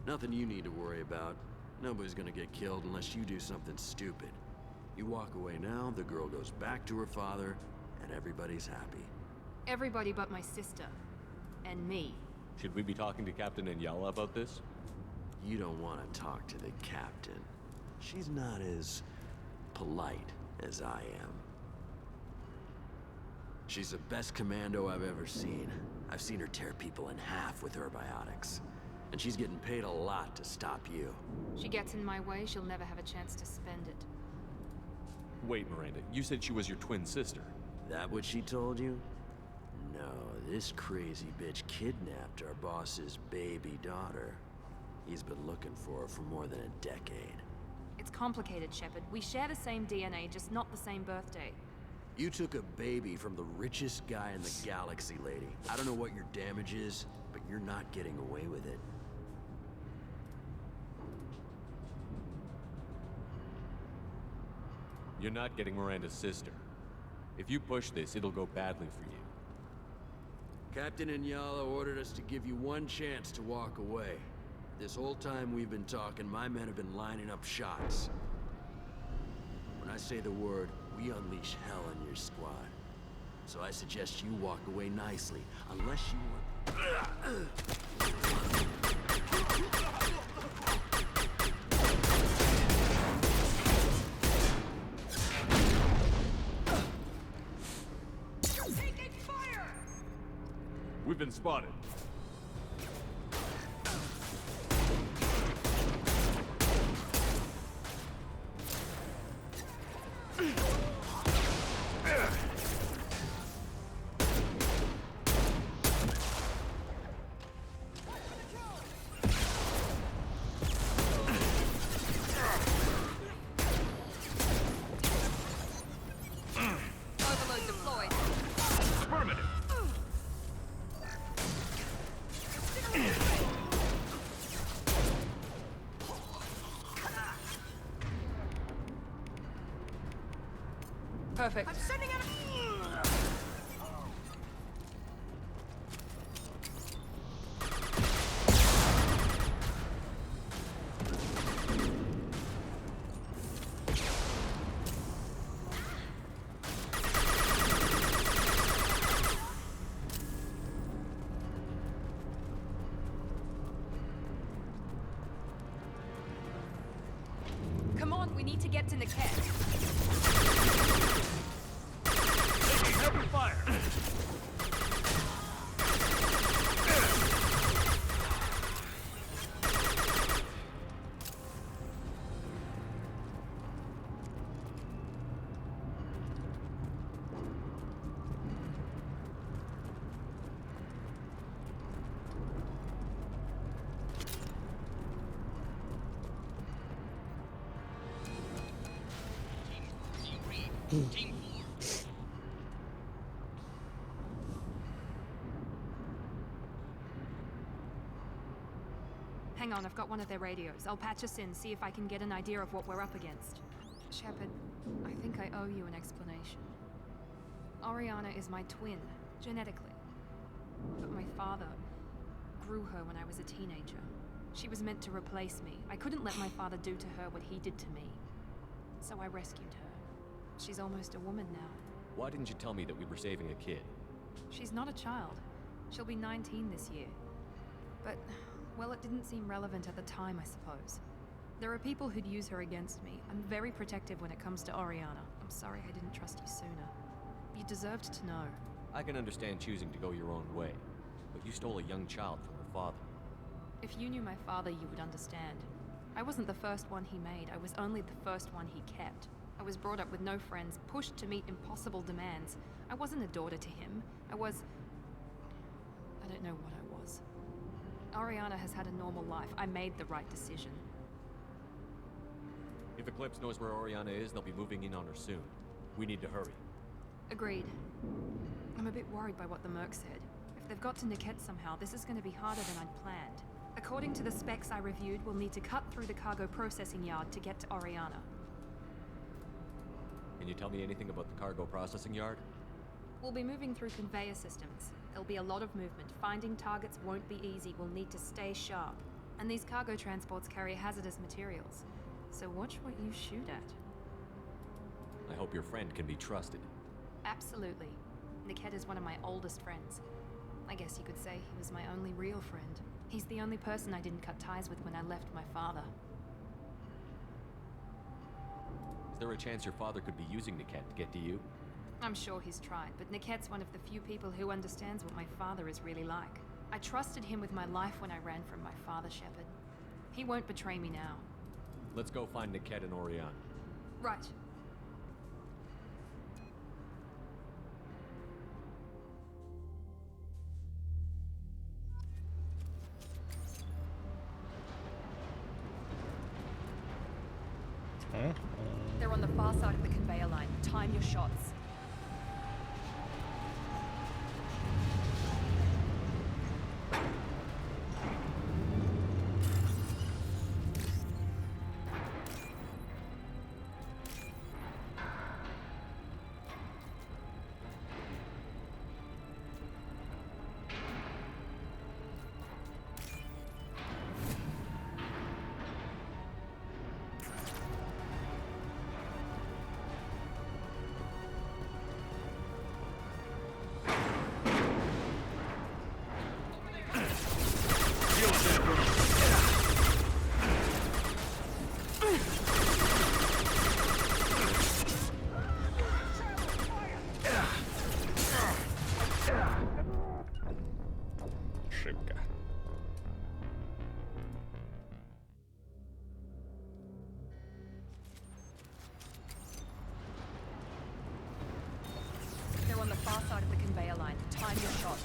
Nothing you need to worry about. Nobody's gonna get killed unless you do something stupid. You walk away now, the girl goes back to her father, and everybody's happy. Everybody but my sister. And me. Should we be talking to Captain Inyala about this? You don't want to talk to the captain. She's not as polite as I am. She's the best commando I've ever seen. I've seen her tear people in half with her biotics. And she's getting paid a lot to stop you. She gets in my way, she'll never have a chance to spend it. Wait, Miranda, you said she was your twin sister. That what she told you? No, this crazy bitch kidnapped our boss's baby daughter. He's been looking for her for more than a decade. It's complicated, Shepard. We share the same DNA, just not the same birthday. You took a baby from the richest guy in the galaxy, lady. I don't know what your damage is, but you're not getting away with it. You're not getting Miranda's sister. If you push this, it'll go badly for you. Captain Inyala ordered us to give you one chance to walk away. This whole time we've been talking, my men have been lining up shots. When I say the word, we unleash hell on your squad. So I suggest you walk away nicely, unless you want... Taking fire! We've been spotted. Overload deployed. Affirmative. Perfect. I'm sending out Come on, we need to get to Niket. Taking heavy fire. Team 4. Hang on, I've got one of their radios. I'll patch us in, see if I can get an idea of what we're up against. Shepard, I think I owe you an explanation. Oriana is my twin, genetically. But my father grew her when I was a teenager. She was meant to replace me. I couldn't let my father do to her what he did to me. So I rescued her. She's almost a woman now. Why didn't you tell me that we were saving a kid? She's not a child. She'll be 19 this year. But, well, it didn't seem relevant at the time, I suppose. There are people who'd use her against me. I'm very protective when it comes to Oriana. I'm sorry I didn't trust you sooner. You deserved to know. I can understand choosing to go your own way, but you stole a young child from her father. If you knew my father, you would understand. I wasn't the first one he made. I was only the first one he kept. I was brought up with no friends, pushed to meet impossible demands. I wasn't a daughter to him. I don't know what I was. Oriana has had a normal life. I made the right decision. If Eclipse knows where Oriana is, they'll be moving in on her soon. We need to hurry. Agreed. I'm a bit worried by what the Merc said. If they've got to Niket somehow, this is going to be harder than I'd planned. According to the specs I reviewed, we'll need to cut through the cargo processing yard to get to Oriana. Can you tell me anything about the cargo processing yard? We'll be moving through conveyor systems. There'll be a lot of movement. Finding targets won't be easy. We'll need to stay sharp. And these cargo transports carry hazardous materials. So watch what you shoot at. I hope your friend can be trusted. Absolutely. Niket is one of my oldest friends. I guess you could say he was my only real friend. He's the only person I didn't cut ties with when I left my father. Is there a chance your father could be using Niket to get to you? I'm sure he's tried, but Niket's one of the few people who understands what my father is really like. I trusted him with my life when I ran from my father, Shepard. He won't betray me now. Let's go find Niket and Oriana. Right. They're on the far side of the conveyor line. Time your shots. Ошибка. They're on the far side of the conveyor line. Time your shots.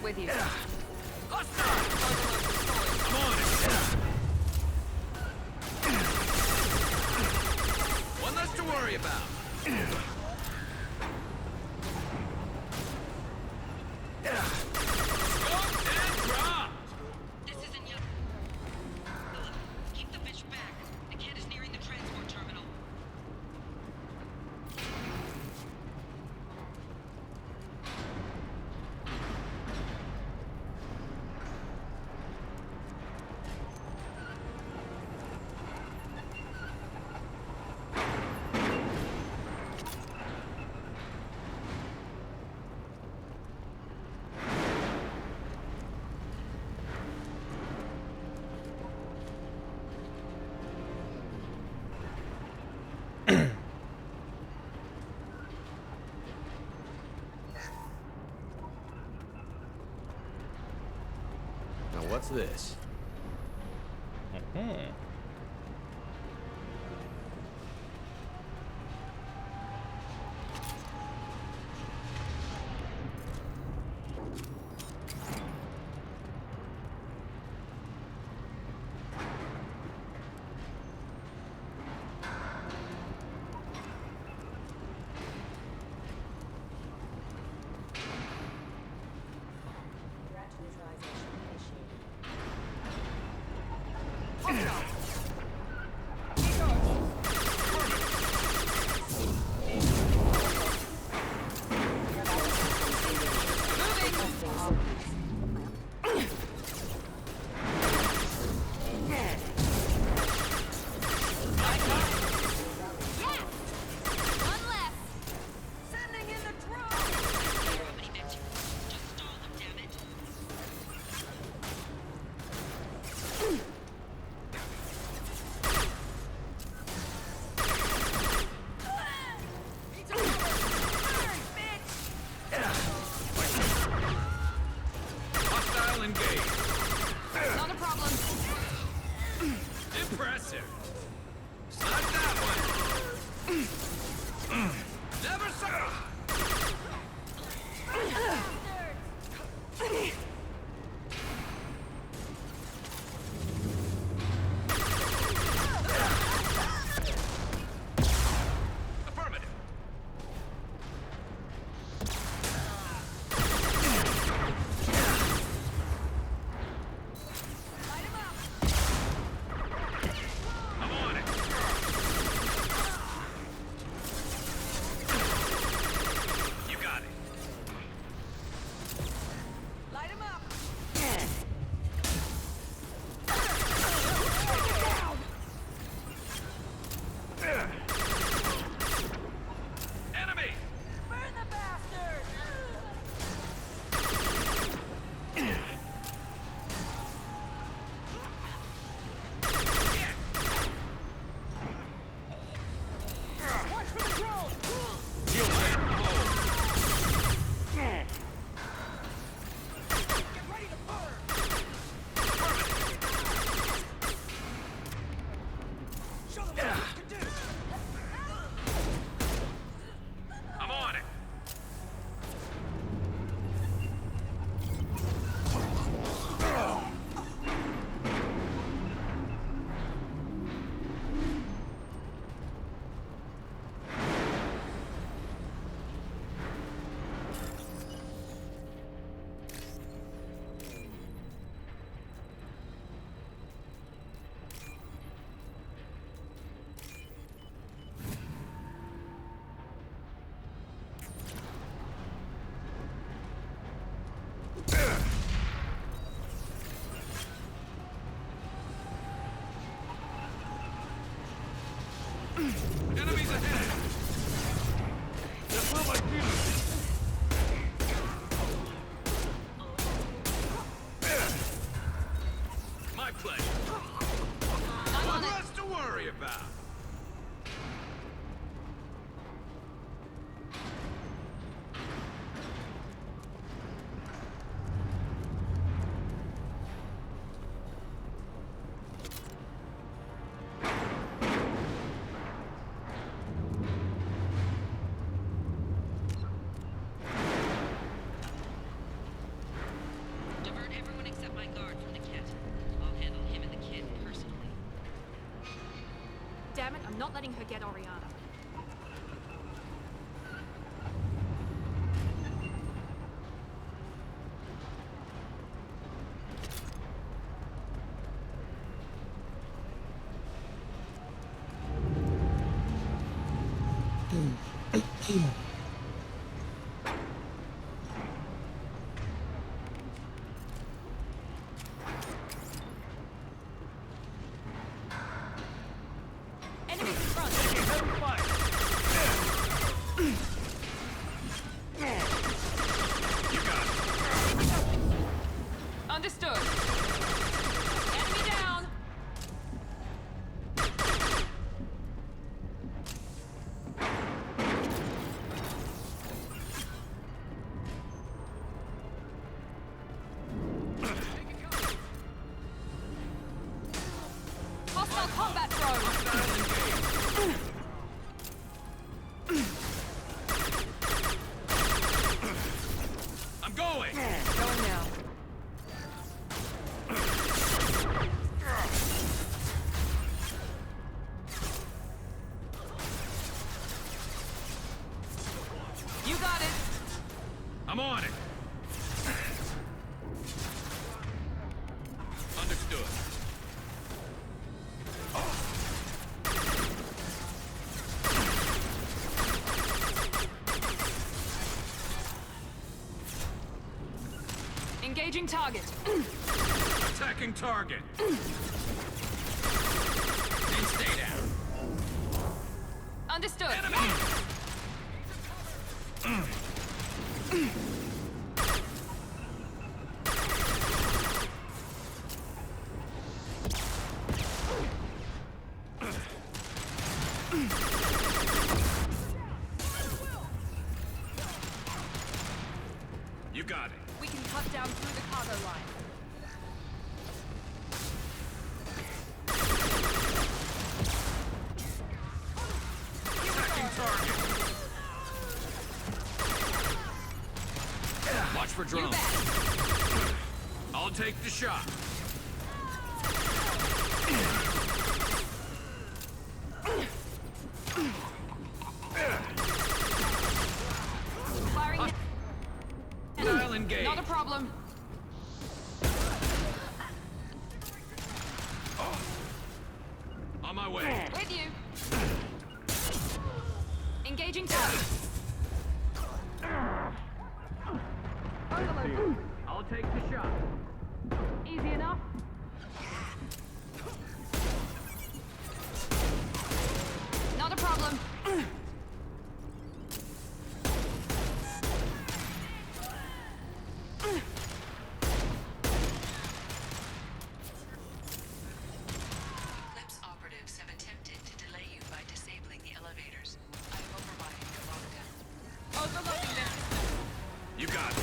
With you. One less to worry about. This isn't yet. Keep the bitch back. The kid is nearing the transport terminal. What's this? Mm-hmm. Enemies ahead! That's my fuse! My pleasure. Nothing else to worry about. Damn it, I'm not letting her get Oriana. Enemies in front! You got it. Understood. Enemy down! I'm on it. Understood. Engaging target. Attacking target. And stay down. Understood. You got it. We can cut down through the cargo line. Attacking target. Watch for drones. I'll take the shot. Firing. Dial engaged. Not a problem. On my way. With you. Engaging target. Overload. I'll take the shot. Easy enough. Not a problem. Eclipse operatives have attempted to delay you by disabling the elevators. I am overriding your lockdown. Overloading them. You got it.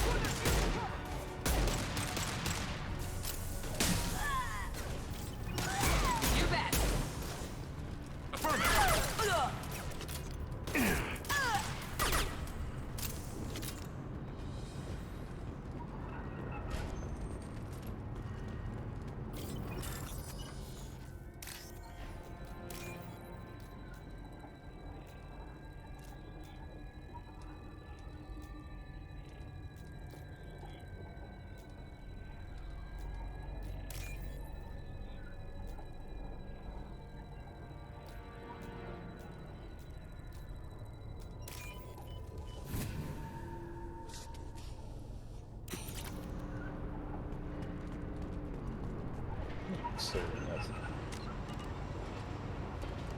You bet. Affirmative.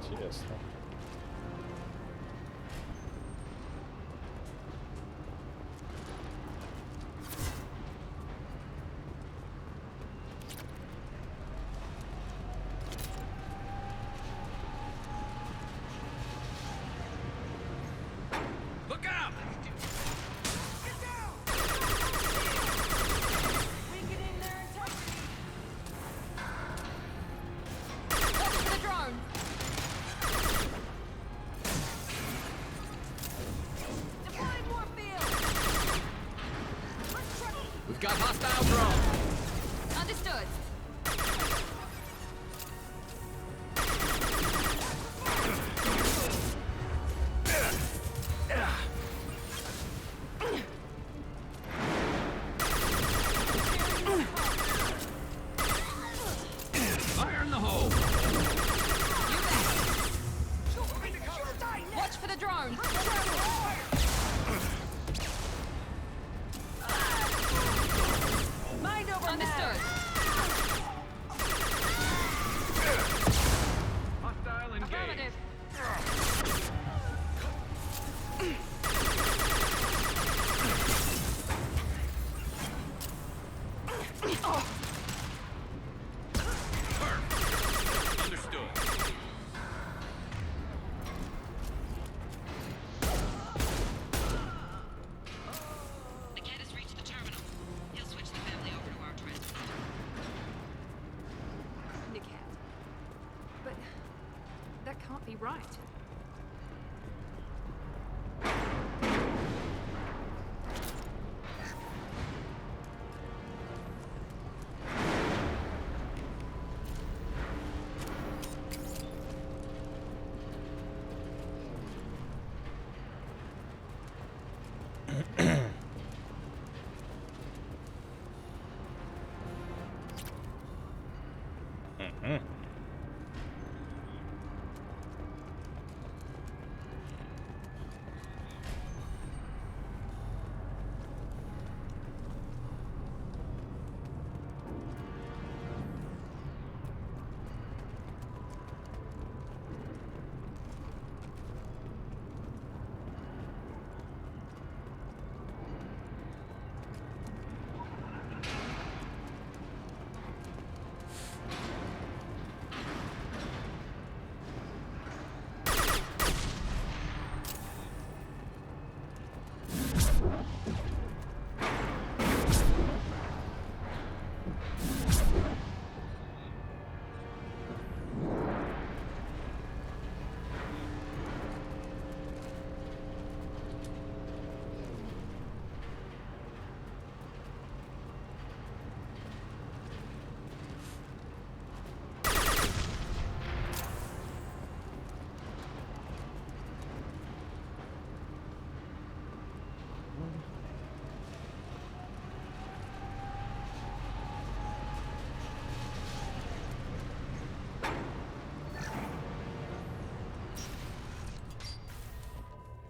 Интересно. Look out! Watch for the drone. Deploying more field. We've got hostile drones. Understood. Fire in the hole. Watch for the drone. Mind over Understood. Hostile engaged. Affirmative. Understood. The cat has reached the terminal. He'll switch the family over to our transport. Nickhat. But that can't be right.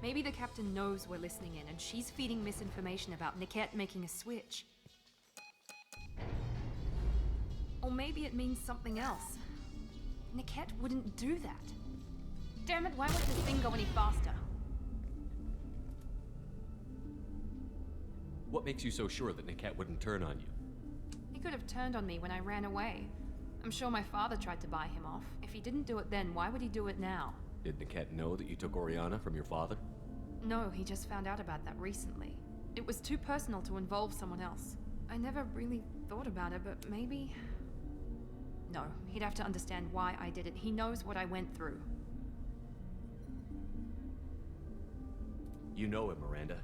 Maybe the captain knows we're listening in and she's feeding misinformation about Niket making a switch. Or maybe it means something else. Niket wouldn't do that. Damn it, why won't this thing go any faster? What makes you so sure that Niket wouldn't turn on you? He could have turned on me when I ran away. I'm sure my father tried to buy him off. If he didn't do it then, why would he do it now? Did Niket know that you took Oriana from your father? No, he just found out about that recently. It was too personal to involve someone else. I never really thought about it, but maybe... No, he'd have to understand why I did it. He knows what I went through. You know him, Miranda.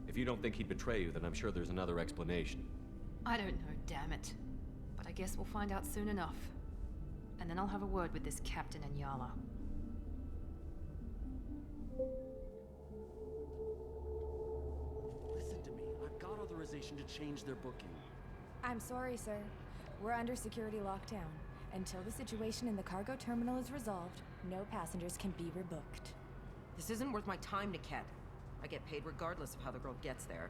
If you don't think he'd betray you, then I'm sure there's another explanation. I don't know, damn it. But I guess we'll find out soon enough. And then I'll have a word with this captain and Yala. Listen to me. I've got authorization to change their booking. I'm sorry, sir. We're under security lockdown. Until the situation in the cargo terminal is resolved, no passengers can be rebooked. This isn't worth my time, Niket. I get paid regardless of how the girl gets there.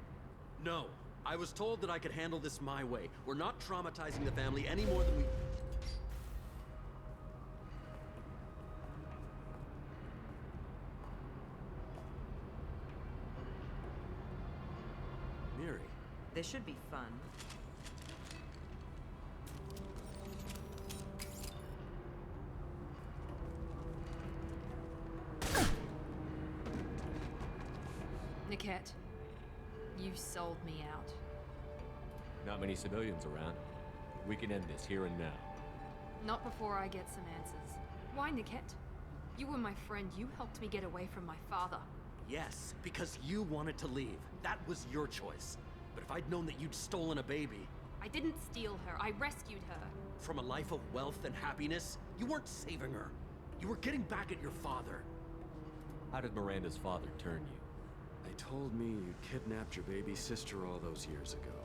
No. I was told that I could handle this my way. We're not traumatizing the family any more than we... Miri. This should be fun. Niket, you sold me out. Not many civilians around. We can end this here and now. Not before I get some answers. Why, Niket? You were my friend. You helped me get away from my father. Yes, because you wanted to leave. That was your choice. But if I'd known that you'd stolen a baby... I didn't steal her. I rescued her. From a life of wealth and happiness, you weren't saving her. You were getting back at your father. How did Miranda's father turn you? They told me you kidnapped your baby sister all those years ago.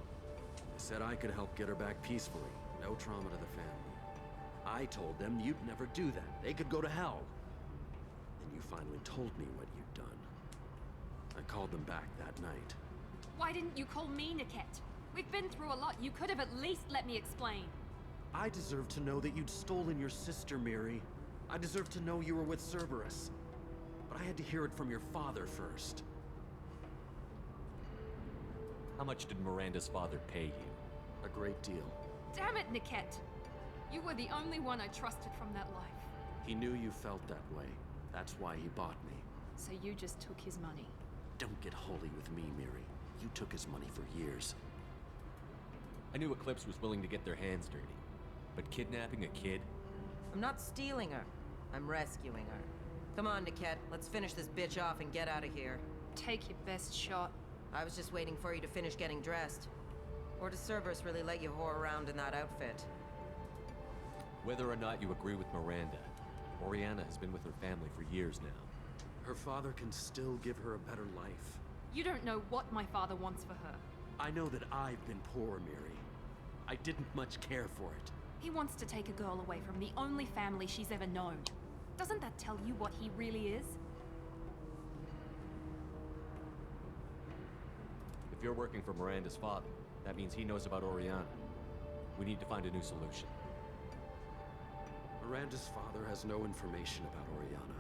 They said I could help get her back peacefully. No trauma to the family. I told them you'd never do that. They could go to hell. Then you finally told me what you'd done. I called them back that night. Why didn't you call me, Niket? We've been through a lot. You could have at least let me explain. I deserve to know that you'd stolen your sister, Miri. I deserve to know you were with Cerberus. But I had to hear it from your father first. How much did Miranda's father pay you? A great deal. Damn it, Niket! You were the only one I trusted from that life. He knew you felt that way. That's why he bought me. So you just took his money. Don't get holy with me, Miri. You took his money for years. I knew Eclipse was willing to get their hands dirty. But kidnapping a kid? I'm not stealing her. I'm rescuing her. Come on, Niket. Let's finish this bitch off and get out of here. Take your best shot. I was just waiting for you to finish getting dressed. Or does Cerberus really let you whore around in that outfit? Whether or not you agree with Miranda, Oriana has been with her family for years now. Her father can still give her a better life. You don't know what my father wants for her. I know that I've been poor, Miri. I didn't much care for it. He wants to take a girl away from the only family she's ever known. Doesn't that tell you what he really is? If you're working for Miranda's father, that means he knows about Oriana. We need to find a new solution. Miranda's father has no information about Oriana.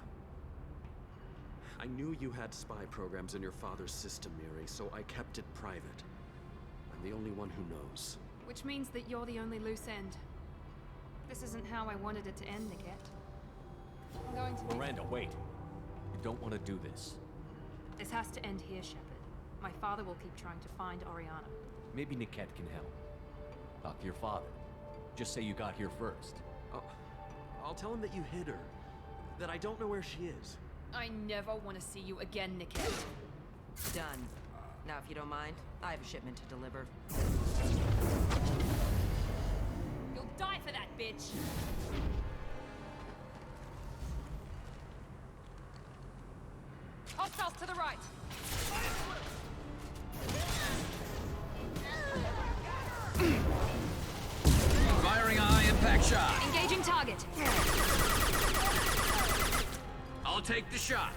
I knew you had spy programs in your father's system, Miri, so I kept it private. I'm the only one who knows. Which means that you're the only loose end. This isn't how I wanted it to end, Niket. I'm going to... Miranda, wait! You don't want to do this. This has to end here, Shepard. My father will keep trying to find Oriana. Maybe Niket can help. Talk to your father. Just say you got here first. I'll tell him that you hid her. That I don't know where she is. I never want to see you again, Niket. Done. Now, if you don't mind, I have a shipment to deliver. You'll die for that, bitch! Hostiles to the right! Firing a high-impact shot. Engaging target. I'll take the shot.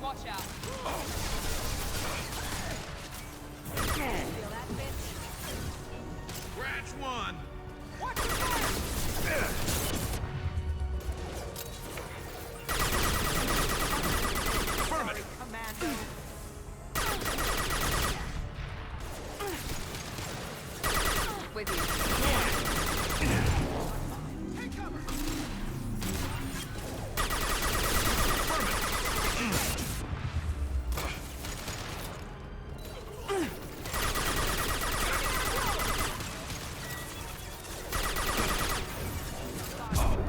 Watch out. Feel that, bitch? Scratch one! Watch your fire! Affirmative! Commando. With you. Take cover!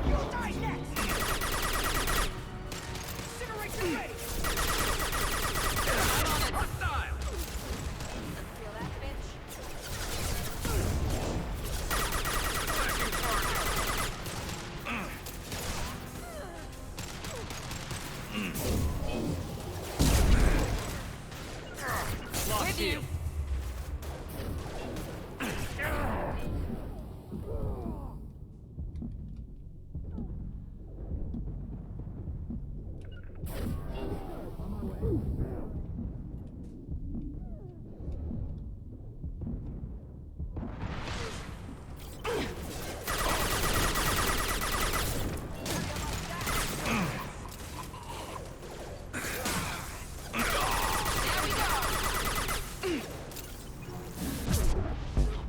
You'll die next! Incineration ready! Hostile! Feel that, bitch? Attacking target! With you.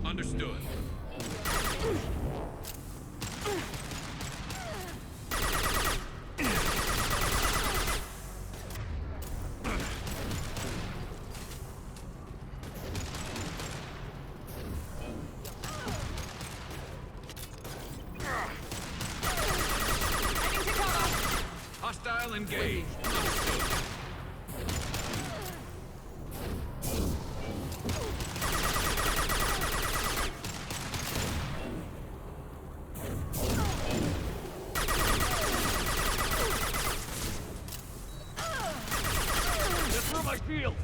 Understood. Heading to cover. Hostile engaged. Understood. Get through my shield!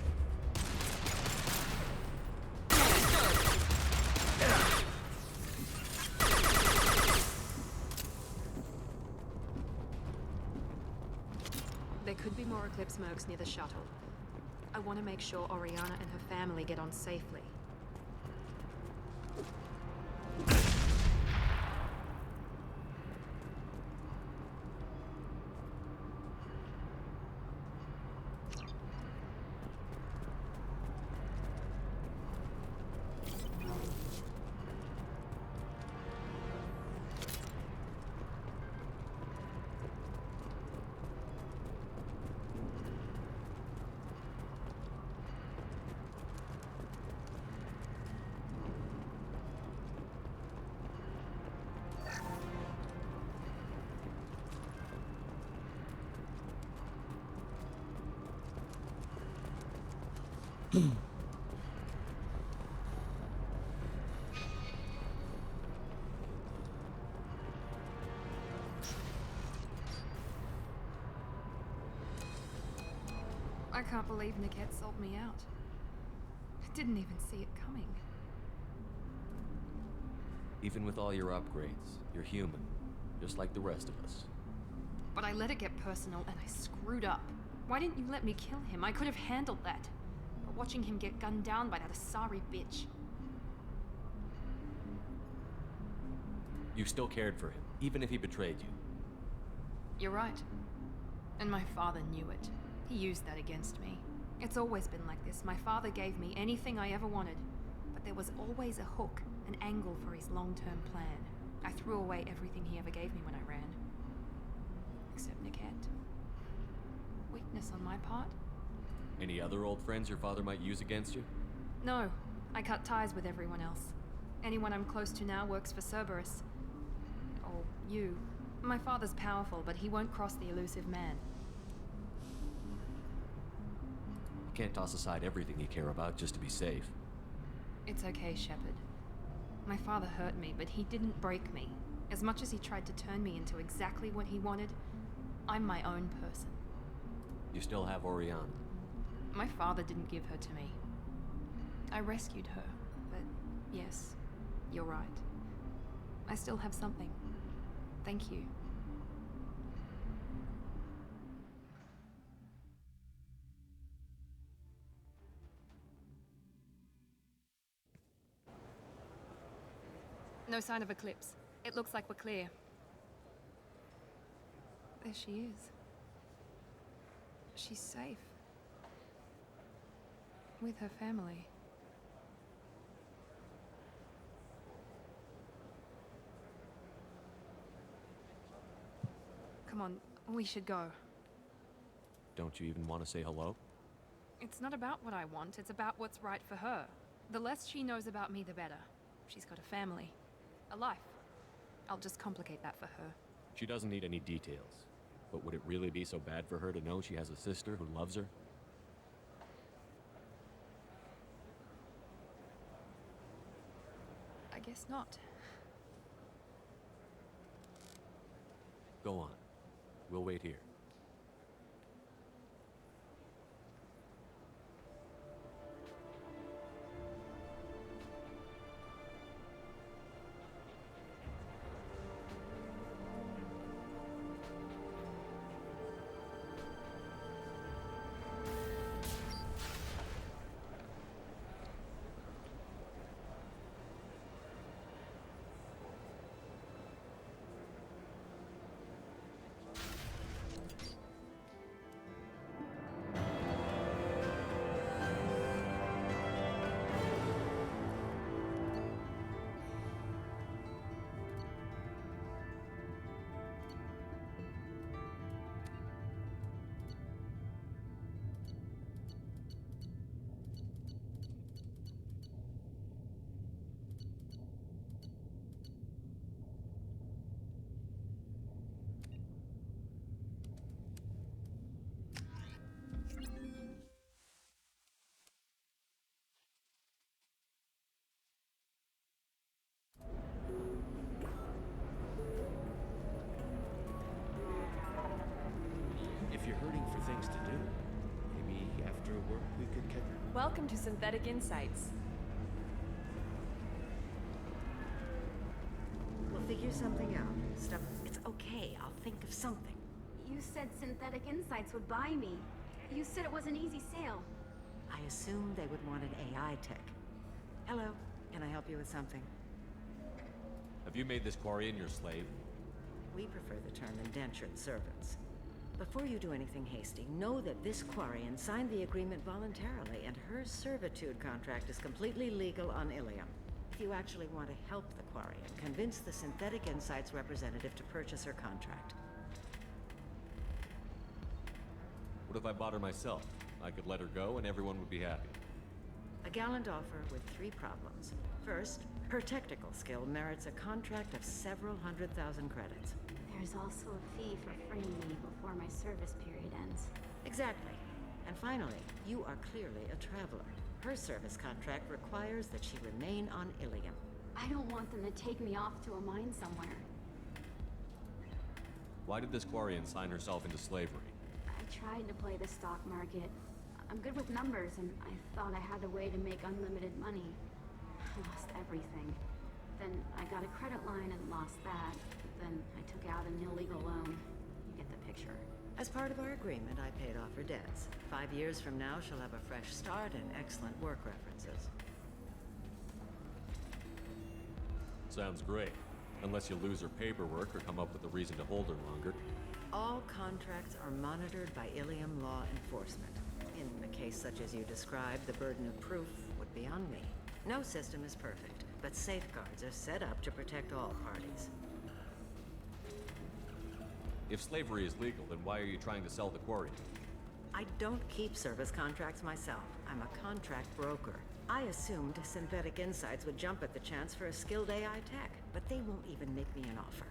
There could be more Eclipse mercs near the shuttle. I want to make sure Oriana and her family get on safely. I can't believe Niket sold me out. Didn't even see it coming. Even with all your upgrades, you're human, just like the rest of us. But I let it get personal and I screwed up. Why didn't you let me kill him? I could have handled that. But watching him get gunned down by that Asari bitch. You still cared for him, even if he betrayed you. You're right. And my father knew it. He used that against me. It's always been like this. My father gave me anything I ever wanted. But there was always a hook, an angle for his long-term plan. I threw away everything he ever gave me when I ran. Except Niket. Weakness on my part? Any other old friends your father might use against you? No. I cut ties with everyone else. Anyone I'm close to now works for Cerberus. Or you. My father's powerful, but he won't cross the elusive man. You can't toss aside everything you care about just to be safe. It's okay, Shepard. My father hurt me, but he didn't break me. As much as he tried to turn me into exactly what he wanted, I'm my own person. You still have Oriana. My father didn't give her to me. I rescued her, but yes, you're right. I still have something. Thank you. No sign of Eclipse. It looks like we're clear. There she is. She's safe. With her family. Come on, we should go. Don't you even want to say hello? It's not about what I want, it's about what's right for her. The less she knows about me, the better. She's got a family. A life. I'll just complicate that for her. She doesn't need any details. But would it really be so bad for her to know she has a sister who loves her? I guess not. Go on. We'll wait here. If you're hurting for things to do, maybe after work we could get... Welcome to Synthetic Insights. We'll figure something out. Stuff. It's okay. I'll think of something. You said Synthetic Insights would buy me. You said it was an easy sale. I assumed they would want an AI tech. Hello. Can I help you with something? Have you made this Quarian your slave? We prefer the term indentured servants. Before you do anything hasty, know that this Quarian signed the agreement voluntarily, and her servitude contract is completely legal on Ilium. If you actually want to help the Quarian, convince the Synthetic Insights representative to purchase her contract. What if I bought her myself? I could let her go and everyone would be happy. A gallant offer with 3 problems. First, her technical skill merits a contract of several 100,000 credits. There's also a fee for freeing me before my service period ends. Exactly. And finally, you are clearly a traveler. Her service contract requires that she remain on Ilium. I don't want them to take me off to a mine somewhere. Why did this Quarian sign herself into slavery? I tried to play the stock market. I'm good with numbers, and I thought I had a way to make unlimited money. I lost everything. Then I got a credit line and lost that. Then I took out an illegal loan. You get the picture. As part of our agreement, I paid off her debts. 5 years from now, she'll have a fresh start and excellent work references. Sounds great. Unless you lose her paperwork or come up with a reason to hold her longer. All contracts are monitored by Ilium law enforcement. In a case such as you described, the burden of proof would be on me. No system is perfect, but safeguards are set up to protect all parties. If slavery is legal, then why are you trying to sell the Quarian? I don't keep service contracts myself. I'm a contract broker. I assumed Synthetic Insights would jump at the chance for a skilled AI tech, but they won't even make me an offer.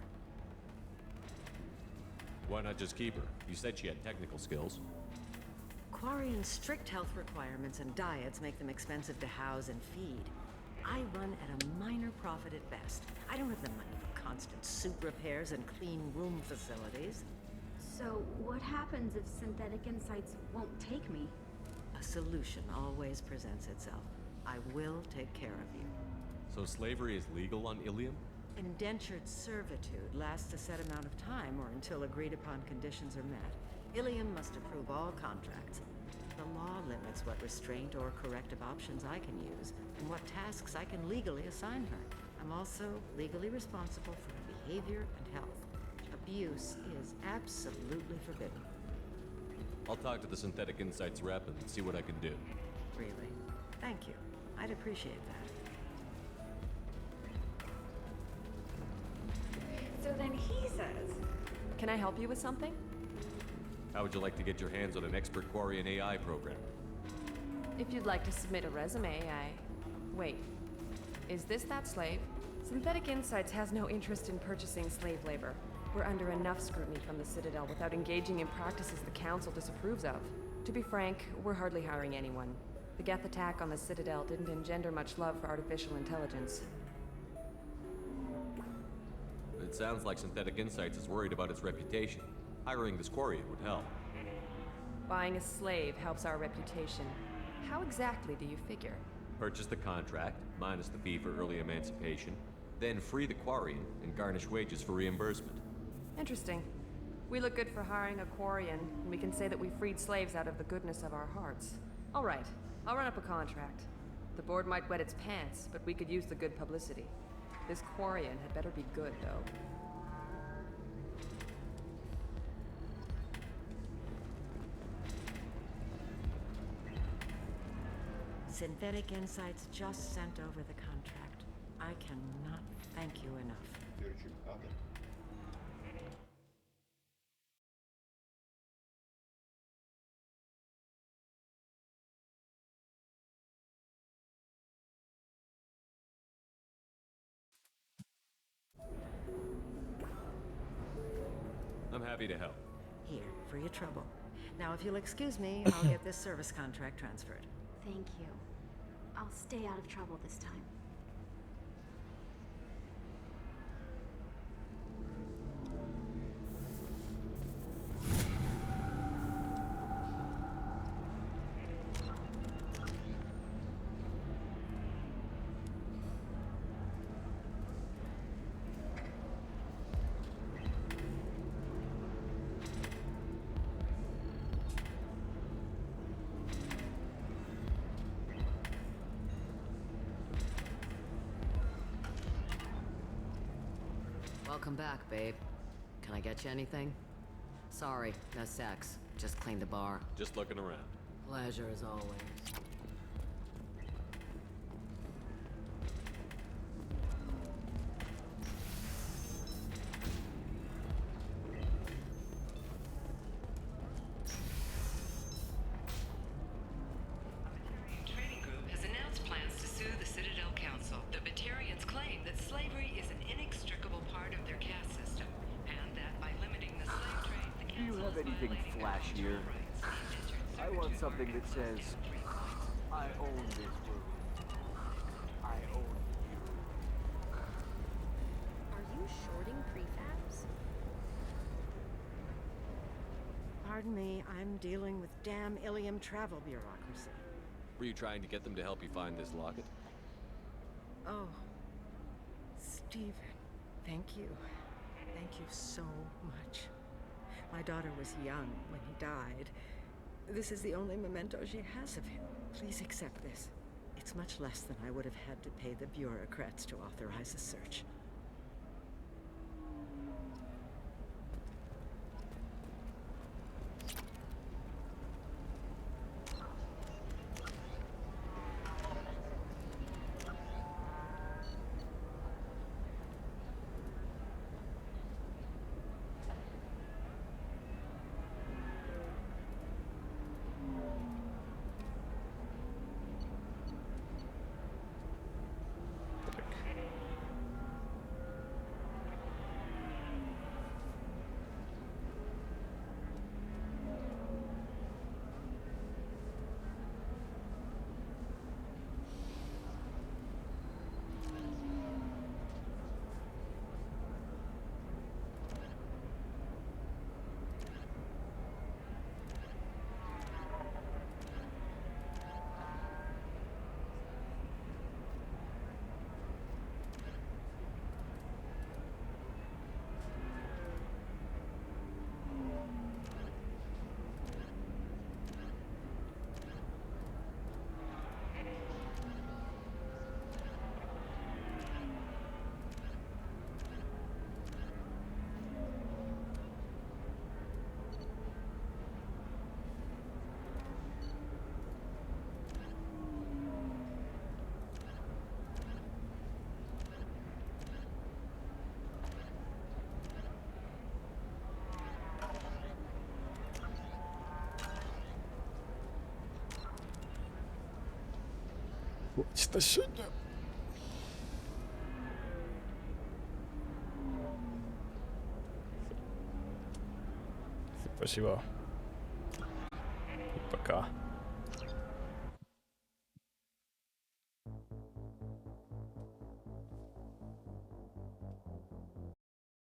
Why not just keep her? You said she had technical skills. Quarian's strict health requirements and diets make them expensive to house and feed. I run at a minor profit at best. I don't have the money for constant suit repairs and clean room facilities. So what happens if Synthetic Insights won't take me? A solution always presents itself. I will take care of you. So slavery is legal on Ilium? Indentured servitude lasts a set amount of time or until agreed upon conditions are met. Ilium must approve all contracts. The law limits what restraint or corrective options I can use and what tasks I can legally assign her. I'm also legally responsible for her behavior and health. Abuse is absolutely forbidden. I'll talk to the Synthetic Insights rep and see what I can do. Really? Thank you. I'd appreciate that. So then he says... Can I help you with something? How would you like to get your hands on an expert Quarian AI program? If you'd like to submit a resume, Wait. Is this that slave? Synthetic Insights has no interest in purchasing slave labor. We're under enough scrutiny from the Citadel without engaging in practices the Council disapproves of. To be frank, we're hardly hiring anyone. The Geth attack on the Citadel didn't engender much love for artificial intelligence. It sounds like Synthetic Insights is worried about its reputation. Hiring this Quarian would help. Buying a slave helps our reputation. How exactly do you figure? Purchase the contract, minus the fee for early emancipation, then free the Quarian and garnish wages for reimbursement. Interesting. We look good for hiring a Quarian, and we can say that we freed slaves out of the goodness of our hearts. All right, I'll run up a contract. The board might wet its pants, but we could use the good publicity. This Quarian had better be good, though. Synthetic Insights just sent over the contract. I cannot thank you enough. I'm happy to help. Here, for your trouble. Now, if you'll excuse me, I'll get this service contract transferred. Thank you. I'll stay out of trouble this time. Welcome back, babe. Can I get you anything? Sorry, no sex. Just cleaned the bar. Just looking around. Pleasure as always. Trading Group has announced plans to sue the Citadel Council. The Batarians claim that slavery is an inextricable part of their caste system, and that by limiting the slave trade, the Do you council have is anything violating their flashier? rights. I want something that says, I own this world. I own you. Are you shorting prefabs? Pardon me, I'm dealing with damn Ilium travel bureaucracy. Were you trying to get them to help you find this locket? Oh, Stephen, thank you. Thank you so much. My daughter was young when he died. This is the only memento she has of him. Please accept this. It's much less than I would have had to pay the bureaucrats to authorize a search. Хватит на сегодня. Спасибо. И пока.